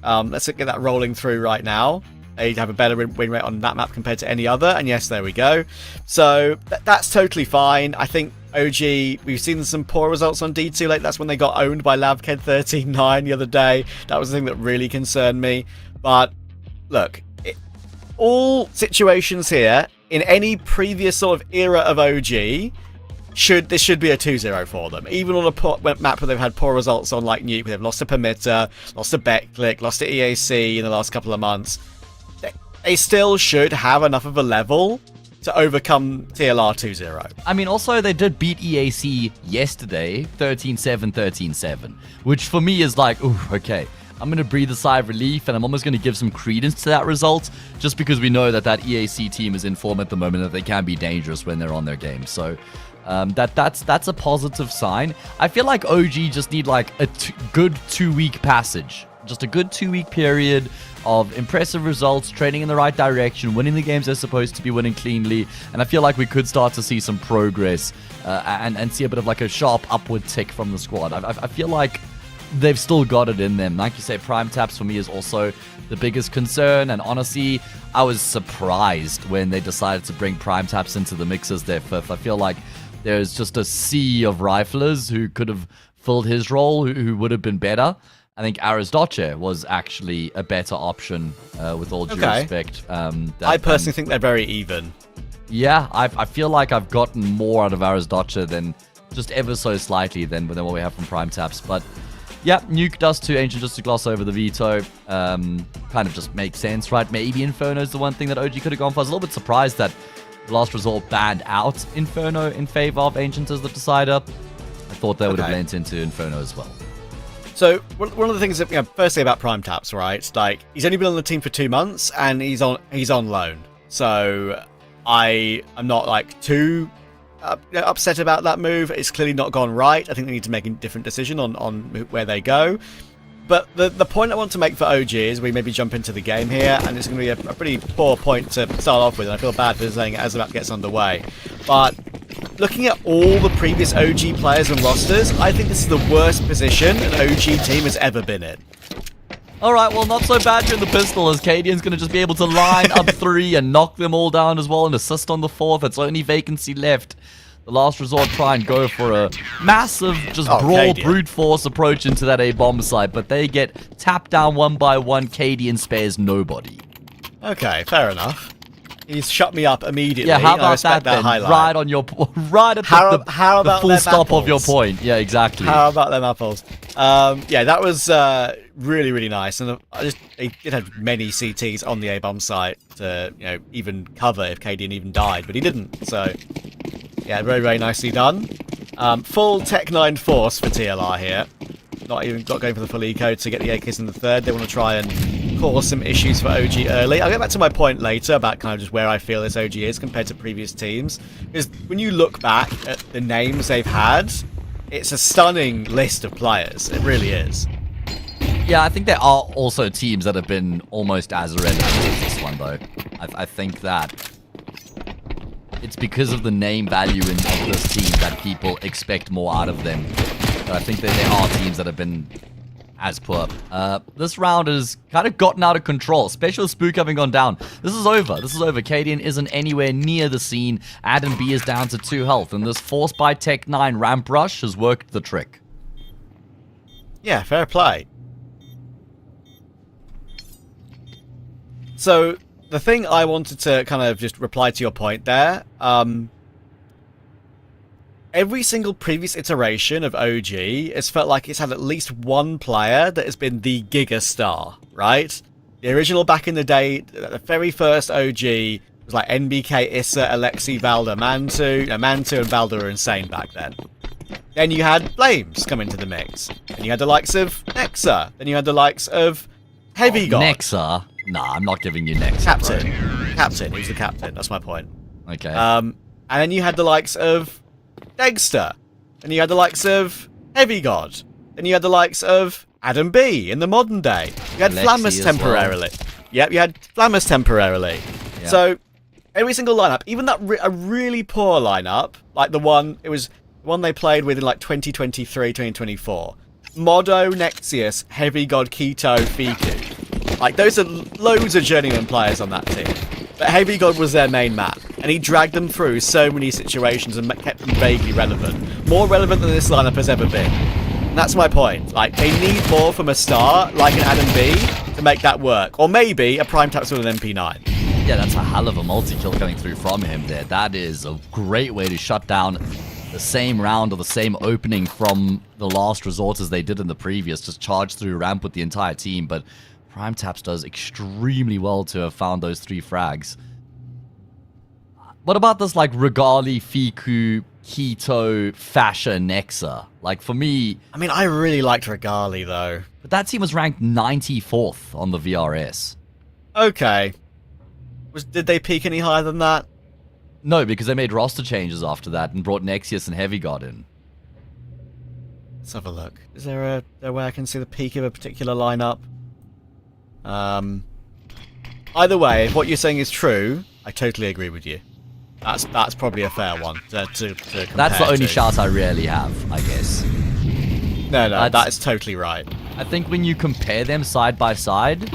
Let's get that rolling through right now. They have a better win rate on that map compared to any other, and yes, there we go. So that's totally fine. I think OG, we've seen some poor results on D2. Like that's when they got owned by Lavked 13-9 the other day. That was the thing that really concerned me. But look, all situations here in any previous sort of era of OG this should be a 2-0 for them. Even on a map where they've had poor results on like Nuke, they've lost to Permitter, lost to Betclick, lost to EAC in the last couple of months. they still should have enough of a level to overcome TLR 2-0. I mean, also, they did beat EAC yesterday, 13-7, 13-7, which for me is like, ooh, okay. I'm going to breathe a sigh of relief, and I'm almost going to give some credence to that result, just because we know that that EAC team is in form at the moment, that they can be dangerous when they're on their game. So that's a positive sign. I feel like OG just need like a good 2-week passage. Just a good 2-week period of impressive results, training in the right direction, winning the games they're supposed to be winning cleanly, and I feel like we could start to see some progress and see a bit of like a sharp upward tick from the squad. I feel like they've still got it in them. Like you say, Prime Taps for me is also the biggest concern, and honestly, I was surprised when they decided to bring Prime Taps into the mix as their fifth. I feel like there's just a sea of riflers who could have filled his role, who would have been better. I think Arizdoce was actually a better option, with all due respect. I personally think they're very even. Yeah, I feel like I've gotten more out of Arizdoce than just ever so slightly than what we have from Prime Taps. But yeah, Nuke does too. Ancient just to gloss over the veto. Kind of just makes sense, right? Maybe Inferno's the one thing that OG could have gone for. I was a little bit surprised that the Last Resort banned out Inferno in favor of Ancient as the decider. I thought they would have lent into Inferno as well. So one of the things that, firstly about Prime Taps, right? Like, he's only been on the team for 2 months and he's on loan. So I'm not like too upset about that move. It's clearly not gone right. I think they need to make a different decision on where they go. But the point I want to make for OG is we maybe jump into the game here, and it's going to be a pretty poor point to start off with, and I feel bad for saying it as that gets underway. But looking at all the previous OG players and rosters, I think this is the worst position an OG team has ever been in. Alright, well, not so bad during the pistol, as Cadian's going to just be able to line up 3 and knock them all down as well and assist on the 4th. It's only vacancy left. The Last Resort try and go for a massive, just brawl, brute force approach into that A-bomb site, but they get tapped down one by one. Cadian spares nobody. Okay, fair enough. He's shut me up immediately. Yeah, how about that then? Highlight. Right on your, right at the full stop apples? of your point. Yeah, exactly. How about them apples? Yeah, that was really, really nice. And they did have many CTs on the A-bomb site to, even cover if Cadian even died, but he didn't. So yeah, very, very nicely done. Full Tech 9 force for TLR here. Not going for the full eco to get the AKs in the third. They want to try and cause some issues for OG early. I'll get back to my point later about kind of just where I feel this OG is compared to previous teams. Because when you look back at the names they've had, it's a stunning list of players. It really is. Yeah, I think there are also teams that have been almost as irrelevant as this one, though. I think that it's because of the name value of this team that people expect more out of them. But I think that there are teams that have been as poor. This round has kind of gotten out of control, especially with Spook having gone down. This is over. This is over. Cadian isn't anywhere near the scene. Adam B is down to 2 health, and this Force by Tech 9 ramp rush has worked the trick. Yeah, fair play. So the thing I wanted to kind of just reply to your point there, every single previous iteration of OG has felt like it's had at least one player that has been the giga star, right? The original back in the day, the very first OG was like NBK, Issa, Alexi, Valda, Mantu. Mantu and Valda were insane back then. Then you had Flames come into the mix. Then you had the likes of Nexa. Then you had the likes of Heavy God. Nexa? Nah, I'm not giving you Nexa, Captain. bro. Captain. He was the captain. That's my point. Okay. And then you had the likes of Dexter. And you had the likes of Heavy God. And you had the likes of Adam B in the modern day. You had Flammus temporarily. Well. Yep, you had Flammus temporarily. Yep. So every single lineup, even that a really poor lineup, like the one they played with in like 2023, 2024. Modo, Nexius, Heavy God, Keto, Fiku. Like, those are loads of journeyman players on that team. But Heavy God was their main map, and he dragged them through so many situations and kept them vaguely relevant. More relevant than this lineup has ever been. And that's my point. Like, they need more from a star, like an Adam B, to make that work. Or maybe a Prime Taps with an MP9. Yeah, that's a hell of a multi-kill coming through from him there. That is a great way to shut down the same round or the same opening from the Last Resort as they did in the previous. Just charge through ramp with the entire team, but Prime Taps does extremely well to have found those 3 frags. What about this, like, Regali, Fiku, Keto, Fasha, Nexa? Like, for me... I mean, I really liked Regali, though. But that team was ranked 94th on the VRS. Okay. Did they peak any higher than that? No, because they made roster changes after that and brought Nexius and Heavy God in. Let's have a look. Is there a way I can see the peak of a particular lineup? Either way, if what you're saying is true, I totally agree with you. That's probably a fair one to compare. That's the only to. shout I really have, I guess. No, that is totally right. I think when you compare them side by side,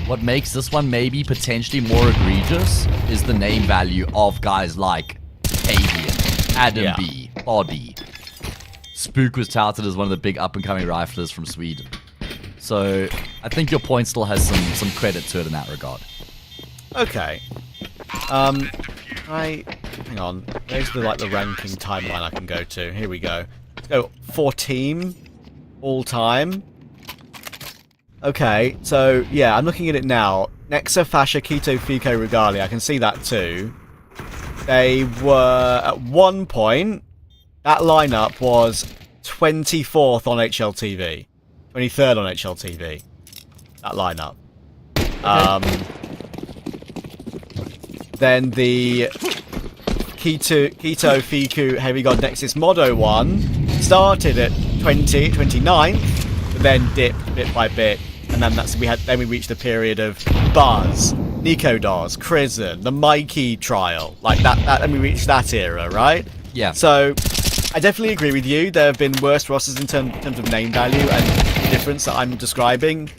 what makes this one maybe potentially more egregious is the name value of guys like Avian, Adam B, Body. Spook was touted as one of the big up-and-coming riflers from Sweden. So I think your point still has some credit to it in that regard. Okay. Hang on. There's the ranking timeline I can go to. Here we go. Let's go for team all time. Okay, so yeah, I'm looking at it now. Nexa, Fasha, Keto, Fico, Regali. I can see that too. They were at one point. That lineup was 24th on HLTV, 23rd on HLTV. That lineup. Then the Keto, Fiku, Heavy God, Nexus Modo one started at 29th, but then dipped bit by bit, and then we reached the period of Buzz, Nico Dawes, Crizzen, the Mikey trial, like that, and we reached that era, right? Yeah. So I definitely agree with you. There have been worse rosters in terms of name value, and the difference that I'm describing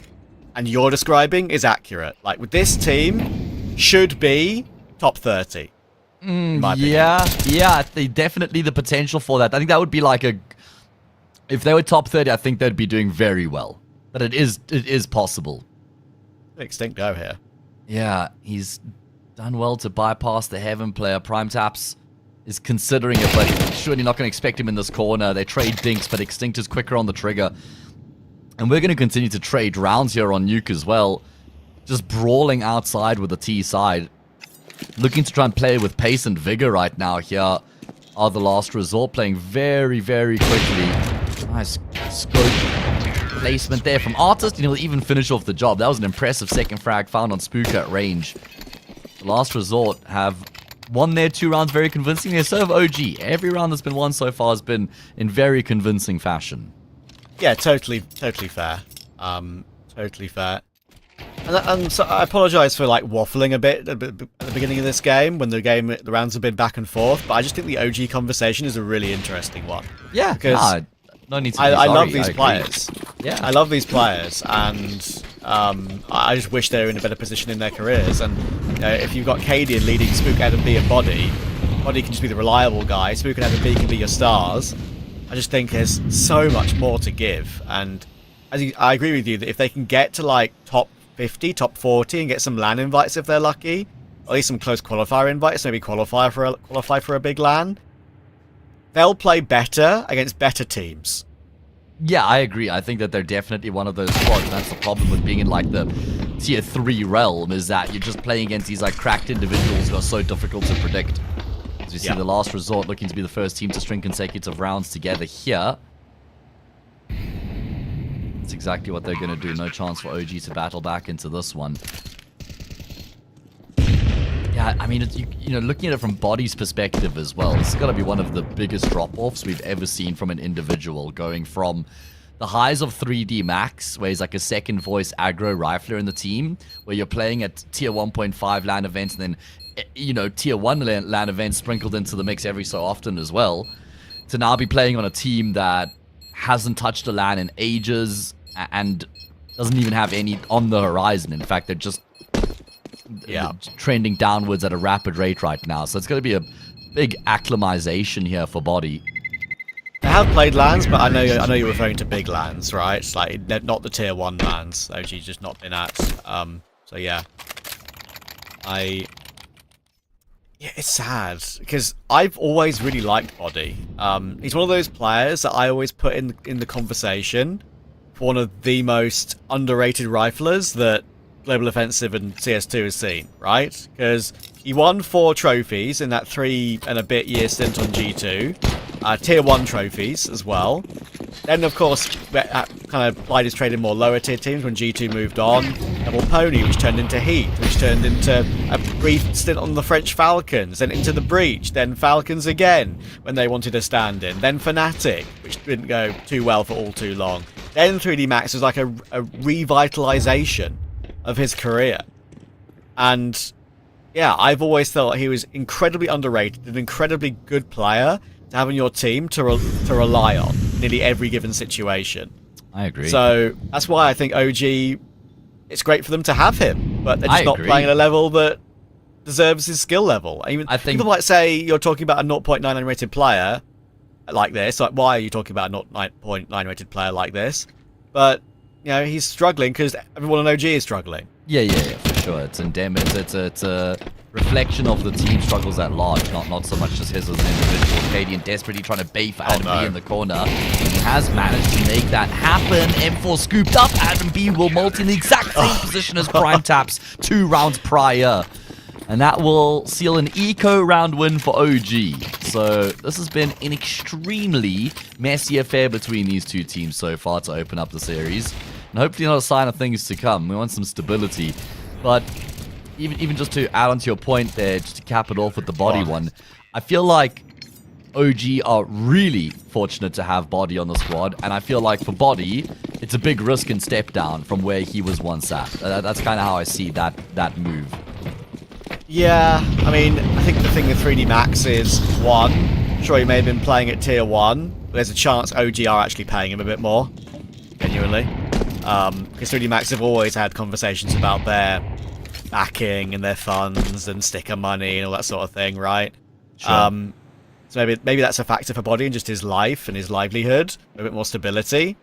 and you're describing is accurate. Like with this team, should be top 30. Yeah, they definitely the potential for that. I think that would be like if they were top 30, I think they'd be doing very well. But it is possible. Extinct go here. Yeah, he's done well to bypass the Heaven player. Prime Taps is considering it, but surely not going to expect him in this corner. They trade dinks, but Extinct is quicker on the trigger. And we're going to continue to trade rounds here on Nuke as well. Just brawling outside with the T side. Looking to try and play with pace and vigor right now here are the last resort, playing very, very quickly. Nice scope placement there from Artist, and he'll even finish off the job. That was an impressive second frag found on Spook at range. The last resort have won their 2 rounds very convincingly. They serve OG. Every round that's been won so far has been in very convincing fashion. Yeah, totally fair. Totally fair. And so I apologise for waffling a bit at the beginning of this game when the rounds have been back and forth, but I just think the OG conversation is a really interesting one. Yeah, because no need to I love these players. Yeah, I love these players, and I just wish they were in a better position in their careers. And if you've got Cadian leading Spook, Adam B, and Body can just be the reliable guy. Spook and Adam B can be your stars. I just think there's so much more to give, and I agree with you that if they can get to top 50, top 40, and get some LAN invites if they're lucky, or at least some close qualifier invites, maybe qualify for a big LAN, they'll play better against better teams. Yeah, I agree. I think that they're definitely one of those squads. That's the problem with being in the tier 3 realm, is that you're just playing against these cracked individuals who are so difficult to predict. As we see the last resort looking to be the first team to string consecutive rounds together here. That's exactly what they're going to do. No chance for OG to battle back into this one. Yeah, I mean, looking at it from Body's perspective as well, it's got to be one of the biggest drop-offs we've ever seen from an individual, going from the highs of 3D Max, where he's like a second voice aggro rifler in the team, where you're playing at tier 1.5 LAN events, and then, tier 1 LAN events sprinkled into the mix every so often as well, to now be playing on a team that hasn't touched a LAN in ages and doesn't even have any on the horizon. In fact, they're just trending downwards at a rapid rate right now. So it's going to be a big acclimatization here for Body. They have played LANs, but I know you're referring to big LANs, right? It's not the tier 1 LANs. OG's just not been at. So yeah. Yeah, it's sad, because I've always really liked Body. He's one of those players that I always put in the conversation one of the most underrated riflers that Global Offensive and CS2 has seen, right? Because he won 4 trophies in that 3 and a bit year stint on G2. Tier 1 trophies as well. Then, of course, kind of applied his trade in more lower tier teams when G2 moved on. Double Pony, which turned into Heat, which turned into a brief stint on the French Falcons, then into the Breach, then Falcons again when they wanted a stand-in, then Fnatic, which didn't go too well for all too long. Then 3D Max was like a revitalization of his career. And yeah, I've always thought he was incredibly underrated, an incredibly good player to have in your team to rely on nearly every given situation. I agree. So that's why I think OG, it's great for them to have him, but they're just not playing at a level that deserves his skill level. I think people might say you're talking about a 0.99 rated player like this. Like, why are you talking about a 0.9 rated player like this? But you know, he's struggling because everyone on OG is struggling. Yeah, for sure. It's endemic. It's a reflection of the team struggles at large, not so much just his as an individual. Canadian desperately trying to bait for Adam B in the corner. He has managed to make that happen. M4 scooped up. Adam B will multi in the exact same position as Prime Taps 2 rounds prior. And that will seal an eco round win for OG. So this has been an extremely messy affair between these two teams so far to open up the series. And hopefully not a sign of things to come. We want some stability. But even just to add on to your point there, just to cap it off with the body one, I feel like OG are really fortunate to have Body on the squad. And I feel like for Body, it's a big risk and step down from where he was once at. That's kind of how I see that move. Yeah, I mean, I think the thing with 3D Max is, one, sure he may have been playing at tier 1, but there's a chance OG are actually paying him a bit more, genuinely. Because 3D Max have always had conversations about their backing and their funds and sticker money and all that sort of thing, right? Sure. So maybe that's a factor for Body and just his life and his livelihood, a bit more stability.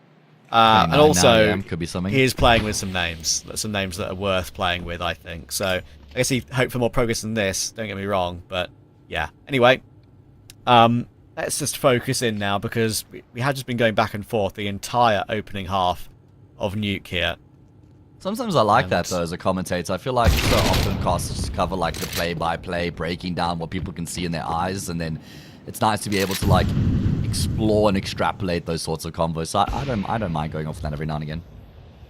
And also, could be something. he is playing with some names that are worth playing with, I think. So I guess he hoped for more progress than this, don't get me wrong, but yeah. Anyway, let's just focus in now, because we had just been going back and forth the entire opening half of Nuke here. Sometimes I like that, though, as a commentator. I feel like so often casts cover like the play-by-play, breaking down what people can see in their eyes, and then it's nice to be able to like explore and extrapolate those sorts of combos. So I don't mind going off that every now and again.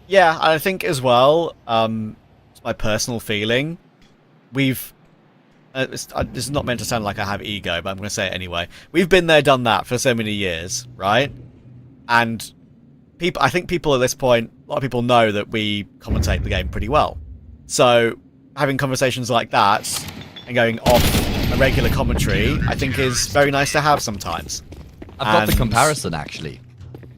Yeah, I think as well, it's my personal feeling. This is not meant to sound like I have ego, but I'm going to say it anyway. We've been there, done that for so many years, right? And I think people at this point, a lot of people know that we commentate the game pretty well. So having conversations like that and going off a regular commentary, I think is very nice to have sometimes. I've got the comparison, actually.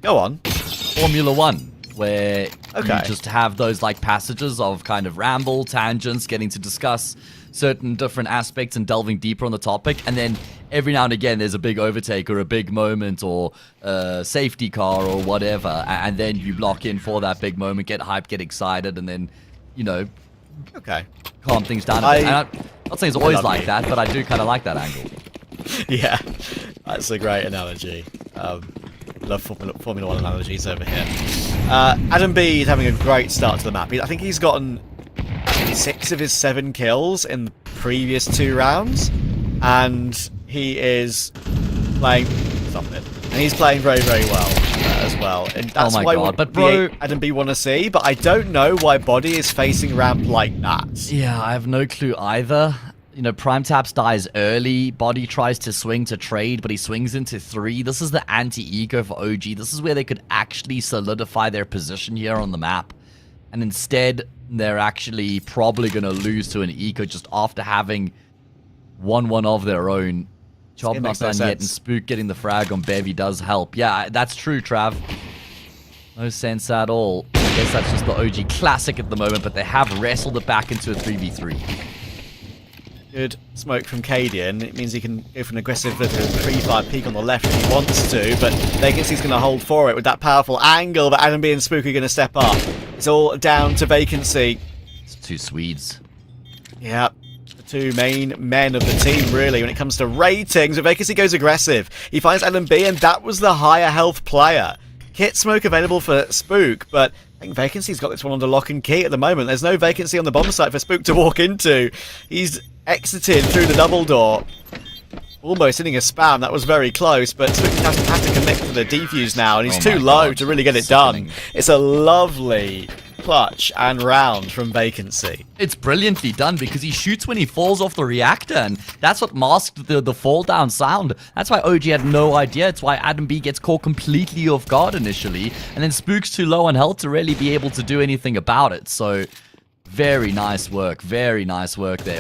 Go on. Formula 1, where you just have those like passages of kind of ramble, tangents, getting to discuss certain different aspects and delving deeper on the topic, and then every now and again there's a big overtake or a big moment or a safety car or whatever, and then you lock in for that big moment, get hyped, get excited, and then, you know, calm things down a bit. And I'm not saying it's always like that, but I do kind of like that angle. Yeah, that's a great analogy. Love Formula 1 analogies over here. Adam B is having a great start to the map. I think he's gotten 6 of his 7 kills in the previous 2 rounds, and he is playing. Stop it. And he's playing very, very well as well. And that's why Adam B want to see. But I don't know why Body is facing ramp like that. Yeah, I have no clue either. You know, Prime Taps dies early. Body tries to swing to trade, but he swings into 3. This is the anti-eco for OG. This is where they could actually solidify their position here on the map. And instead, they're actually probably going to lose to an eco just after having won one of their own. Job not done yet, and Spook getting the frag on Bevy does help. Yeah, that's true, Trav. No sense at all. I guess that's just the OG classic at the moment, but they have wrestled it back into a 3v3. Good smoke from Cadian. It means he can go for an aggressive little 3-5 peek on the left if he wants to, but Vacancy's going to hold for it with that powerful angle, but Adam B and Spook are going to step up. It's all down to Vacancy. It's 2 Swedes. Yeah, the 2 main men of the team, really, when it comes to ratings. But Vacancy goes aggressive. He finds Adam B, and that was the higher health player. hit smoke available for Spook, but I think Vacancy's got this one under lock and key at the moment. There's no vacancy on the bomb site for Spook to walk into. He's exited through the double door. Almost hitting a spam. That was very close, but Spook has to connect to the defuse now, and he's too low to really get it done. It's a lovely clutch and round from Vacancy. It's brilliantly done because he shoots when he falls off the reactor, and that's what masked the fall down sound. That's why OG had no idea. It's why Adam B gets caught completely off guard initially, and then Spook's too low on health to really be able to do anything about it. So very nice work there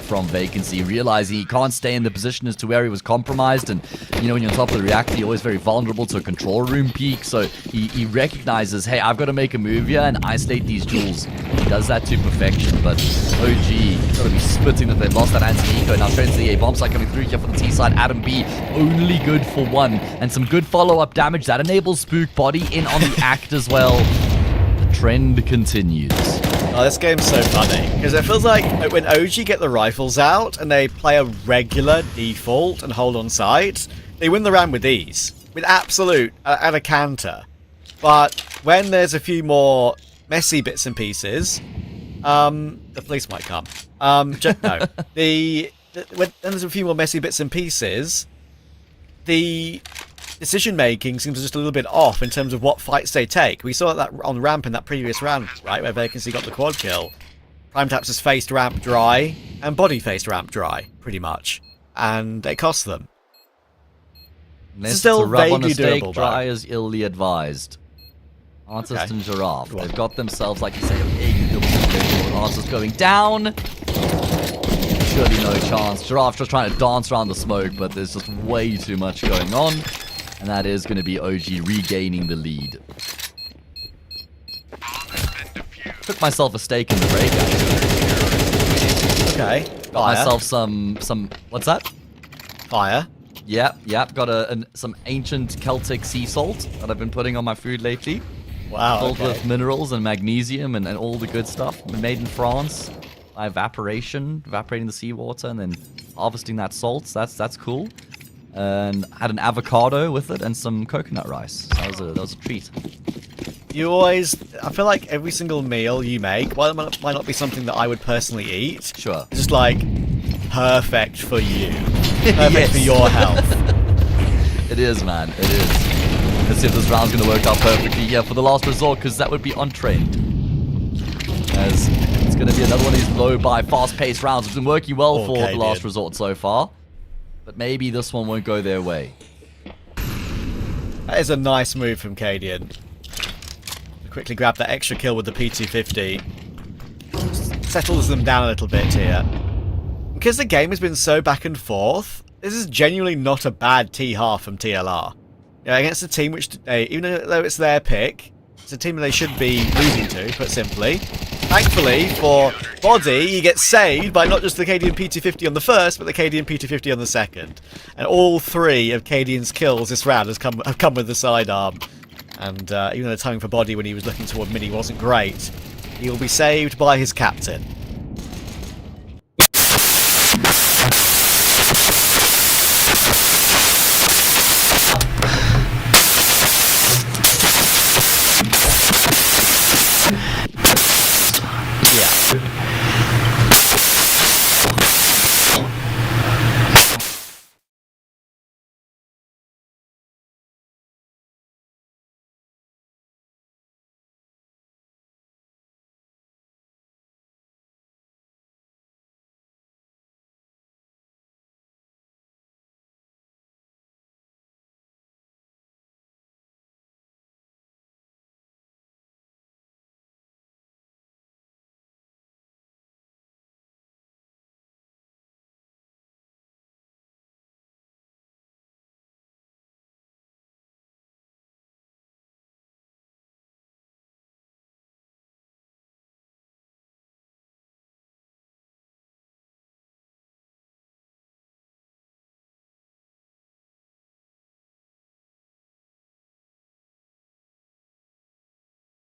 from Vacancy, realizing he can't stay in the position as to where he was compromised, and you know, when you're on top of the reactor, you're always very vulnerable to a control room peek, so he recognizes, hey, I've got to make a move here and isolate these jewels. He does that to perfection, but OG got to be spitting that they've lost that anti-eco. Now straight to the A bomb side coming through here for the T side. Adam B only good for one, and some good follow-up damage that enables Spook body in on the act as well. The trend continues. Oh, this game's so funny, because it feels like when OG get the rifles out and they play a regular default and hold on site, they win the round with ease, with absolute at a canter. But when there's a few more messy bits and pieces, the police might come. No, when there's a few more messy bits and pieces, the decision making seems just a little bit off in terms of what fights they take. We saw that on ramp in that previous round, right, where Vacancy got the quad kill. Prime Taps has faced ramp dry and body faced ramp dry, pretty much, and it cost them. Still vaguely doable, dry is illy advised. Artist and Giraffe, they've got themselves, like you say, a big double. Artist going down. Surely no chance. Giraffe just trying to dance around the smoke, but there's just way too much going on. And that is going to be OG regaining the lead. Took myself a steak in the break, actually. Okay. Got myself some... What's that? Fire. Yep. Got some ancient Celtic sea salt that I've been putting on my food lately. Wow, Filled with minerals and magnesium and all the good stuff. Made in France by evaporating the seawater and then harvesting that salt. So that's cool. And had an avocado with it and some coconut rice. So that was a treat. You always... I feel like every single meal you make, while it might not be something that I would personally eat, Sure. it's just like perfect for you. Perfect for your health. It is, man. It is. Let's see if this round's going to work out perfectly here for the last resort, because that would be on trend. As it's going to be another one of these low by fast-paced rounds. It's been working well for the last resort so far. But maybe this one won't go their way. That is a nice move from Cadian. Quickly grab that extra kill with the P250. Settles them down a little bit here. Because the game has been so back and forth, this is genuinely not a bad T-half from TLR. You know, against a team which, even though it's their pick, it's a team they should be losing to, put simply. Thankfully, for Body, he gets saved by not just the Cadian P250 on the first, but the Cadian P250 on the second. And all three of Cadian's kills this round have come with the sidearm. And even though the timing for Body when he was looking toward Mini wasn't great, he will be saved by his captain.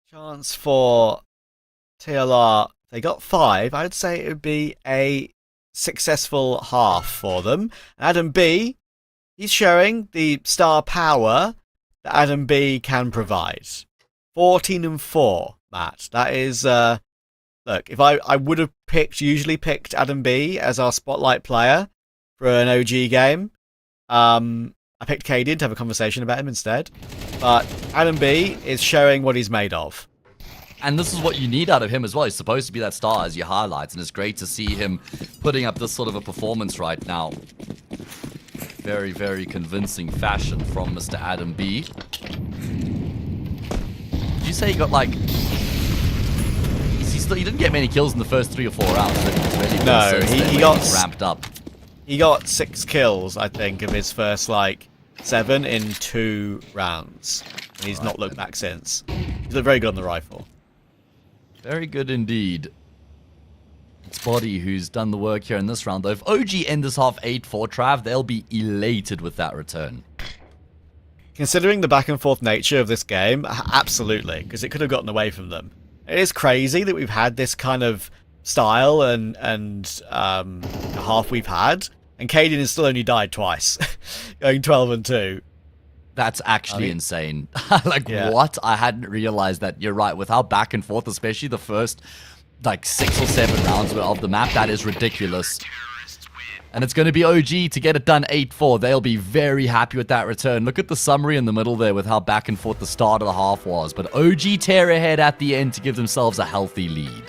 Chance for TLR, they got 5. I would say it would be a successful half for them. Adam B, he's showing the star power that Adam B can provide. 14-4, Matt. That is, look, if I would have usually picked Adam B as our spotlight player for an OG game. I picked Caden to have a conversation about him instead. But Adam B is showing what he's made of. And this is what you need out of him as well. He's supposed to be that star, as you highlight, and it's great to see him putting up this sort of a performance right now. Very, very convincing fashion from Mr. Adam B. Did you say he got like... He didn't get many kills in the first 3 or 4 rounds. Really no, he got ramped up. He got 6 kills, I think, of his first, 7 in 2 rounds. And he's not looked back since. He's looked very good on the rifle. Very good indeed. It's Body who's done the work here in this round, though. If OG end this half 8-4, Trav, they'll be elated with that return. Considering the back-and-forth nature of this game, absolutely, because it could have gotten away from them. It is crazy that we've had this kind of style and half we've had, and Caden has still only died twice, going 12-2. That's actually insane. What? I hadn't realized that. You're right. With how back and forth, especially the first 6 or 7 rounds of the map, that is ridiculous. And it's going to be OG to get it done 8-4. They'll be very happy with that return. Look at the summary in the middle there with how back and forth the start of the half was. But OG tear ahead at the end to give themselves a healthy lead.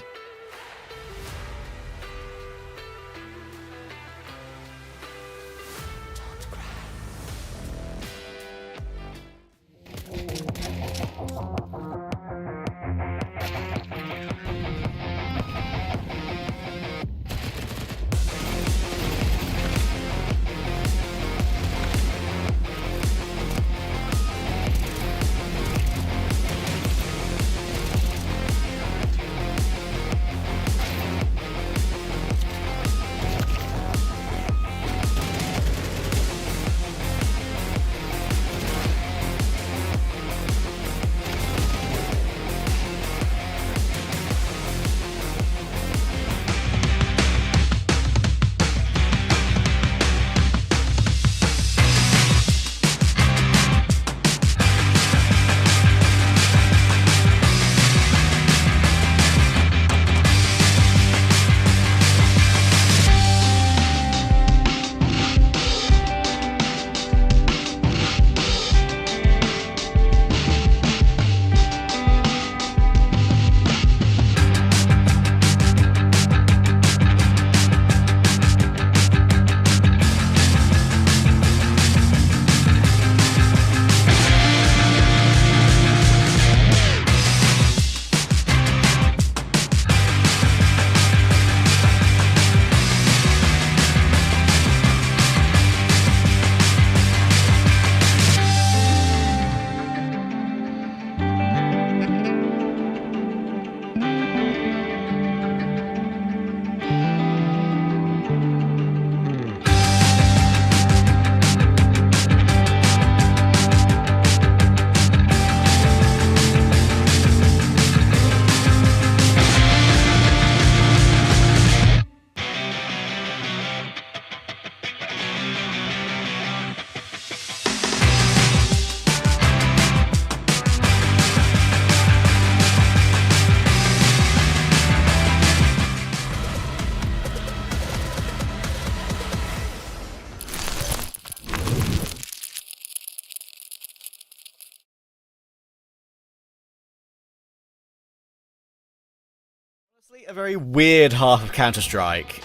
A very weird half of Counter-Strike.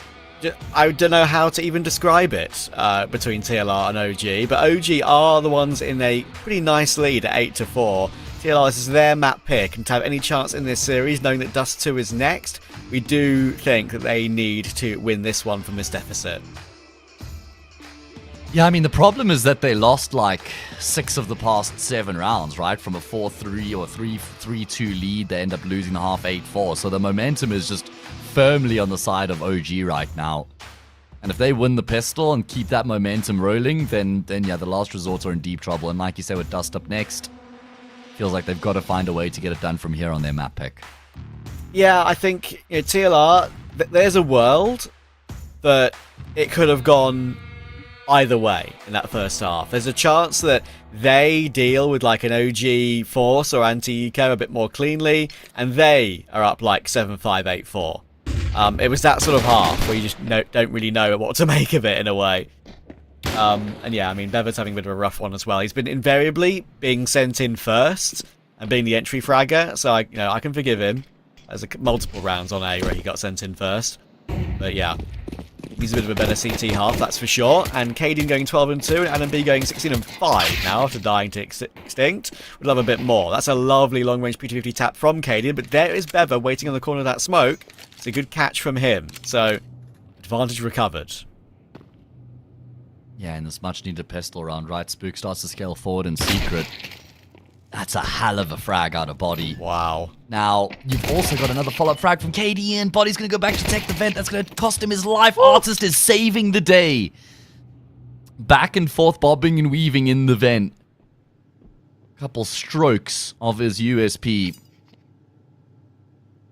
I don't know how to even describe it between TLR and OG, but OG are the ones in a pretty nice lead at 8-4. TLR, this is their map pick, and to have any chance in this series, knowing that Dust 2 is next, we do think that they need to win this one from this deficit. Yeah, I mean, the problem is that they lost 6 of the past 7 rounds, right? From a 4-3 or 3-2 lead, they end up losing the half 8-4. So the momentum is just firmly on the side of OG right now. And if they win the pistol and keep that momentum rolling, then yeah, the last resort are in deep trouble. And like you said, with Dust up next, feels like they've got to find a way to get it done from here on their map pick. Yeah, I think TLR, there's a world that it could have gone either way in that first half. There's a chance that they deal with like an OG Force or anti-eco a bit more cleanly, and they are up like 7-5, 8-4. It was that sort of half where you just don't really know what to make of it in a way. And yeah, I mean, Bever's having a bit of a rough one as well. He's been invariably being sent in first and being the entry fragger, so I can forgive him. There's multiple rounds on A where he got sent in first. But yeah, he's a bit of a better CT half, that's for sure. And Cadian going 12-2 and Adam B going 16-5 now after dying to extinct. Would love a bit more. That's a lovely long-range P250 tap from Cadian, but there is Bever waiting on the corner of that smoke. It's a good catch from him. So, advantage recovered. Yeah, and this much-needed pistol round, right? Spook starts to scale forward in secret. That's a hell of a frag out of Body. Wow. Now, you've also got another follow-up frag from Cadian. Body's going to go back to protect the vent. That's going to cost him his life. Artist is saving the day. Back and forth, bobbing and weaving in the vent. Couple strokes of his USP.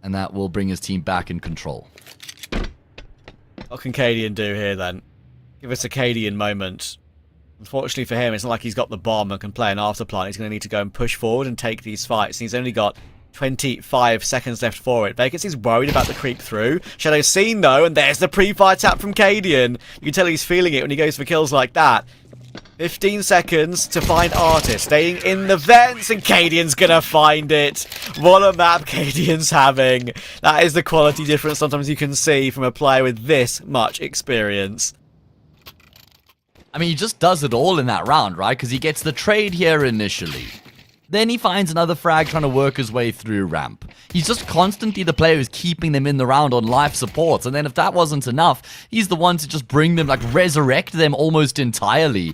And that will bring his team back in control. What can Cadian do here, then? Give us a Cadian moment. Unfortunately for him, it's not like he's got the bomb and can play an afterplant. He's going to need to go and push forward and take these fights. He's only got 25 seconds left for it. Vacancy's worried about the creep through. Shadow's seen, though, and there's the pre-fire tap from Cadian. You can tell he's feeling it when he goes for kills like that. 15 seconds to find Artist. Staying in the vents, and Cadian's going to find it. What a map Cadian's having. That is the quality difference sometimes you can see from a player with this much experience. I mean, he just does it all in that round, right? Because he gets the trade here initially. Then he finds another frag trying to work his way through ramp. He's just constantly the player who's keeping them in the round on life supports. And then if that wasn't enough, he's the one to just bring them, like resurrect them almost entirely.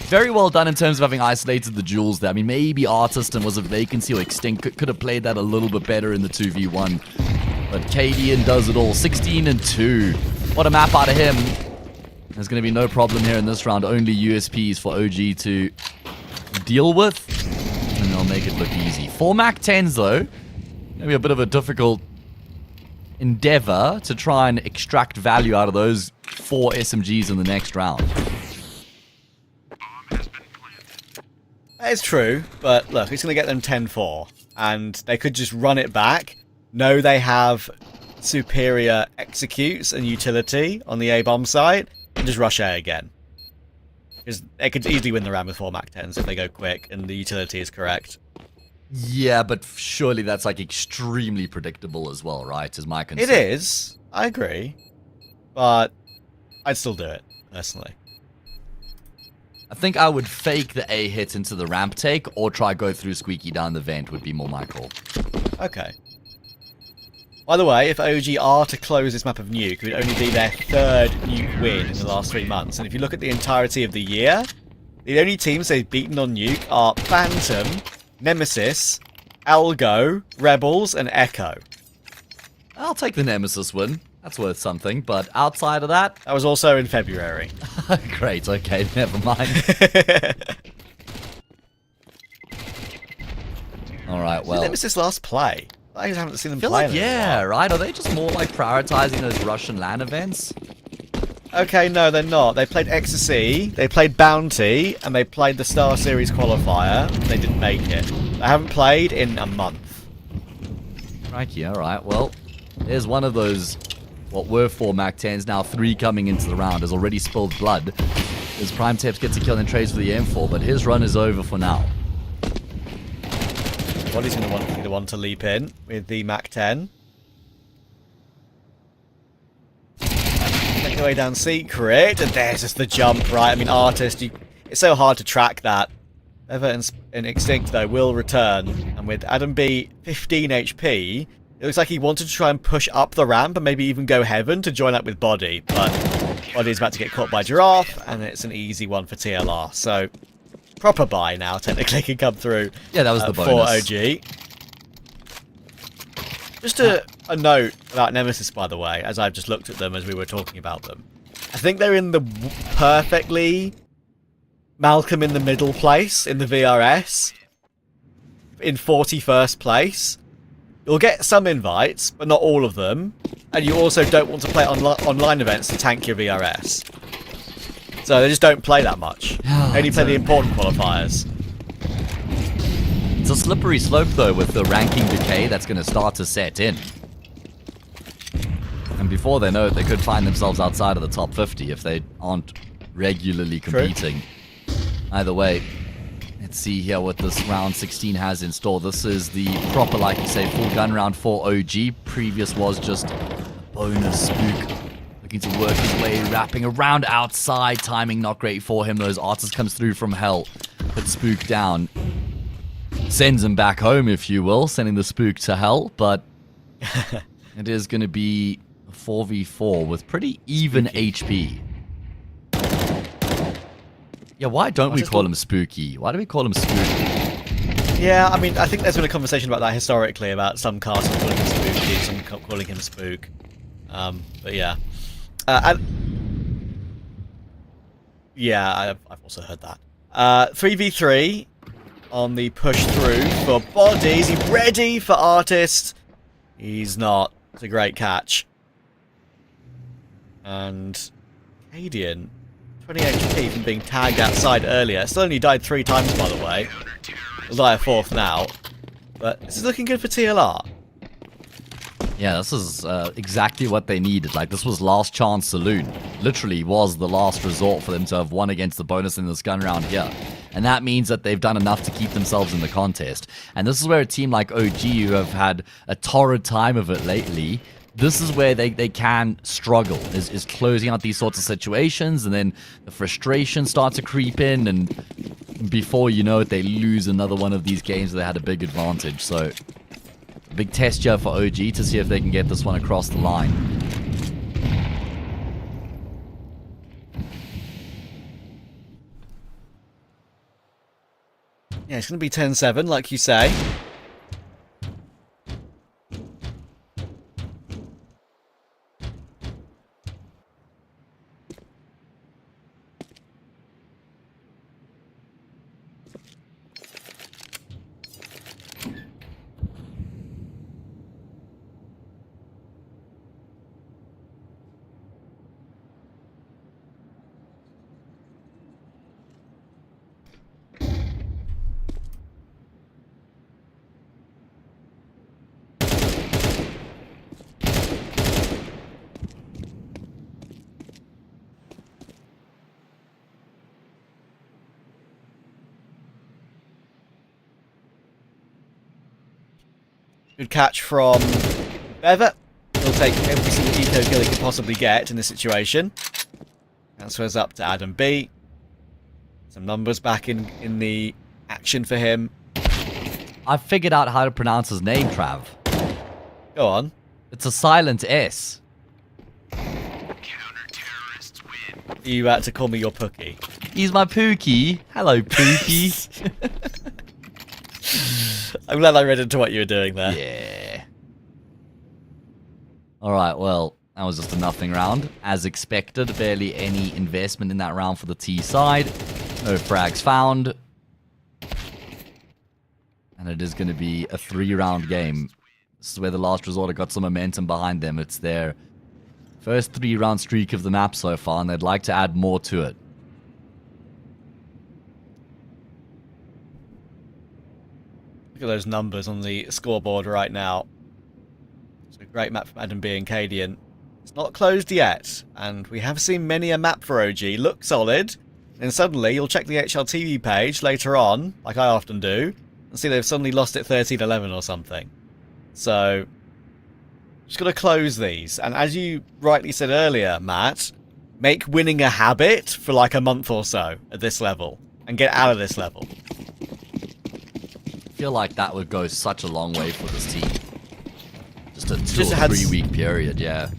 Very well done in terms of having isolated the duels there. I mean, maybe Artist and was a vacancy or Extinct could have played that a little bit better in the 2v1. But Cadian does it all. 16-2. What a map out of him. There's going to be no problem here in this round. Only USPs for OG to deal with. And they'll make it look easy. 4 Mac 10s, though. Maybe a bit of a difficult endeavor to try and extract value out of those 4 SMGs in the next round. That is true, but look, it's going to get them 10-4. And they could just run it back. Know they have superior executes and utility on the A-bomb site. And just rush A again. Because they could easily win the round with 4 Mac 10s if they go quick and the utility is correct. Yeah, but surely that's like extremely predictable as well, right? Is my concern. It is. I agree. But I'd still do it, personally. I think I would fake the A hit into the ramp take or try go through Squeaky down the vent would be more my call. Okay. By the way, if OG are to close this map of Nuke, it would only be their 3rd Nuke win in the last 3 months. And if you look at the entirety of the year, the only teams they've beaten on Nuke are Phantom, Nemesis, Algo, Rebels, and Echo. I'll take the Nemesis win. That's worth something. But outside of that... That was also in February. Great, okay, never mind. Alright, well... Nemesis last play? I haven't seen them feel play like, yeah, right? Are they just more like prioritizing those Russian LAN events? Okay, no, they're not. They played Ecstasy, they played Bounty, and they played the Star Series qualifier. They didn't make it. They haven't played in a month. Crikey, alright, well, there's one of those, what were 4 Mac 10s, now 3 coming into the round, has already spilled blood. As Prime Teps gets a kill and trades for the M4, but his run is over for now. Body's going to be the one to leap in with the Mac 10. Make their way down secret, and there's just the jump, right? I mean, Artist, it's so hard to track that. Ever and Extinct, though, will return. And with Adam B 15 HP, it looks like he wanted to try and push up the ramp and maybe even go heaven to join up with Body. But Body's about to get caught by Giraffe, and it's an easy one for TLR. So... proper buy now, technically, can come through. Yeah, that was the bonus. For OG. Just a note about Nemesis, by the way, as I've just looked at them as we were talking about them. I think they're in the perfectly Malcolm in the middle place in the VRS. In 41st place. You'll get some invites, but not all of them. And you also don't want to play online events to tank your VRS. So they just don't play that much. They only play the important qualifiers. It's a slippery slope, though, with the ranking decay that's going to start to set in. And before they know it, they could find themselves outside of the top 50 if they aren't regularly competing. True. Either way, let's see here what this round 16 has in store. This is the proper, like you say, full gun round for OG. Previous was just a bonus. Spook looking to work his way, wrapping around outside. Timing not great for him. Those artists comes through from hell. Puts Spook down. Sends him back home, if you will. Sending the Spook to hell. But it is going to be a 4v4 with pretty even HP. Yeah, why don't we call him Spooky? Why do we call him Spooky? Yeah, I mean, I think there's been a conversation about that historically, about some casters calling him Spooky, some calling him Spook. But yeah. Yeah, I've also heard that. 3v3 on the push through for Body. Is he ready for Artist? He's not. It's a great catch. And Cadian, 20 HP from being tagged outside earlier. Still only died 3 times, by the way. He'll die a 4th now. But this is looking good for TLR. Yeah, this is exactly what they needed. Like, this was last chance saloon. Literally was the last resort for them to have won against the bonus in this gun round here. And that means that they've done enough to keep themselves in the contest. And this is where a team like OG, who have had a torrid time of it lately, this is where they can struggle, is closing out these sorts of situations, and then the frustration starts to creep in, and before you know it, they lose another one of these games where they had a big advantage. So, a big test here for OG to see if they can get this one across the line. Yeah, it's going to be 10-7, like you say. Good catch from Bever. He'll take every single eco kill he could possibly get in this situation. Transfers up to Adam B. Some numbers back in the action for him. I figured out how to pronounce his name, Trav. Go on. It's a silent S. You had to call me your Pookie. He's my Pookie. Hello, Pookie. I'm glad I read into what you were doing there. Yeah. Alright, well, that was just a nothing round. As expected, barely any investment in that round for the T side. No frags found. And it is going to be a 3-round game. This is where the last resort have got some momentum behind them. It's their first 3-round streak of the map so far, and they'd like to add more to it. Look at those numbers on the scoreboard right now. It's a great map from Adam B and Cadian. It's not closed yet, and we have seen many a map for OG look solid. Then suddenly you'll check the HLTV page later on, like I often do, and see they've suddenly lost it 13-11 or something. So, just got to close these. And as you rightly said earlier, Matt, make winning a habit for like a month or so at this level, and get out of this level. I feel like that would go such a long way for this team. Just a 2 or 3 week period, yeah.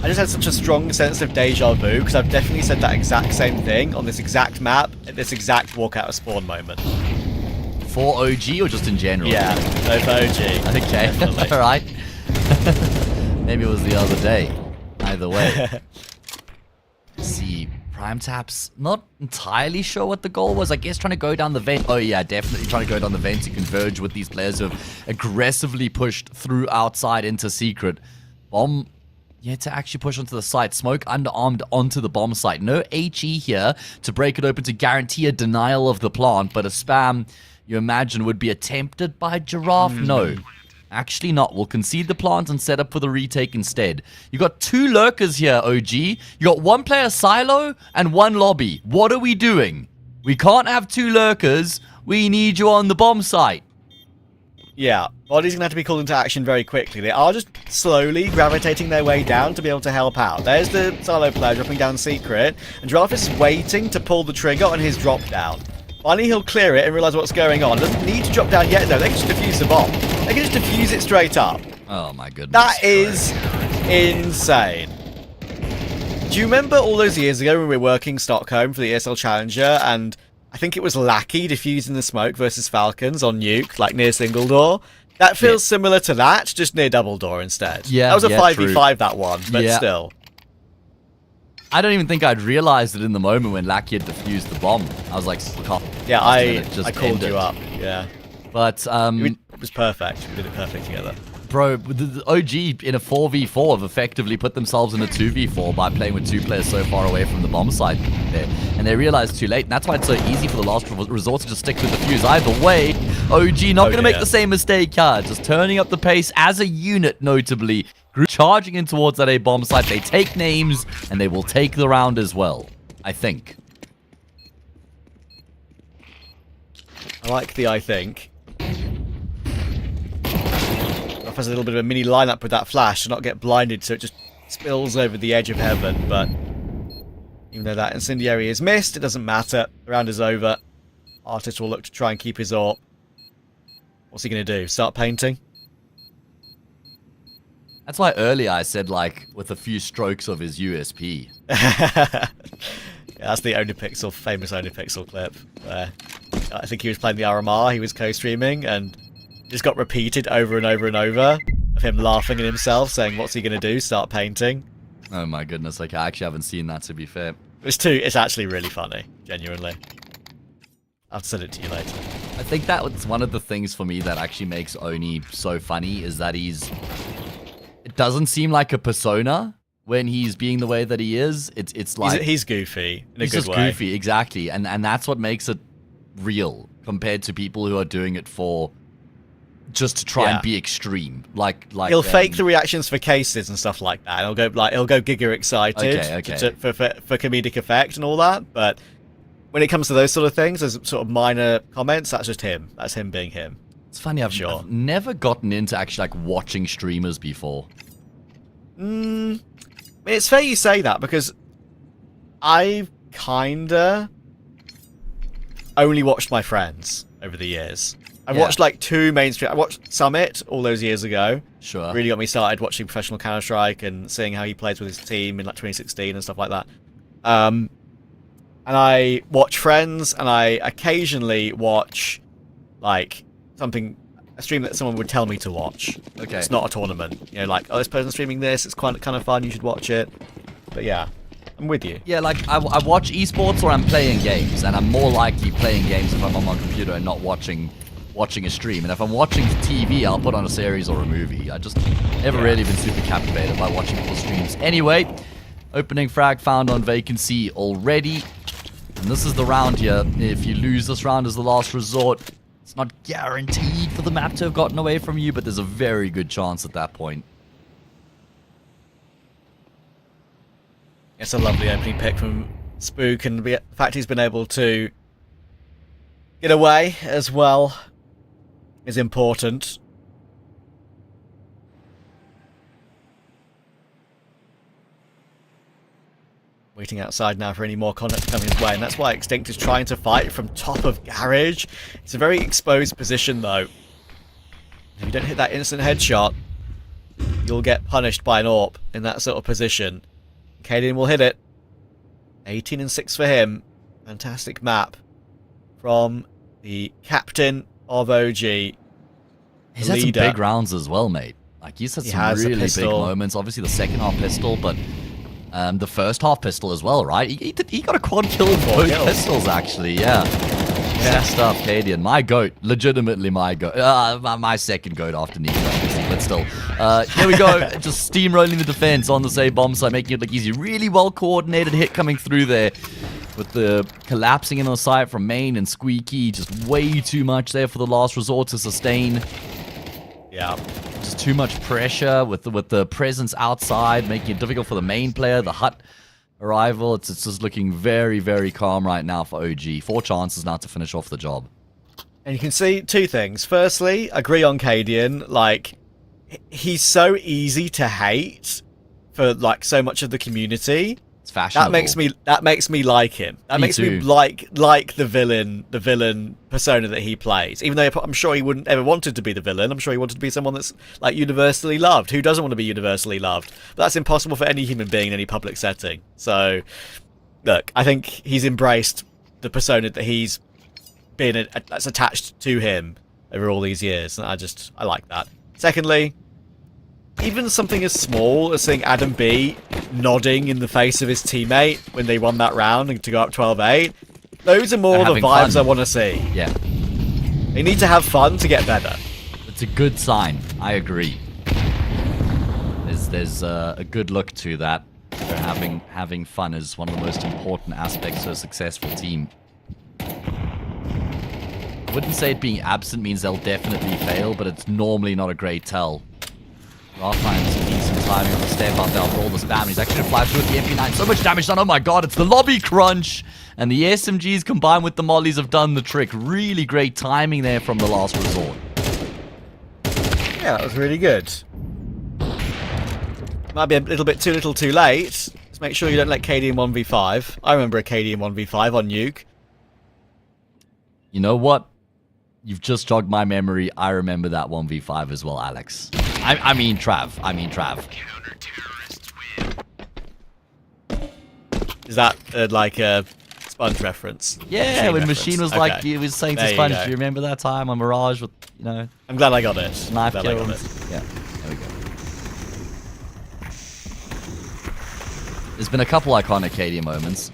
I just had such a strong sense of deja vu, because I've definitely said that exact same thing on this exact map at this exact walkout of spawn moment. For OG or just in general? Yeah, no, for OG. Okay, alright. Maybe it was the other day. Either way. Let's see. Prime Taps, not entirely sure what the goal was. I guess trying to go down the vent. Oh yeah, definitely trying to go down the vent to converge with these players who have aggressively pushed through outside into secret. Bomb Yeah, to actually push onto the site. Smoke underarmed onto the bomb site. No HE here to break it open to guarantee a denial of the plant, but a spam, you imagine, would be attempted by Giraffe? No. Actually not. We'll concede the plant and set up for the retake instead. You got 2 lurkers here, OG. You got 1 player silo and 1 lobby. What are we doing? We can't have 2 lurkers. We need you on the bomb site. Yeah, bodies are going to have to be called into action very quickly. They are just slowly gravitating their way down to be able to help out. There's the silo player dropping down secret, and Giraffe is waiting to pull the trigger on his drop down. Finally, he'll clear it and realise what's going on. Doesn't need to drop down yet, though. They can just defuse the bomb. They can just defuse it straight up. Oh my goodness. That is insane. Do you remember all those years ago when we were working Stockholm for the ESL Challenger, and I think it was Lackey defusing the smoke versus Falcons on Nuke, like near single door? That feels similar to that, just near double door instead. Yeah, that was a 5v5, true. that one, but still. I don't even think I'd realized it in the moment when Lackey had defused the bomb. I was like, yeah, I called you up. Yeah, but it was perfect. We did it perfect together. Bro, the OG in a 4v4 have effectively put themselves in a 2v4 by playing with 2 players so far away from the bomb site there. And they realized too late, and that's why it's so easy for the last resort to just stick with the fuse. Either way, OG not going to make the same mistake, just turning up the pace as a unit, notably. Charging in towards that A bomb site. They take names, and they will take the round as well, I think. I like the I think. Has a little bit of a mini lineup with that flash to not get blinded, so it just spills over the edge of heaven. But even though that incendiary is missed, it doesn't matter. The round is over. Artist will look to try and keep his AWP. What's he going to do? Start painting? That's why earlier I said, like, with a few strokes of his USP. Yeah, that's the Onipixel, famous Onipixel clip. Where I think he was playing the RMR, he was co-streaming, and just got repeated over and over and over of him laughing at himself, saying, what's he going to do? Start painting? Oh my goodness, like, I actually haven't seen that, to be fair. It's actually really funny, genuinely. I'll send it to you later. I think that was one of the things for me that actually makes Oni so funny, is that it doesn't seem like a persona when he's being the way that he is. It's like... He's goofy, in a good way. He's just goofy, exactly. And that's what makes it real, compared to people who are doing it for... just to try and be extreme, like he'll fake the reactions for cases and stuff like that. He'll go giga excited for comedic effect and all that. But when it comes to those sort of things, those sort of minor comments, that's just him. That's him being him. It's funny. I've never gotten into actually like watching streamers before. I mean, it's fair you say that, because I've kinda only watched my friends over the years. I watched like 2 mainstream. I watched Summit all those years ago. Sure. Really got me started watching professional Counter-Strike and seeing how he plays with his team in like 2016 and stuff like that. And I watch Friends, and I occasionally watch like a stream that someone would tell me to watch. Okay. It's not a tournament. You know, like, oh, this person's streaming this. It's kind of fun. You should watch it. But yeah, I'm with you. Yeah, like I watch esports or I'm playing games, and I'm more likely playing games if I'm on my computer and not watching a stream. And if I'm watching TV, I'll put on a series or a movie. I just never really been super captivated by watching people's streams. Anyway, opening frag found on vacancy already. And this is the round here. If you lose this round as the last resort, it's not guaranteed for the map to have gotten away from you, but there's a very good chance at that point. It's a lovely opening pick from Spook, and the fact he's been able to get away as well is important. Waiting outside now for any more contact to come his way, and that's why Extinct is trying to fight from top of Garage. It's a very exposed position, though. If you don't hit that instant headshot, you'll get punished by an AWP in that sort of position. Kaden will hit it. 18 and 6 for him. Fantastic map from the captain of OG. He's had some big rounds as well, mate. Like, he's had some really big moments. Obviously, the second half pistol, but the first half pistol as well, right? He got a quad kill with both pistols, actually, yeah. Sick stuff, Cadian. My GOAT. Legitimately my GOAT. My second GOAT after Nico, obviously. but still. Here we go. Just steamrolling the defense on this A bomb side, making it look easy. Really well coordinated hit coming through there. With the collapsing in on the side from Main and Squeaky. Just way too much there for the last resort to sustain. Yeah. Just too much pressure with the presence outside, making it difficult for the main player. The hut arrival, it's just looking very, very calm right now for OG. 4 chances now to finish off the job. And you can see 2 things. Firstly, agree on Cadian. Like, he's so easy to hate for like so much of the community. It's fashionable. That makes me like him. That makes me like the villain persona that he plays. Even though I'm sure he wouldn't ever wanted to be the villain. I'm sure he wanted to be someone that's like universally loved. Who doesn't want to be universally loved? But that's impossible for any human being in any public setting. So, look, I think he's embraced the persona that he's been that's attached to him over all these years. And I like that. Secondly, even something as small as seeing Adam B nodding in the face of his teammate when they won that round and to go up 12-8, those are more the vibes fun. I want to see. Yeah. They need to have fun to get better. It's a good sign. I agree. There's a good look to that. Having fun is one of the most important aspects of a successful team. I wouldn't say it being absent means they'll definitely fail, but it's normally not a great tell. Raffine's decent timing on the step up there for all the spam. He's actually going to fly through with the MP9. So much damage done. Oh my god, it's the lobby crunch. And the SMGs combined with the mollies have done the trick. Really great timing there from the last resort. Yeah, that was really good. Might be a little bit too little too late. Just make sure you don't let KD in 1v5. I remember a KD in 1v5 on Nuke. You know what? You've just jogged my memory. I remember that 1v5 as well, Alex. I mean Trav. Is that like a Sponge reference? Yeah, when reference. Machine was Okay. like, he was saying to There Sponge, you do go. you remember that time on Mirage with, you know, I'm glad I got it. knife Glad I got kills? it. Yeah, there we go. There's been a couple iconic KD moments.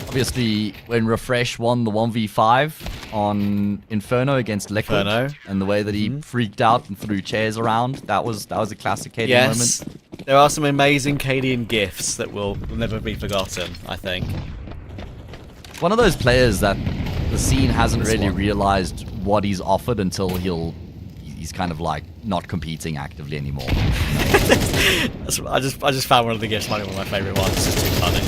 Obviously, when Refresh won the 1v5 on Inferno against Liquid, Inferno. and the way that he freaked out and threw chairs around, that was a classic KD Yes, moment. there are some amazing Cadian gifts that will never be forgotten, I think. One of those players that the scene hasn't This really one. realized what he's offered until he's kind of like not competing actively anymore. I just found one of the gifts, one of my favourite ones. It's just too funny.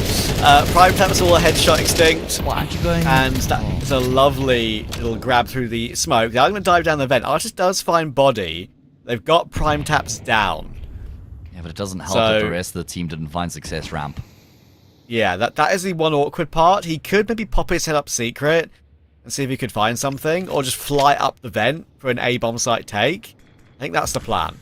Prime Tap's all a headshot extinct. Why aren't you going? And that is a lovely little grab through the smoke. Now I'm going to dive down the vent. Artist does find body. They've got Prime Taps down. Yeah, but it doesn't help that the rest of the team didn't find success ramp. Yeah, that is the one awkward part. He could maybe pop his head up secret and see if he could find something, or just fly up the vent for an A-bomb site take. I think that's the plan.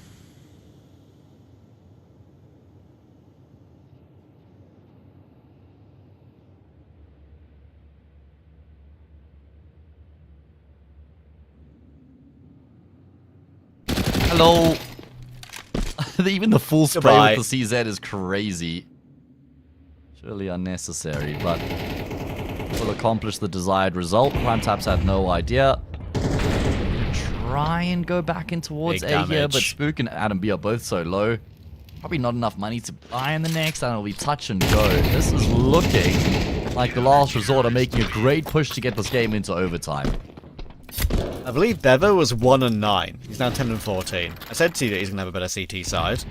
Hello. Even the full spray Goodbye. with the CZ is crazy. Surely unnecessary, but will accomplish the desired result. Prime Taps had no idea. Try and go back in towards Big A here, damage. but Spook and Adam B are both so low. Probably not enough money to buy in the next, and it'll be touch and go. This is looking like the last resort are making a great push to get this game into overtime. I believe Bevo was 1-9. He's now 10-14. I said to you that he's going to have a better CT side.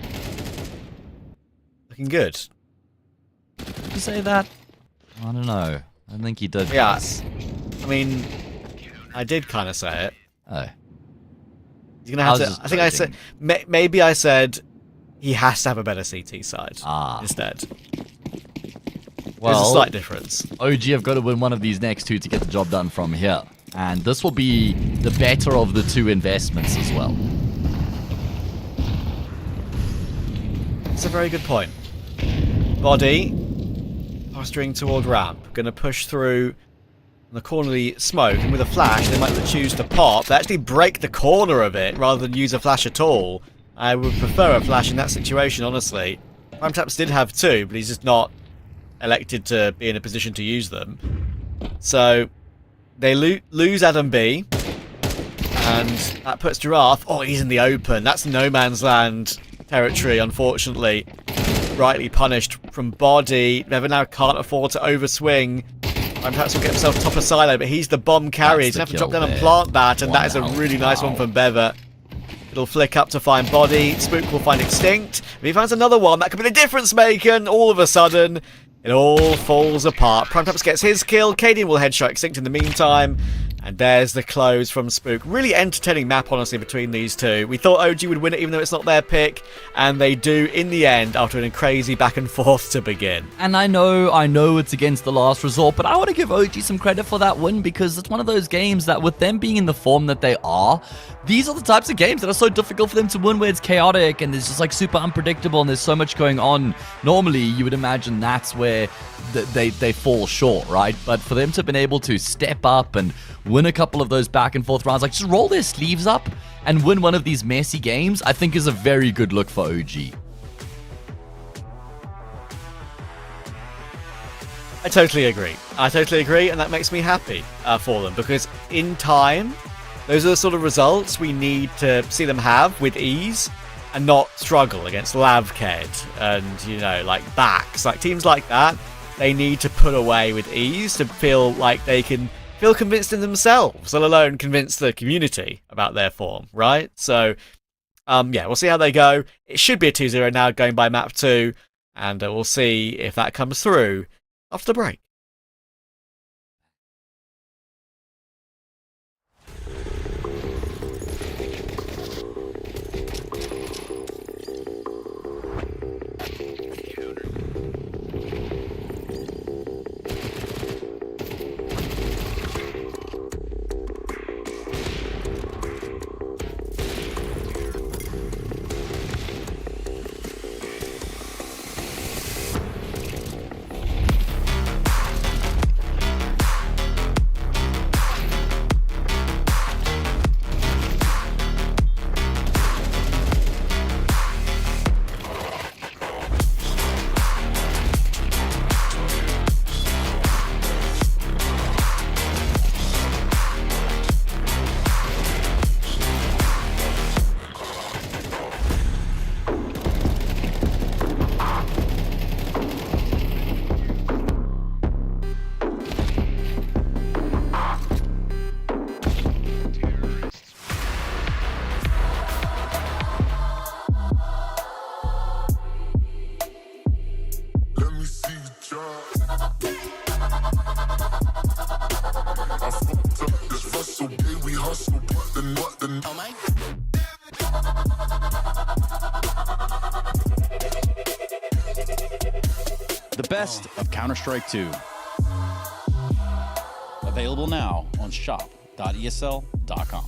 Looking good. Did you say that? I don't know. I don't think he did. Yeah. I mean, I did kind of say it. Oh. He's gonna have I was to. just I think I said. joking. Maybe I said he has to have a better CT side instead. There's a Well, slight difference. OG have got to win one of these next two to get the job done from here. And this will be the better of the two investments as well. That's a very good point. Body posturing toward ramp, gonna push through the corner of the smoke, and with a flash they might choose to pop. They actually break the corner of it rather than use a flash at all. I would prefer a flash in that situation, honestly. Prime Taps did have two, but he's just not elected to be in a position to use them. So they lose Adam B, And that puts Giraffe... Oh, he's in the open. That's no man's land territory, unfortunately. Rightly punished from body. Never now can't afford to overswing. And perhaps will get himself top of silo, but he's the bomb carrier. He's going to have to drop down and plant that, and that is a really nice one from Bever. It'll flick up to find body. Spook will find extinct. If he finds another one, that could be the difference maker, and all of a sudden, it all falls apart. Primetaps gets his kill. Cadian will headshot extinct in the meantime. And there's the close from Spook. Really entertaining map, honestly, between these two. We thought OG would win it, even though it's not their pick. And they do in the end, after a crazy back and forth to begin. And I know it's against the last resort, but I want to give OG some credit for that win, because it's one of those games that, with them being in the form that they are, these are the types of games that are so difficult for them to win, where it's chaotic and it's just like super unpredictable and there's so much going on. Normally, you would imagine that's where they fall short, right? But for them to have been able to step up and win a couple of those back and forth rounds, like just roll their sleeves up and win one of these messy games, I think is a very good look for OG. I totally agree, and that makes me happy for them, because in time, those are the sort of results we need to see them have with ease and not struggle against Lavked and, you know, like Backs. Like teams like that, they need to put away with ease to feel like they can feel convinced in themselves, let alone convince the community about their form, right? So, yeah, we'll see how they go. It should be a 2-0 now going by map 2, and we'll see if that comes through after the break. Let me see you try. I fucked up this Russell, baby, we hustle, but the oh my. The best of Counter-Strike 2. Available now on shop.esl.com.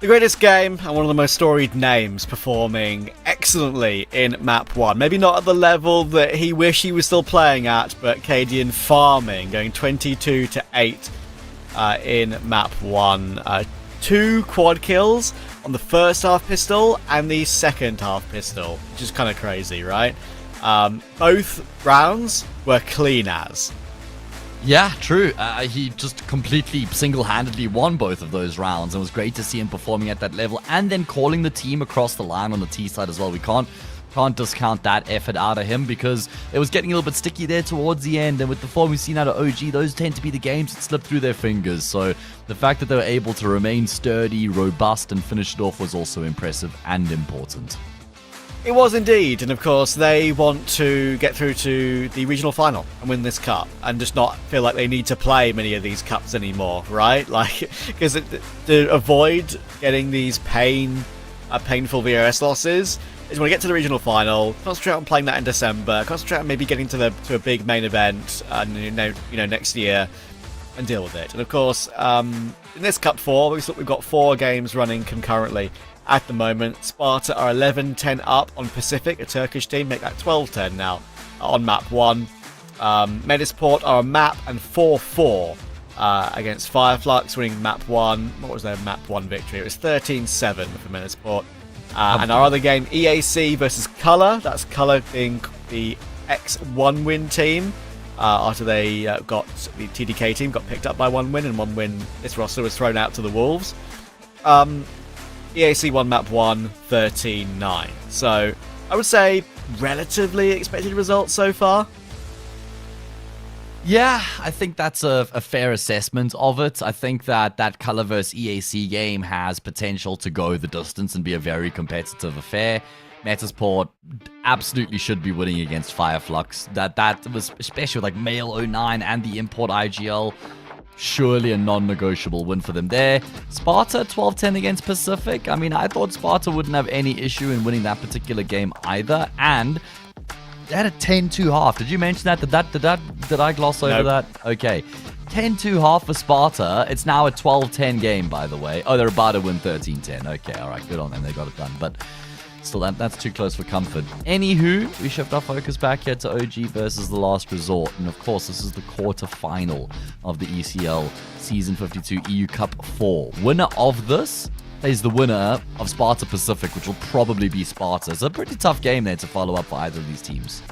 The greatest game and one of the most storied names performing excellently in Map 1. Maybe not at the level that he wished he was still playing at, but Cadian farming, going 22-8 in Map 1. 2 quad kills on the first half pistol and the second half pistol, which is kind of crazy, right? Both rounds were clean as. Yeah, true. He just completely single-handedly won both of those rounds, and it was great to see him performing at that level, and then calling the team across the line on the T side as well. We can't discount that effort out of him, because it was getting a little bit sticky there towards the end, and with the form we've seen out of OG, those tend to be the games that slip through their fingers. So the fact that they were able to remain sturdy, robust, and finish it off was also impressive and important. It was indeed, and of course they want to get through to the regional final and win this cup, and just not feel like they need to play many of these cups anymore, right? Like, because to avoid getting these painful VRS losses, is want to get to the regional final, concentrate on playing that in December, concentrate on maybe getting to a big main event, next year, and deal with it. And of course, in this Cup 4, we've got 4 games running concurrently. At the moment, Sparta are 11-10 up on Pacific, a Turkish team, make that 12-10 now on Map 1. Medisport are a map and 4-4 against Fireflux, winning Map 1. What was their Map 1 victory? It was 13-7 for Medisport. And our other game, EAC versus Color. That's Color being the X1 win team. After they got the TDK team got picked up by 1 win, and 1 win, this roster was thrown out to the Wolves. EAC won Map 1, 13-9. So, I would say, relatively expected results so far. Yeah, I think that's a fair assessment of it. I think that Color vs EAC game has potential to go the distance and be a very competitive affair. Metasport absolutely should be winning against Fireflux. That was, especially with like Mail 09 and the Import IGL, surely a non-negotiable win for them there. Sparta 12-10 against Pacific. I mean, I thought Sparta wouldn't have any issue in winning that particular game either, and they had a 10-2 half. Did you mention that? Did I gloss over that? Okay. 10-2 half for Sparta. It's now a 12-10 game, by the way. Oh, they're about to win 13-10. Okay, all right, good on them. They got it done. But still, that's too close for comfort. Anywho, we shift our focus back here to OG versus The Last Resort. And of course, this is the quarter-final of the ECL Season 52 EU Cup 4. Winner of this plays the winner of Sparta Pacific, which will probably be Sparta. It's a pretty tough game there to follow up for either of these teams.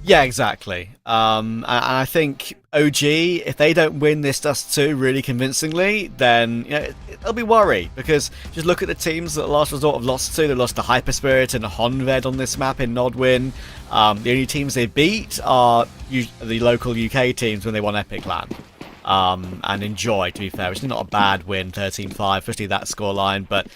Yeah, exactly. And I think OG, if they don't win this Dust 2 really convincingly, then they'll be worried, because just look at the teams that Last Resort have lost to. They lost to Hyperspirit and Honved on this map in Nodwin. The only teams they beat are the local UK teams when they won Epic Land. And Enjoy, to be fair, which is not a bad win, 13-5, especially that scoreline, but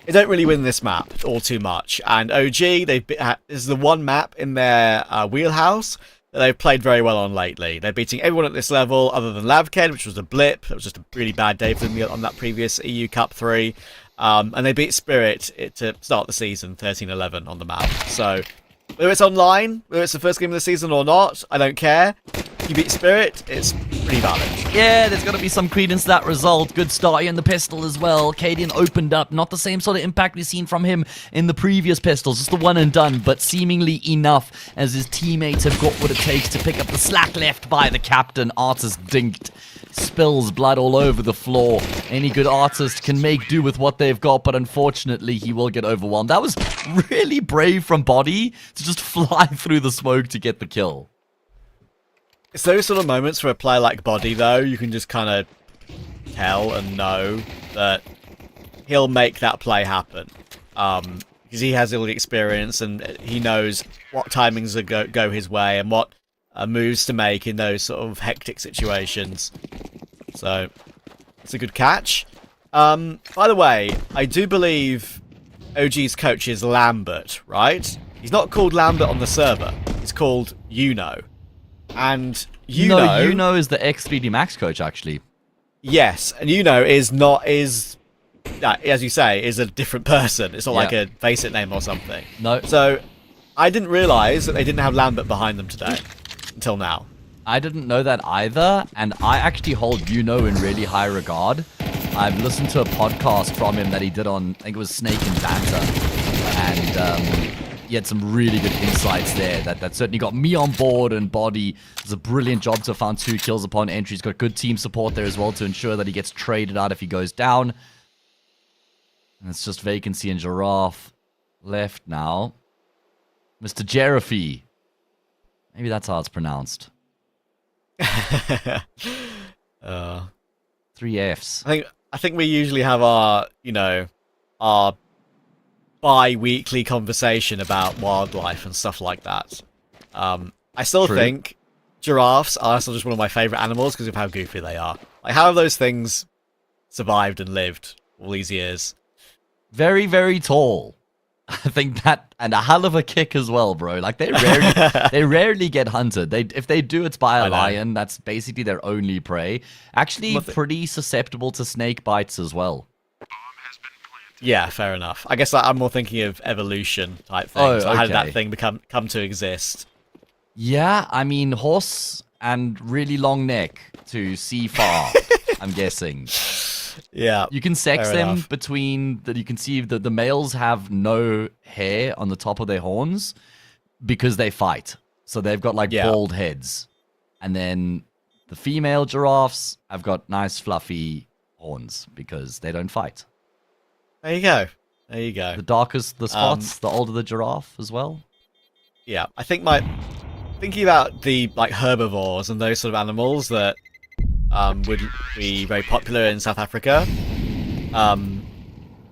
they don't really win this map all too much. And OG, this is the one map in their wheelhouse that they've played very well on lately. They're beating everyone at this level other than Lavked, which was a blip. It was just a really bad day for them on that previous EU Cup 3. And they beat Spirit to start the season, 13-11 on the map. So whether it's online, whether it's the first game of the season or not, I don't care. If you beat Spirit, it's pretty valid. Yeah, there's got to be some credence to that result. Good start here in the pistol as well. Cadian opened up. Not the same sort of impact we've seen from him in the previous pistols. Just the one and done, but seemingly enough as his teammates have got what it takes to pick up the slack left by the captain. Artist dinked. Spills blood all over the floor. Any good artist can make do with what they've got, but unfortunately he will get overwhelmed. That was really brave from Body to just fly through the smoke to get the kill. It's those sort of moments for a player like Body, though, you can just kind of tell and know that he'll make that play happen. Because he has all the experience and he knows what timings go his way and what moves to make in those sort of hectic situations. So, it's a good catch. By the way, I do believe OG's coach is Lambert, right? He's not called Lambert on the server. He's called Uno. And Uno is the X3D Max coach, actually. Yes, and Uno is as you say, is a different person. It's not like a basic name or something. No. So, I didn't realise that they didn't have Lambert behind them today. Until now. I didn't know that either, and I actually hold Uno in really high regard. I've listened to a podcast from him that he did on, I think it was Snake and Banter, and he had some really good insights there that certainly got me on board, and Body does a brilliant job to have found 2 kills upon entry. He's got good team support there as well to ensure that he gets traded out if he goes down. And it's just Vacancy and Giraffe left now. Mr. Jerafy. Maybe that's how it's pronounced. 3 Fs. I think we usually have our, our bi-weekly conversation about wildlife and stuff like that. I still think giraffes are still just one of my favourite animals because of how goofy they are. Like, how have those things survived and lived all these years? Very, very tall. I think that, and a hell of a kick as well, bro. Like, they rarely get hunted. If they do, it's by a lion. That's basically their only prey. Actually, pretty susceptible to snake bites as well. Yeah, fair enough. I guess I'm more thinking of evolution type things. Oh, okay. How did that thing come to exist? Yeah, I mean, horse and really long neck to see far, I'm guessing. Yeah. You can sex fair them enough. between that. You can see that the males have no hair on the top of their horns because they fight. So they've got like bald heads. And then the female giraffes have got nice fluffy horns because they don't fight. There you go. There you go. The darker the spots, the older the giraffe as well. Yeah, I think thinking about the herbivores and those sort of animals that would be very popular in South Africa.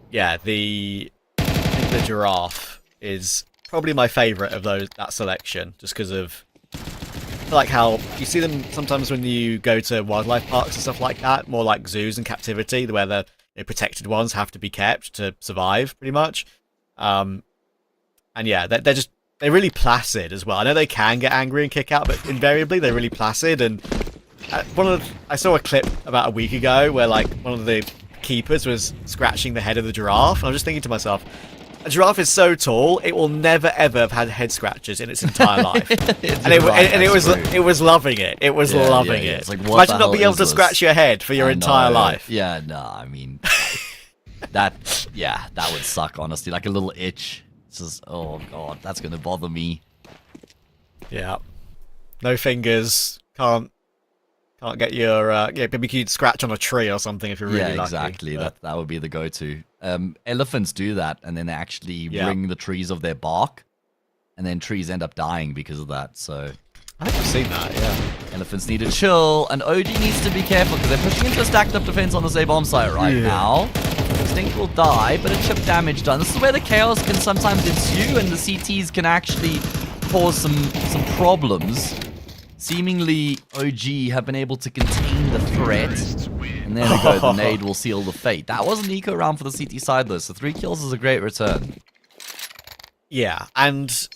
Yeah, I think the giraffe is probably my favourite of that selection, just because of like how you see them sometimes when you go to wildlife parks and stuff like that, more like zoos and captivity, where the protected ones have to be kept to survive, pretty much. And yeah, they're really placid as well. I know they can get angry and kick out, but invariably they're really placid. And I saw a clip about a week ago where one of the keepers was scratching the head of the giraffe, and I was just thinking to myself, a giraffe is so tall, it will never ever have had head scratches in its entire life. It was loving it. It was loving it. It's like, imagine not being able to scratch your head for your entire life. Yeah, no, I mean, that would suck, honestly. Like a little itch. It's just, oh god, that's gonna bother me. Yeah. No fingers. Can't get your maybe you could scratch on a tree or something if you're really lucky. Yeah, exactly. That would be the go-to. Elephants do that, and then they actually wring the trees of their bark, and then trees end up dying because of that. So I think I've seen that. Yeah. Elephants need to chill, and OG needs to be careful because they're pushing into a stacked-up defense on the same bomb site right now. Extinct will die, but a chip damage done. This is where the chaos can sometimes ensue, and the CTs can actually cause some problems. Seemingly, OG have been able to contain the threat. And there we go, the nade will seal the fate. That was an eco round for the CT side, though, so 3 kills is a great return. Yeah, and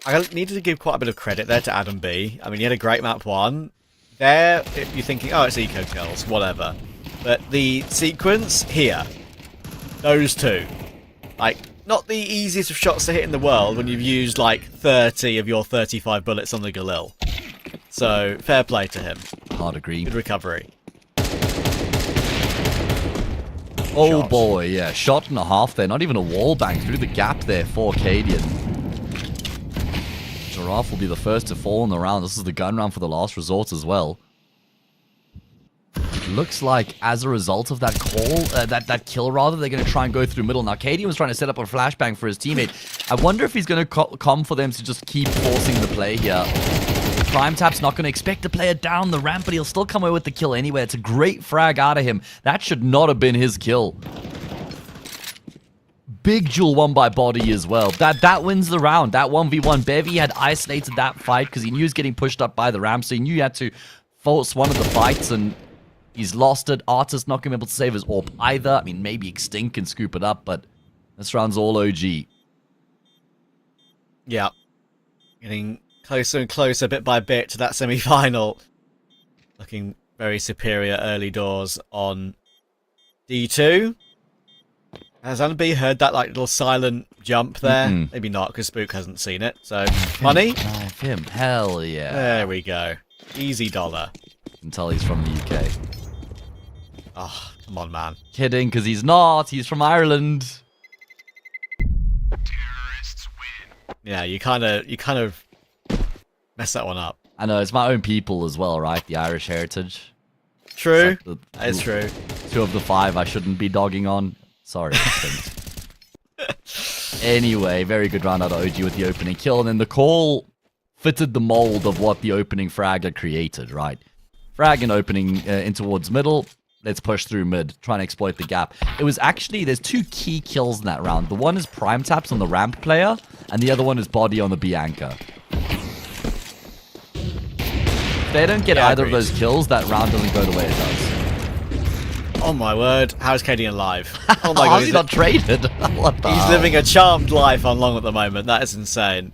I needed to give quite a bit of credit there to Adam B. I mean, he had a great map 1. There, you're thinking, oh, it's eco kills, whatever. But the sequence here, those two, not the easiest of shots to hit in the world when you've used 30 of your 35 bullets on the Galil. So, fair play to him. Hard agree. Good recovery. Oh boy, yeah. Shot and a half there. Not even a wall bang through the gap there for Cadian. Giraffe will be the first to fall in the round. This is the gun round for the last resort as well. Looks like as a result of that call, that kill rather, they're going to try and go through middle. Now, Cadian was trying to set up a flashbang for his teammate. I wonder if he's going to come for them to just keep forcing the play here. Prime Tap's not going to expect the player down the ramp, but he'll still come away with the kill anyway. It's a great frag out of him. That should not have been his kill. Big duel won by Body as well. That wins the round. That 1v1. Bevy had isolated that fight because he knew he was getting pushed up by the ramp, so he knew he had to force one of the fights, and he's lost it. Artist not going to be able to save his AWP either. I mean, maybe Extinct can scoop it up, but this round's all OG. Yeah. Getting closer and closer, bit by bit, to that semi-final. Looking very superior early doors on D2. Has Anna B heard that little silent jump there? Maybe not, because Spook hasn't seen it. So, money? Him. Hell yeah. There we go. Easy dollar. You can tell he's from the UK. Oh, come Come on, man. Kidding, because he's not. He's from Ireland. Yeah, you kind of messed that one up. I know, it's my own people as well, right? The Irish heritage. True. It's like That is true. 2 of the 5 I shouldn't be dogging on. Sorry. Anyway, very good round out of OG with the opening kill. And then the call fitted the mold of what the opening frag had created, right? Frag and opening in towards middle. Let's push through mid, trying to exploit the gap. It was actually, there's 2 key kills in that round. The one is prime taps on the ramp player, and the other one is body on the Bianca. If they don't get either of those kills, that round doesn't go the way it does. Oh my word, how's KD alive? Oh my god, How's he not traded? What the he's hell? living a charmed life on long at the moment. That is insane.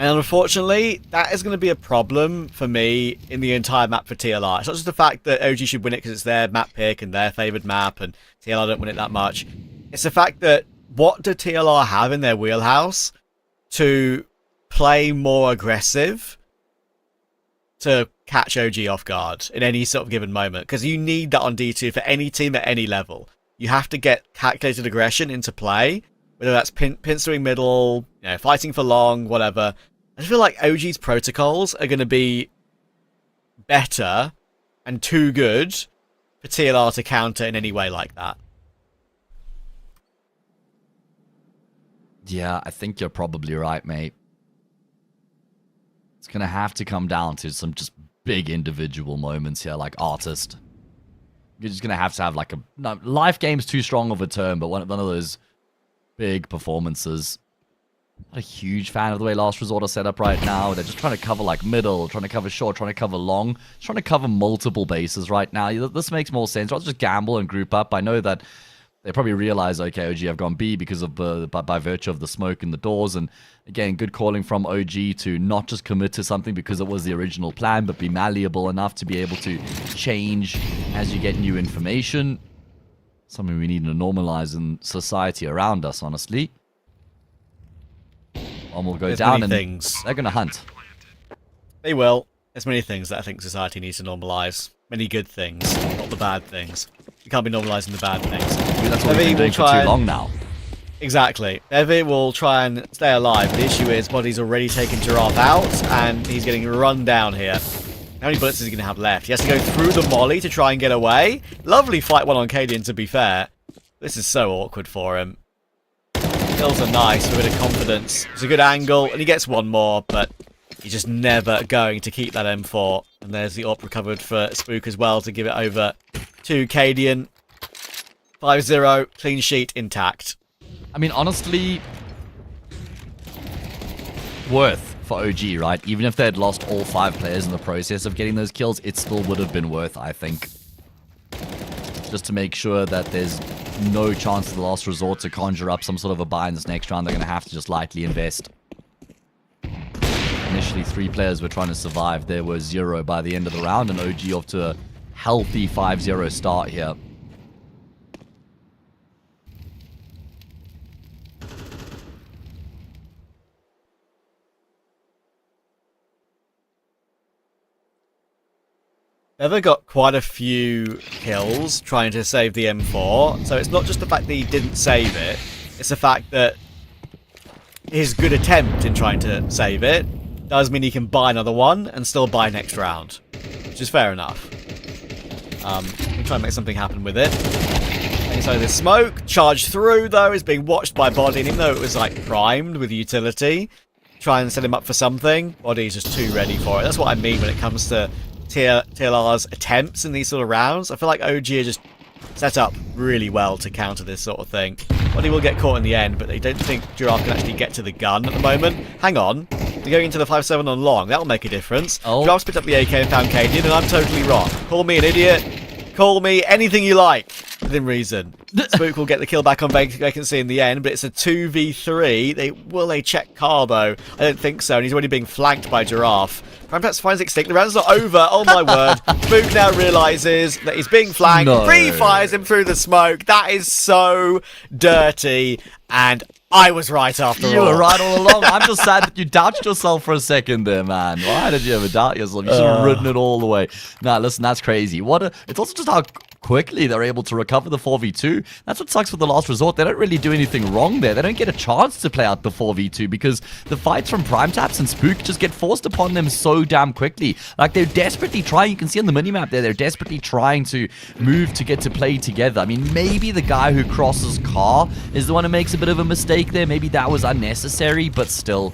And unfortunately, that is going to be a problem for me in the entire map for TLR. It's not just the fact that OG should win it because it's their map pick and their favoured map, and TLR don't win it that much. It's the fact that what do TLR have in their wheelhouse to play more aggressive to catch OG off guard in any sort of given moment? Because you need that on D2 for any team at any level. You have to get calculated aggression into play, whether that's pinstering middle, fighting for long, whatever. I just feel like OG's protocols are going to be better and too good for TLR to counter in any way like that. Yeah, I think you're probably right, mate. It's going to have to come down to some just big individual moments here, like Artist. You're just going to have like a... No, life game's too strong of a term, but one of those big performances. Not a huge fan of the way Last Resort are set up right now. They're just trying to cover like middle, trying to cover short, trying to cover long, trying to cover multiple bases right now. This makes more sense. Rather just gamble and group up. I know that they probably realize, okay, OG have gone B because of by virtue of the smoke in the doors. And again, good calling from OG to not just commit to something because it was the original plan, but be malleable enough to be able to change as you get new information. Something we need to normalize in society around us, honestly. One will go down and they're going to hunt. They will. There's many things that I think society needs to normalise. Many good things, not the bad things. You can't be normalising the bad things. That's what we've been doing for too long now. Exactly. Evi will try and stay alive. The issue is Body's already taken Giraffe out, and he's getting run down here. How many bullets is he going to have left? He has to go through the molly to try and get away. Lovely fight one on Cadian, to be fair. This is so awkward for him. Kills are nice, with a bit of confidence. It's a good angle, and he gets one more, but he's just never going to keep that M4. And there's the AWP recovered for Spook as well to give it over to Cadian. 5-0, clean sheet intact. I mean, honestly, worth for OG, right? Even if they had lost all 5 players in the process of getting those kills, it still would have been worth, I think. Just to make sure that there's no chance of the Last Resort to conjure up some sort of a buy in this next round. They're going to have to just lightly invest. Initially, 3 players were trying to survive. There were 0 by the end of the round, and OG off to a healthy 5-0 start here. Ever got quite a few kills trying to save the M4, so it's not just the fact that he didn't save it, it's the fact that his good attempt in trying to save it does mean he can buy another one and still buy next round, which is fair enough. We'll try and make something happen with it. And so the smoke, charged through though, is being watched by Body, and even though it was like primed with utility, try and set him up for something, Body's just too ready for it. That's what I mean when it comes to TLR's attempts in these sort of rounds. I feel like OG are just set up really well to counter this sort of thing. Body will get caught in the end, but they don't think Giraffe can actually get to the gun at the moment. Hang on. They're going into the 5-7 on long. That'll make a difference. Oh. Giraffe's picked up the AK and found Cadian, and I'm totally wrong. Call me an idiot. Call me anything you like, within reason. Spook will get the kill back on vacancy in the end, but it's a 2v3. Will they check Carl, though? I don't think so, and he's already being flanked by Giraffe. Perhaps finds extinct. The round's not over. Oh my word. Spook now realises that he's being flanked. No. Pre-fires him through the smoke. That is so dirty. And I was right after all. You were right all along. I'm just sad that you doubted yourself for a second there, man. Why did you ever doubt yourself? You should have ridden it all the way. Nah, listen, that's crazy. It's also just how quickly they're able to recover the 4v2. That's what sucks with the last resort. They don't really do anything wrong there. They don't get a chance to play out the 4v2 because the fights from Prime Taps and Spook just get forced upon them so damn quickly. Like, they're desperately trying. You can see on the minimap there, they're desperately trying to move to get to play together. I mean, maybe the guy who crosses car is the one who makes a bit of a mistake there. Maybe that was unnecessary, but still.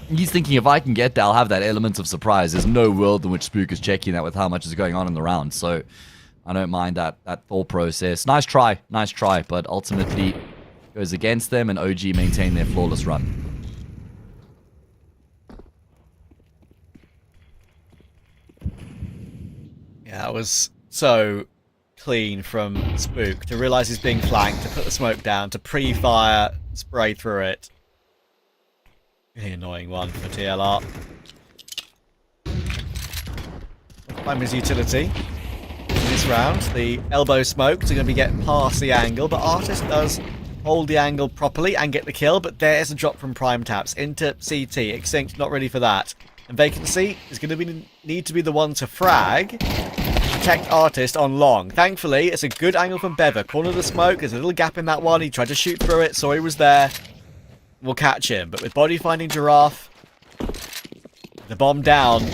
He's thinking, if I can get there, I'll have that element of surprise. There's no world in which Spook is checking that with how much is going on in the round. So I don't mind that thought process. Nice try, but ultimately goes against them, and OG maintain their flawless run. Yeah, that was so clean from Spook to realise he's being flanked, to put the smoke down, to pre-fire, spray through it. Really annoying one for TLR. Time his utility in this round. The elbow smokes are going to be getting past the angle, but Artist does hold the angle properly and get the kill, but there's a drop from Prime Taps into CT. Extinct not ready for that. And Vacancy is going to need to be the one to frag, protect Artist on long. Thankfully, it's a good angle from Bever. Corner of the smoke, there's a little gap in that one. He tried to shoot through it, saw he was there. We'll catch him, but with body finding Giraffe, the bomb down,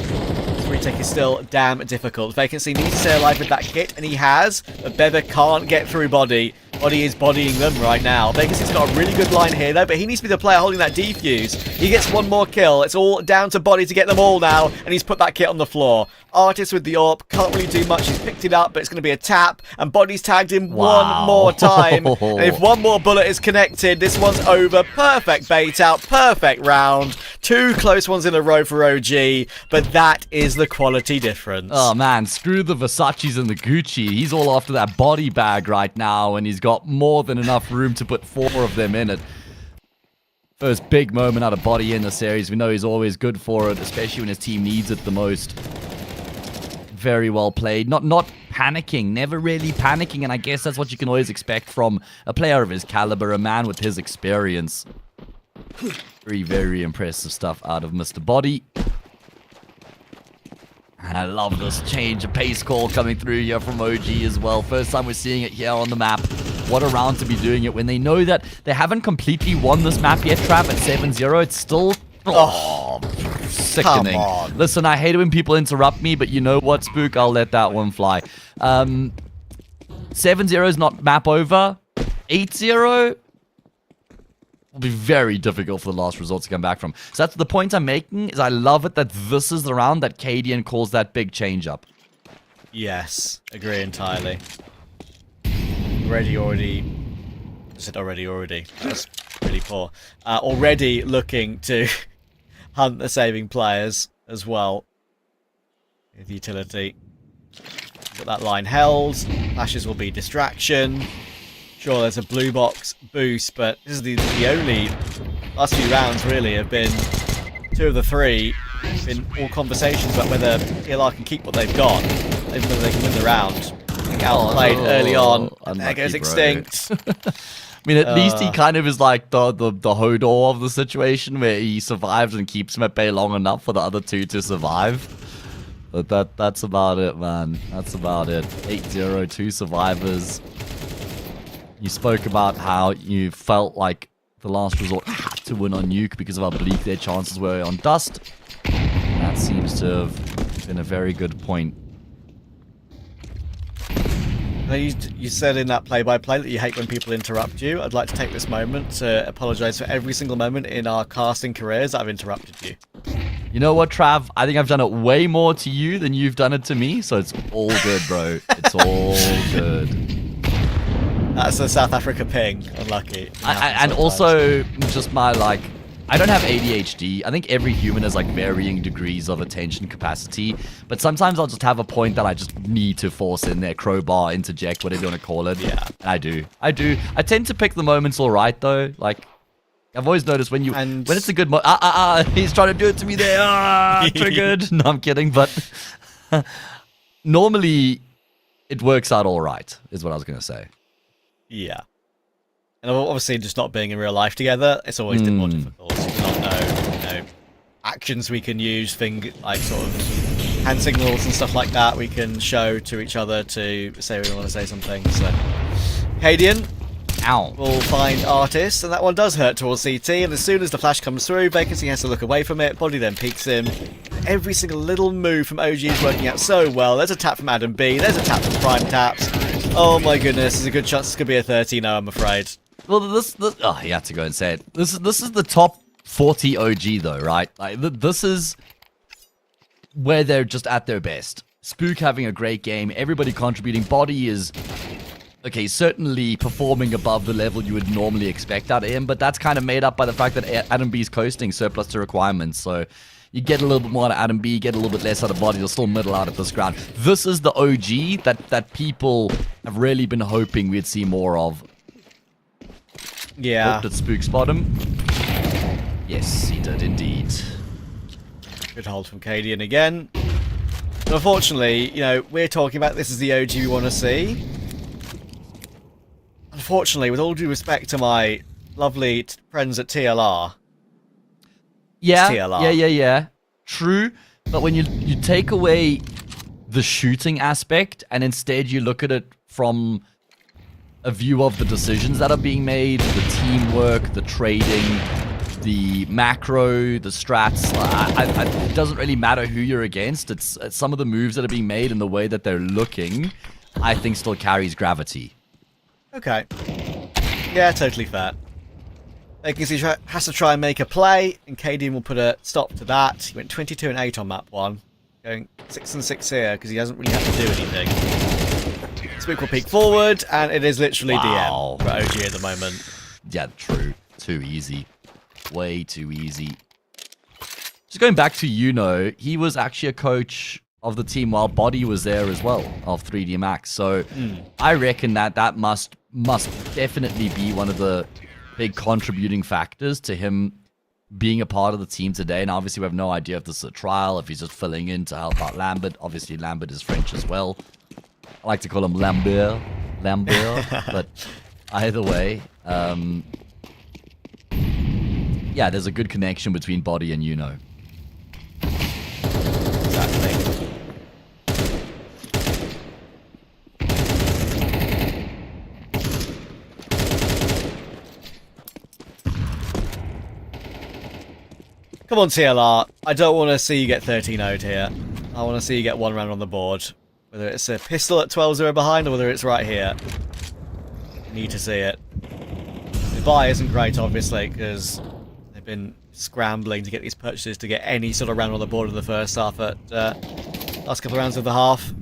retake is still damn difficult. Vacancy needs to stay alive with that hit, and he has, but Bever can't get through Body. Body is bodying them right now. Vacancy's got a really good line here, though, but he needs to be the player holding that defuse. He gets one more kill. It's all down to Body to get them all now, and he's put that kit on the floor. Artist with the AWP, can't really do much. He's picked it up, but it's going to be a tap, and Body's tagged him one more time. And if one more bullet is connected, this one's over. Perfect bait out, perfect round. 2 close ones in a row for OG, but that is the quality difference. Oh man, screw the Versace's and the Gucci. He's all after that body bag right now, and he's got more than enough room to put 4 of them in it. First big moment out of Body in the series. We know he's always good for it, especially when his team needs it the most. Very well played. Not panicking, never really panicking, and I guess that's what you can always expect from a player of his caliber, a man with his experience. Very, very impressive stuff out of Mr. Body. And I love this change of pace call coming through here from OG as well. First time we're seeing it here on the map. What a round to be doing it when they know that they haven't completely won this map yet, Trav, at 7-0. It's still... Oh, sickening. Come on. Listen, I hate it when people interrupt me, but you know what, Spook? I'll let that one fly. 7-0 is not map over. 8-0 will be very difficult for the last resort to come back from. So that's the point I'm making, is I love it that this is the round that Cadian calls that big change up. Yes, agree entirely. Already. I said already. That's really poor. Already looking to hunt the saving players as well. With utility. Got that line held. Flashes will be distraction. Sure, there's a blue box boost, but this is the only last few rounds really have been 2 of the 3 been all conversations about whether ELR can keep what they've got, even whether they can win the round. Outplayed early on. There goes Extinct. I mean, at least he kind of is like the Hodor of the situation, where he survives and keeps him at bay long enough for the other 2 to survive. But that's about it, man. That's about it. 8-0, 2 survivors. You spoke about how you felt like the last resort had to win on Nuke because of how bleak their chances were on Dust. That seems to have been a very good point. You said in that play-by-play that you hate when people interrupt you. I'd like to take this moment to apologise for every single moment in our casting careers that I've interrupted you. You know what, Trav? I think I've done it way more to you than you've done it to me, so it's all good, bro. It's all good. That's a South Africa ping. Unlucky. And also, just my, like... I don't have ADHD. I think every human has, like, varying degrees of attention capacity. But sometimes I'll just have a point that I just need to force in there. Crowbar, interject, whatever you want to call it. Yeah. And I do. I tend to pick the moments all right, though. Like, I've always noticed when it's a good he's trying to do it to me there. Triggered. No, I'm kidding. But normally, it works out all right, is what I was going to say. Yeah. And obviously, just not being in real life together, it's always more difficult. We do not know, actions we can use, sort of hand signals and stuff like that we can show to each other to say we want to say something. So, Cadian Ow. will find Artist, and that one does hurt towards CT, and as soon as the flash comes through, Vacancy has to look away from it, Body then peeks him. Every single little move from OG is working out so well. There's a tap from Adam B, there's a tap from Prime Taps. Oh my goodness, there's a good chance this could be a 13-0, I'm afraid. Well, oh, you have to go and say it. This is the top 40 OG though, right? Like this is where they're just at their best. Spook having a great game, everybody contributing. Body is okay, certainly performing above the level you would normally expect out of him, but that's kind of made up by the fact that Adam B's coasting surplus to requirements, so you get a little bit more out of Adam B, get a little bit less out of Body, you'll still middle out of this ground. This is the OG that people have really been hoping we'd see more of. Yeah. Oh, did Spook spot him? Yes, he did indeed. Good hold from Cadian again. But unfortunately, you know, we're talking about this as the OG we want to see. Unfortunately, with all due respect to my lovely friends at TLR. Yeah, TLR. yeah. True, but when you take away the shooting aspect and instead you look at it from a view of the decisions that are being made, the teamwork, the trading, the macro, the strats, it doesn't really matter who you're against. It's some of the moves that are being made and the way that they're looking, I think still carries gravity. Okay. Yeah, totally fair. Vacancy has to try and make a play, and Cadian will put a stop to that. He went 22 and 8 on map 1. Going 6 and 6 here, because he doesn't really have to do anything. Spook will peek forward, and it is literally Wow. DM for OG at the moment. Yeah, true. Too easy. Way too easy. Just going back to he was actually a coach of the team while Body was there as well, of 3D Max. So I reckon that must definitely be one of the big contributing factors to him being a part of the team today. And obviously we have no idea if this is a trial, if he's just filling in to help out Lambert. Obviously Lambert is French as well. I like to call him Lambert, but either way, yeah, there's a good connection between Body and Exactly. Come on, TLR. I don't want to see you get 13-0'd here. I want to see you get one round on the board. Whether it's a pistol at 12-0 behind or whether it's right here. I need to see it. The buy isn't great, obviously, because they've been scrambling to get these purchases to get any sort of round on the board in the first half at last couple of rounds of the half.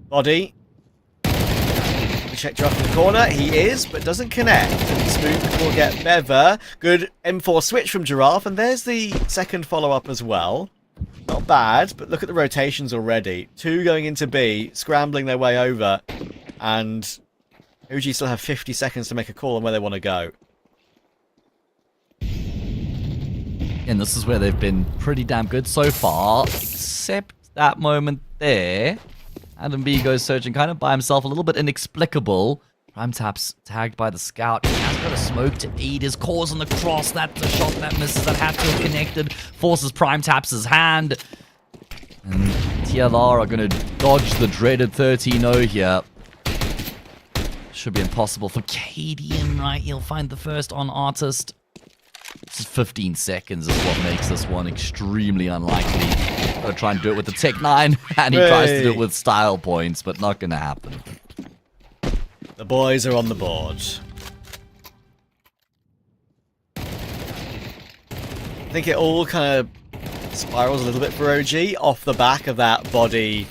Body. Check Giraffe in the corner. He is, but doesn't connect. And Spook will get Bever. Good M4 switch from Giraffe, and there's the second follow-up as well. Not bad, but look at the rotations already. 2 going into B, scrambling their way over, and OG still have 50 seconds to make a call on where they want to go. And this is where they've been pretty damn good so far, except that moment there. Adam B goes searching kind of by himself, a little bit inexplicable. Prime Taps tagged by the scout. He has got a smoke to aid his cause on the cross. That's a shot that misses, that had to have connected. Forces Prime Taps' hand. And TLR are going to dodge the dreaded 13-0 here. Should be impossible for Cadian, right? He'll find the first on Artist. This is 15 seconds is what makes this one extremely unlikely. Gotta try and do it with the Tech 9, and he tries to do it with style points, but not gonna happen. The boys are on the board. I think it all kind of spirals a little bit for OG off the back of that Body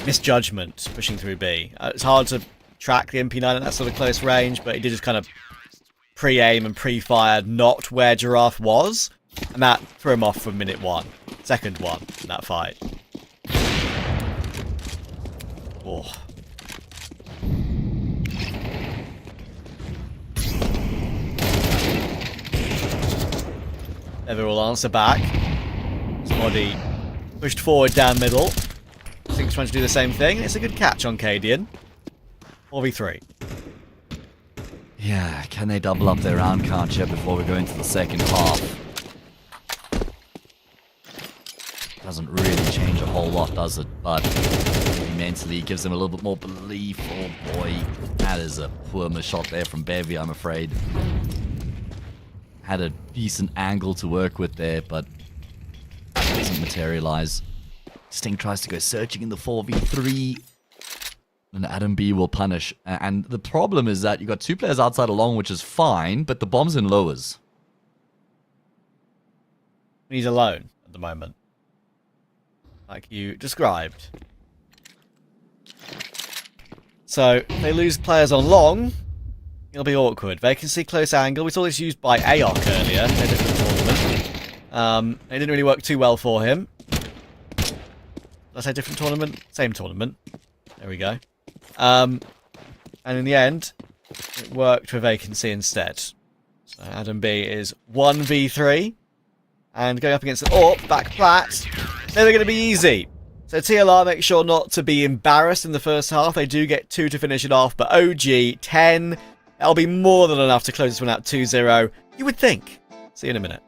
misjudgment pushing through B. It's hard to track the MP9 at that sort of close range, but he did just kind of pre-aim and pre-fire not where Giraffe was, and that threw him off for minute 1. Second one in that fight. Oh. Never will answer back. His Body pushed forward down middle. I think he's trying to do the same thing. It's a good catch on Cadian. 4v3. Yeah, can they double up their round count here before we go into the second half? Doesn't really change a whole lot, does it? But mentally gives him a little bit more belief. Oh boy, that is a poor miss shot there from Bevy, I'm afraid. Had a decent angle to work with there, but doesn't materialize. Sting tries to go searching in the 4v3. And Adam B will punish. And the problem is that you got 2 players outside along, which is fine, but the bomb's in lowers. He's alone at the moment, like you described. So they lose players on long. It'll be awkward. Vacancy, close angle. We saw this used by AOC earlier in a different tournament. It didn't really work too well for him. Did I say different tournament? Same tournament. There we go. And in the end, it worked for Vacancy instead. So Adam B is 1v3. And going up against an AWP, back plat. They're going to be easy. So TLR make sure not to be embarrassed in the first half. They do get 2 to finish it off. But OG, 10. That'll be more than enough to close this one out 2-0. You would think. See you in a minute.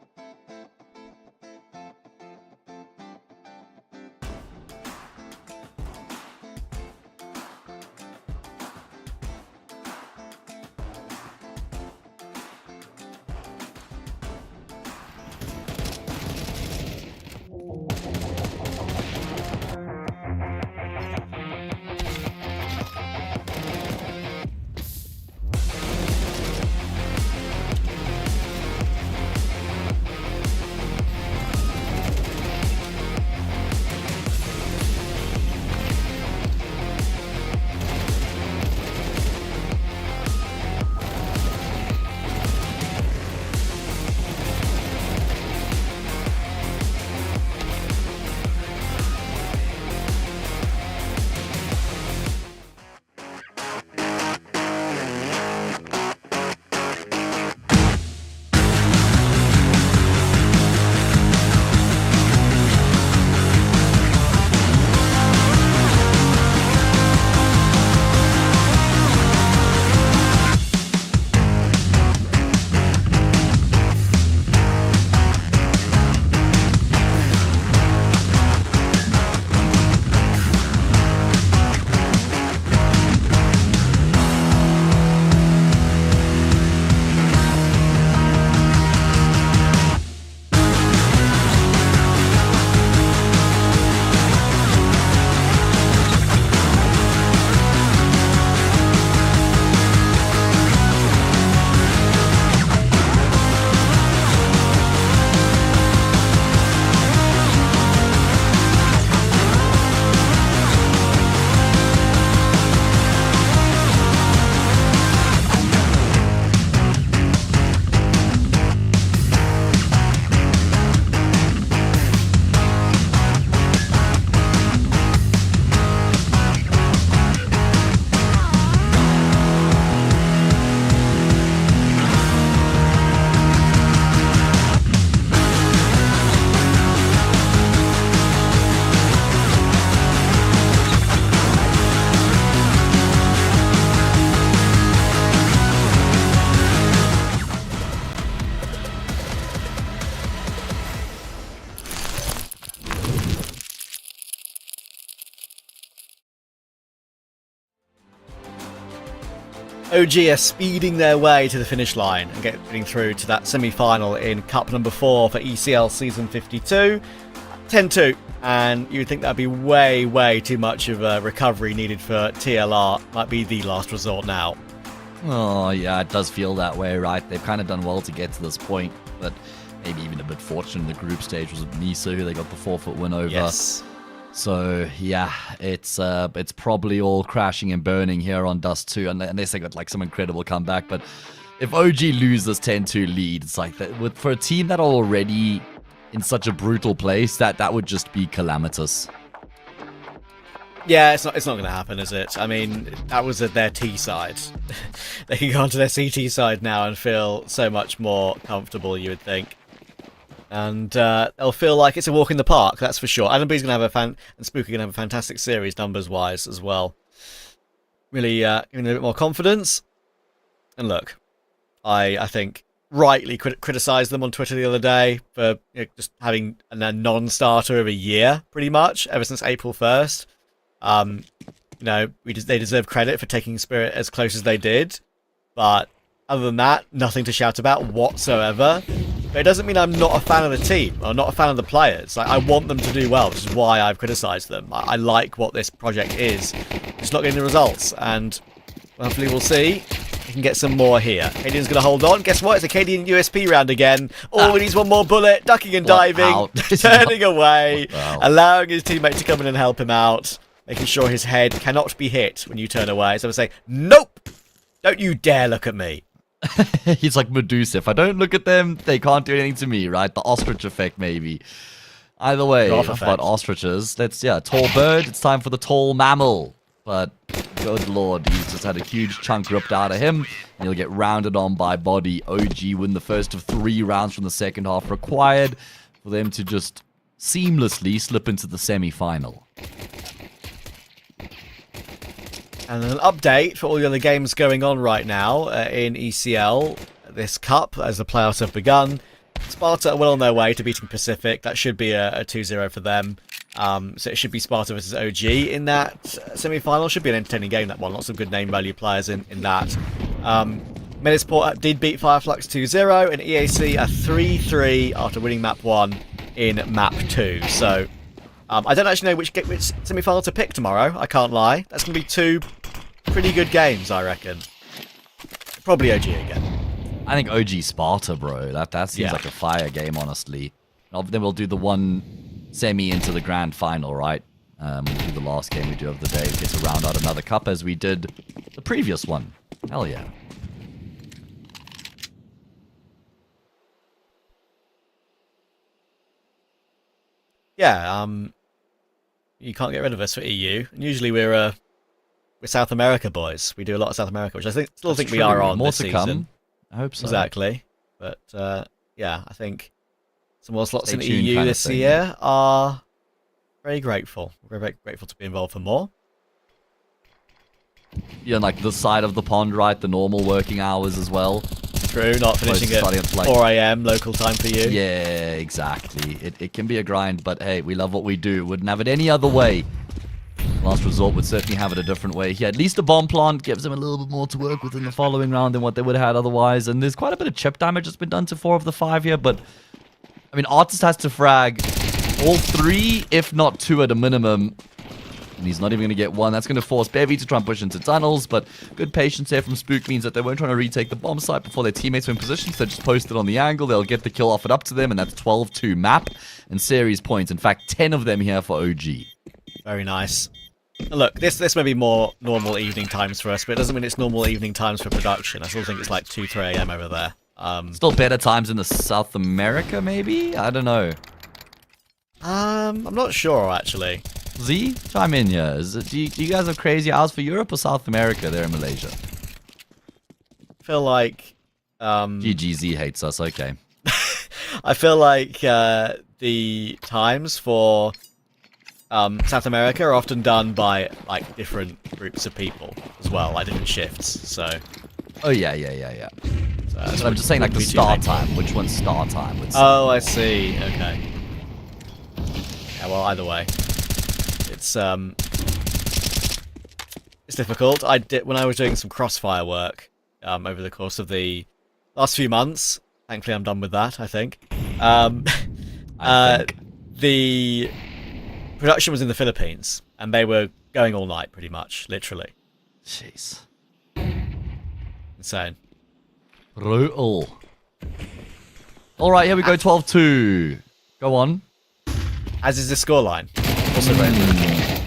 OG are speeding their way to the finish line and getting through to that semi-final in Cup number 4 for ECL Season 52. 10-2, and you'd think that'd be way, way too much of a recovery needed for TLR. Might be the last resort now. Oh, yeah, it does feel that way, right? They've kind of done well to get to this point, but maybe even a bit fortunate in the group stage was with MOUZ, who they got the 4-foot win over. Yes. So, yeah, it's probably all crashing and burning here on Dust 2, unless they got like some incredible comeback. But if OG lose this 10-2 lead, it's like that for a team that are already in such a brutal place, that would just be calamitous. Yeah, it's not going to happen, is it? I mean, that was at their T side. They can go onto their CT side now and feel so much more comfortable, you would think. And they'll feel like it's a walk in the park, that's for sure. Adam B's going to have and Spooky going to have a fantastic series, numbers-wise, as well. Really giving them a bit more confidence. And look, I think rightly criticised them on Twitter the other day for just having a non-starter of a year, pretty much, ever since April 1st. They deserve credit for taking Spirit as close as they did, but other than that, nothing to shout about whatsoever. But it doesn't mean I'm not a fan of the team, or not a fan of the players. I want them to do well, which is why I've criticised them. I like what this project is. It's not getting the results, and hopefully we'll see. We can get some more here. Cadian's going to hold on. Guess what? It's a Cadian USP round again. Oh, he needs one more bullet. Ducking and diving. Turning away. Allowing his teammate to come in and help him out. Making sure his head cannot be hit when you turn away. So I say, nope! Don't you dare look at me. He's like Medusa. If I don't look at them, they can't do anything to me, right? The ostrich effect, maybe. Either way, but ostriches. Tall bird. It's time for the tall mammal. But good lord, he's just had a huge chunk ripped out of him. And he'll get rounded on by body. OG win the first of 3 rounds from the second half required for them to just seamlessly slip into the semi-final. And an update for all the other games going on right now in ECL, this cup, as the playoffs have begun. Sparta are well on their way to beating Pacific. That should be a 2-0 for them. So it should be Sparta versus OG in that semi-final. Should be an entertaining game, that one. Lots of good name value players in that. Medisport did beat Fireflux 2-0, and EAC a 3-3 after winning map 1 in map 2. So I don't actually know which semi-final to pick tomorrow, I can't lie. That's going to be 2 pretty good games, I reckon. Probably OG again. I think OG Sparta, bro. That seems like a fire game, honestly. Then we'll do the one semi into the grand final, right? We'll do the last game we do of the day. Get to round out another cup as we did the previous one. Hell yeah. Yeah, you can't get rid of us for EU. And usually we're South America boys. We do a lot of South America, which I still think we are on more this to season. Come. I hope so. Exactly. But yeah, I think some more slots Stay in tuned EU kind of this thing. year are very grateful. We're very grateful to be involved for more. Yeah, like the side of the pond, right? The normal working hours as well. True, not finishing Starting at like 4 AM local time for you. Yeah, exactly. It can be a grind, but hey, we love what we do. Wouldn't have it any other way. Last Resort would certainly have it a different way. He at least a bomb plant gives them a little bit more to work with in the following round than what they would have had otherwise. And there's quite a bit of chip damage that's been done to 4 of the 5 here. But, I mean, Artist has to frag all 3, if not 2 at a minimum. And he's not even going to get 1. That's going to force Bevy to try and push into tunnels. But good patience here from Spook means that they weren't trying to retake the bomb site before their teammates were in position. So they just posted on the angle. They'll get the kill offered up to them. And that's 12-2 map and series points. In fact, 10 of them here for OG. Very nice. Look, this may be more normal evening times for us, but it doesn't mean it's normal evening times for production. I still think it's like 2, 3 AM over there. Still better times in the South America, maybe? I don't know. I'm not sure, actually. Z, chime in here. Do you guys have crazy hours for Europe or South America there in Malaysia? I feel like... GGZ hates us, okay. I feel like the times for... South America are often done by like different groups of people as well, like different shifts. So. Oh yeah. So I'm just saying like the start time. Which one's start time? Oh, I see. Okay. Yeah. Well, either way, it's difficult. I did when I was doing some crossfire work over the course of the last few months. Thankfully, I'm done with that. I think. The production was in the Philippines, and they were going all night, pretty much, literally. Jeez. Insane. Brutal. Alright, here we go, 12-2. Go on. As is the scoreline. Also very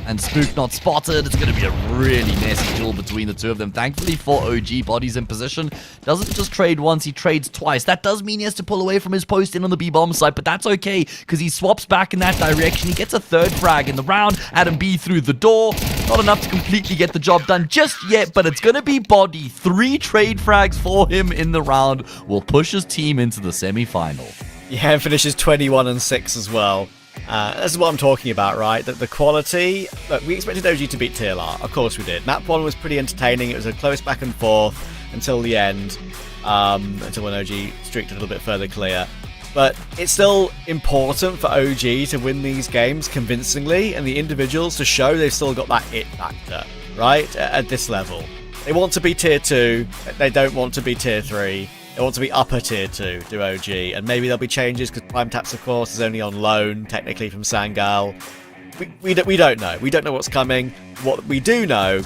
And Spook not spotted. It's going to be a really messy duel between the two of them. Thankfully for OG, Body's in position. Doesn't just trade once, he trades twice. That does mean he has to pull away from his post in on the B-bomb site, but that's okay, because he swaps back in that direction. He gets a 3rd frag in the round. Adam B through the door. Not enough to completely get the job done just yet, but it's going to be Body. 3 trade frags for him in the round will push his team into the semi-final. Yeah, and finishes 21-6 as well. This is what I'm talking about, right? That the quality... Look, we expected OG to beat TLR. Of course we did. Map 1 was pretty entertaining. It was a close back and forth until the end. until when OG streaked a little bit further clear. But it's still important for OG to win these games convincingly, and the individuals to show they've still got that it factor, right? At this level. They want to be tier 2, they don't want to be tier 3. They want to be upper tier 2 to OG, and maybe there'll be changes because Prime Taps, of course, is only on loan, technically, from Sangal. We don't know. We don't know what's coming. What we do know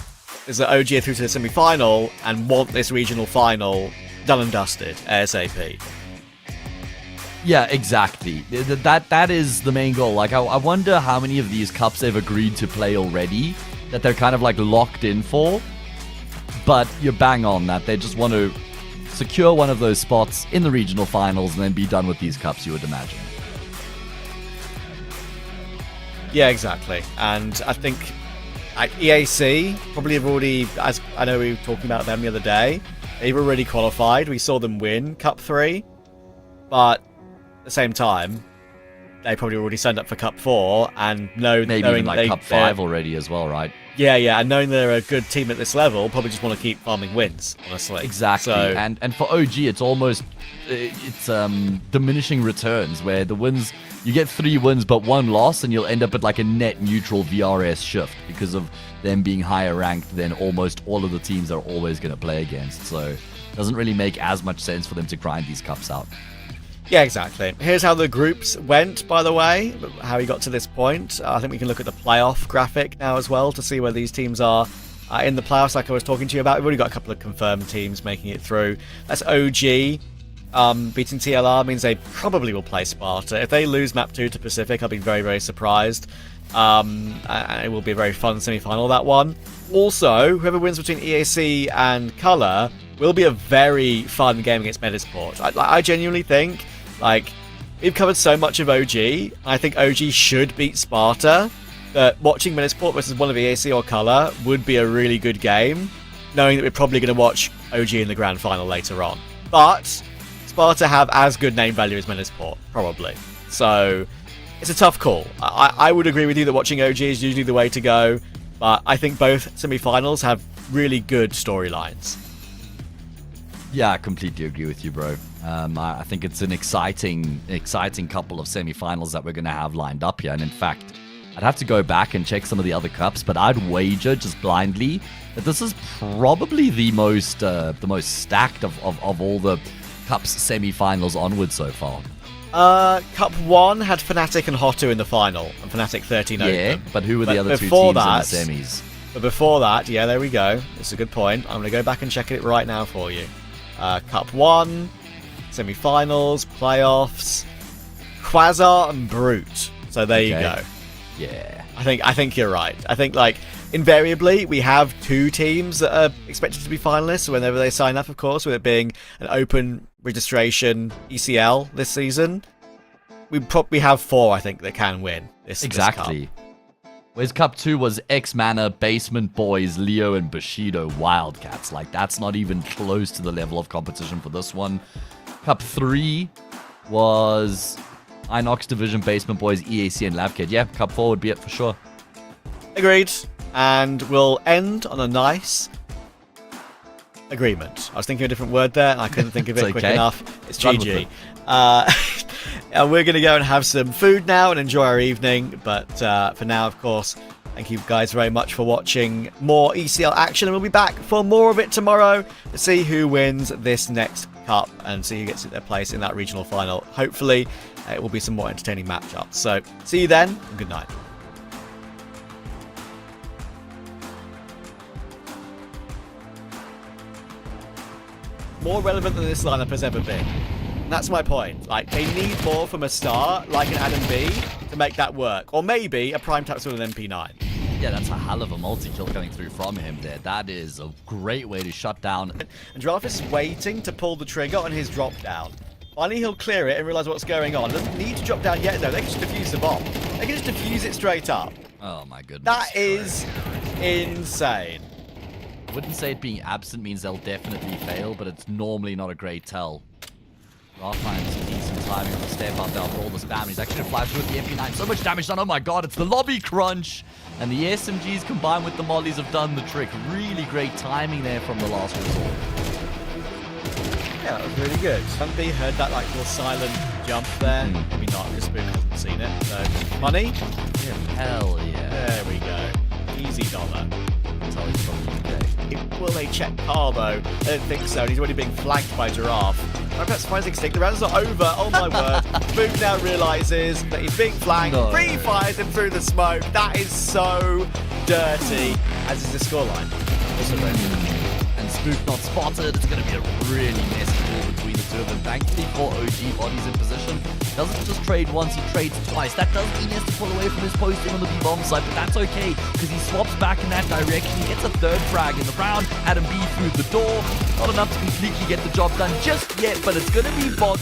is that OG are through to the semi-final and want this regional final done and dusted ASAP. Yeah, exactly. That is the main goal. Like, I wonder how many of these cups they've agreed to play already, that they're kind of like locked in for. But you're bang on that. They just want to secure one of those spots in the regional finals and then be done with these cups, you would imagine. Yeah, exactly. And I think EAC probably have already, as I know we were talking about them the other day, they've already qualified. We saw them win Cup 3. But at the same time, they probably already signed up for Cup 4 and maybe even like Cup 5 already as well, right? Yeah, and knowing they're a good team at this level, probably just want to keep farming wins, honestly. Exactly. So, and for OG, it's almost diminishing returns, where the wins, you get 3 wins but 1 loss, and you'll end up at like a net neutral VRS shift because of them being higher ranked than almost all of the teams they're always going to play against. So it doesn't really make as much sense for them to grind these cups out. Yeah, exactly. Here's how the groups went, by the way, how we got to this point. I think we can look at the playoff graphic now as well to see where these teams are in the playoffs, like I was talking to you about. We've already got a couple of confirmed teams making it through. That's OG. Beating TLR means they probably will play Sparta. If they lose Map 2 to Pacific, I'll be very, very surprised. And it will be a very fun semi-final, that one. Also, whoever wins between EAC and Colour will be a very fun game against Metasport. I genuinely think, like, we've covered so much of OG. I think OG should beat Sparta. But watching Metasport versus one of EAC or Colour would be a really good game, knowing that we're probably going to watch OG in the grand final later on. But Sparta have as good name value as Metasport, probably. So it's a tough call. I would agree with you that watching OG is usually the way to go, but I think both semi-finals have really good storylines. Yeah, I completely agree with you, bro. I think it's an exciting couple of semi-finals that we're going to have lined up here. And in fact, I'd have to go back and check some of the other cups, but I'd wager just blindly that this is probably the most stacked of all the cups semi-finals onwards so far. Cup 1 had Fnatic and Hotu in the final, and Fnatic 13 over them. But who were the other two teams in the semis? But before that, yeah, there we go. It's a good point. I'm going to go back and check it right now for you. Cup 1, semi-finals, playoffs, Quasar and Brute. So there you go. Yeah. I think you're right. I think, like, invariably, we have 2 teams that are expected to be finalists whenever they sign up, of course, with it being an open registration ECL this season. We probably have 4, I think, that can win this Exactly. This cup. Whereas Cup 2 was X-Mana, Basement Boys, Leo, and Bushido Wildcats. Like, that's not even close to the level of competition for this one. Cup 3 was Inox Division, Basement Boys, EAC, and LabKid. Yeah, Cup 4 would be it for sure. Agreed. And we'll end on a nice agreement. I was thinking of a different word there, and I couldn't think of it quick enough. It's GG. And we're going to go and have some food now and enjoy our evening. But for now, of course, thank you guys very much for watching more ECL action. And we'll be back for more of it tomorrow to see who wins this next cup and see who gets their place in that regional final. Hopefully, it will be some more entertaining matchups. So see you then, and good night. More relevant than this lineup has ever been. And that's my point. Like, they need more from a star, like an Adam B, to make that work. Or maybe a Prime Taps with an MP9. Yeah, that's a hell of a multi-kill coming through from him there. That is a great way to shut down. And Giraffe is waiting to pull the trigger on his drop down. Finally, he'll clear it and realise what's going on. Doesn't need to drop down yet, though. They can just defuse the bomb. They can just defuse it straight up. Oh, my goodness. That is insane. I wouldn't say it being absent means they'll definitely fail, but it's normally not a great tell. Raw finds some decent timing on the step up there after all the spam. He's actually going to fly through with the MP9. So much damage done. Oh my god, it's the lobby crunch. And the SMGs combined with the mollies have done the trick. Really great timing there from the last resort. Yeah, that was really good. Haven't you heard that like little silent jump there? Maybe not, because Spook hasn't seen it. So, money? Yeah, hell yeah. There we go. Easy dollar. That's how it's from the UK. Will they check Carl though? I don't think so. He's already being flanked by Giraffe. I'm quite surprising stick. The round's not over. Oh my word. Spook now realises that he's being flanked. No. Fires him through the smoke. That is so dirty. As is the scoreline. Also very good. And Spook not spotted. It's going to be a really messy ball between the two of them. Thankfully for OG, Body's in position. Doesn't just trade once, he trades twice. That does mean he has to pull away from his posting on the B-bomb side, but that's okay, because he swaps back in that direction. He gets a third frag in the round, had him be through the door. Not enough to completely get the job done just yet, but it's going to be Body.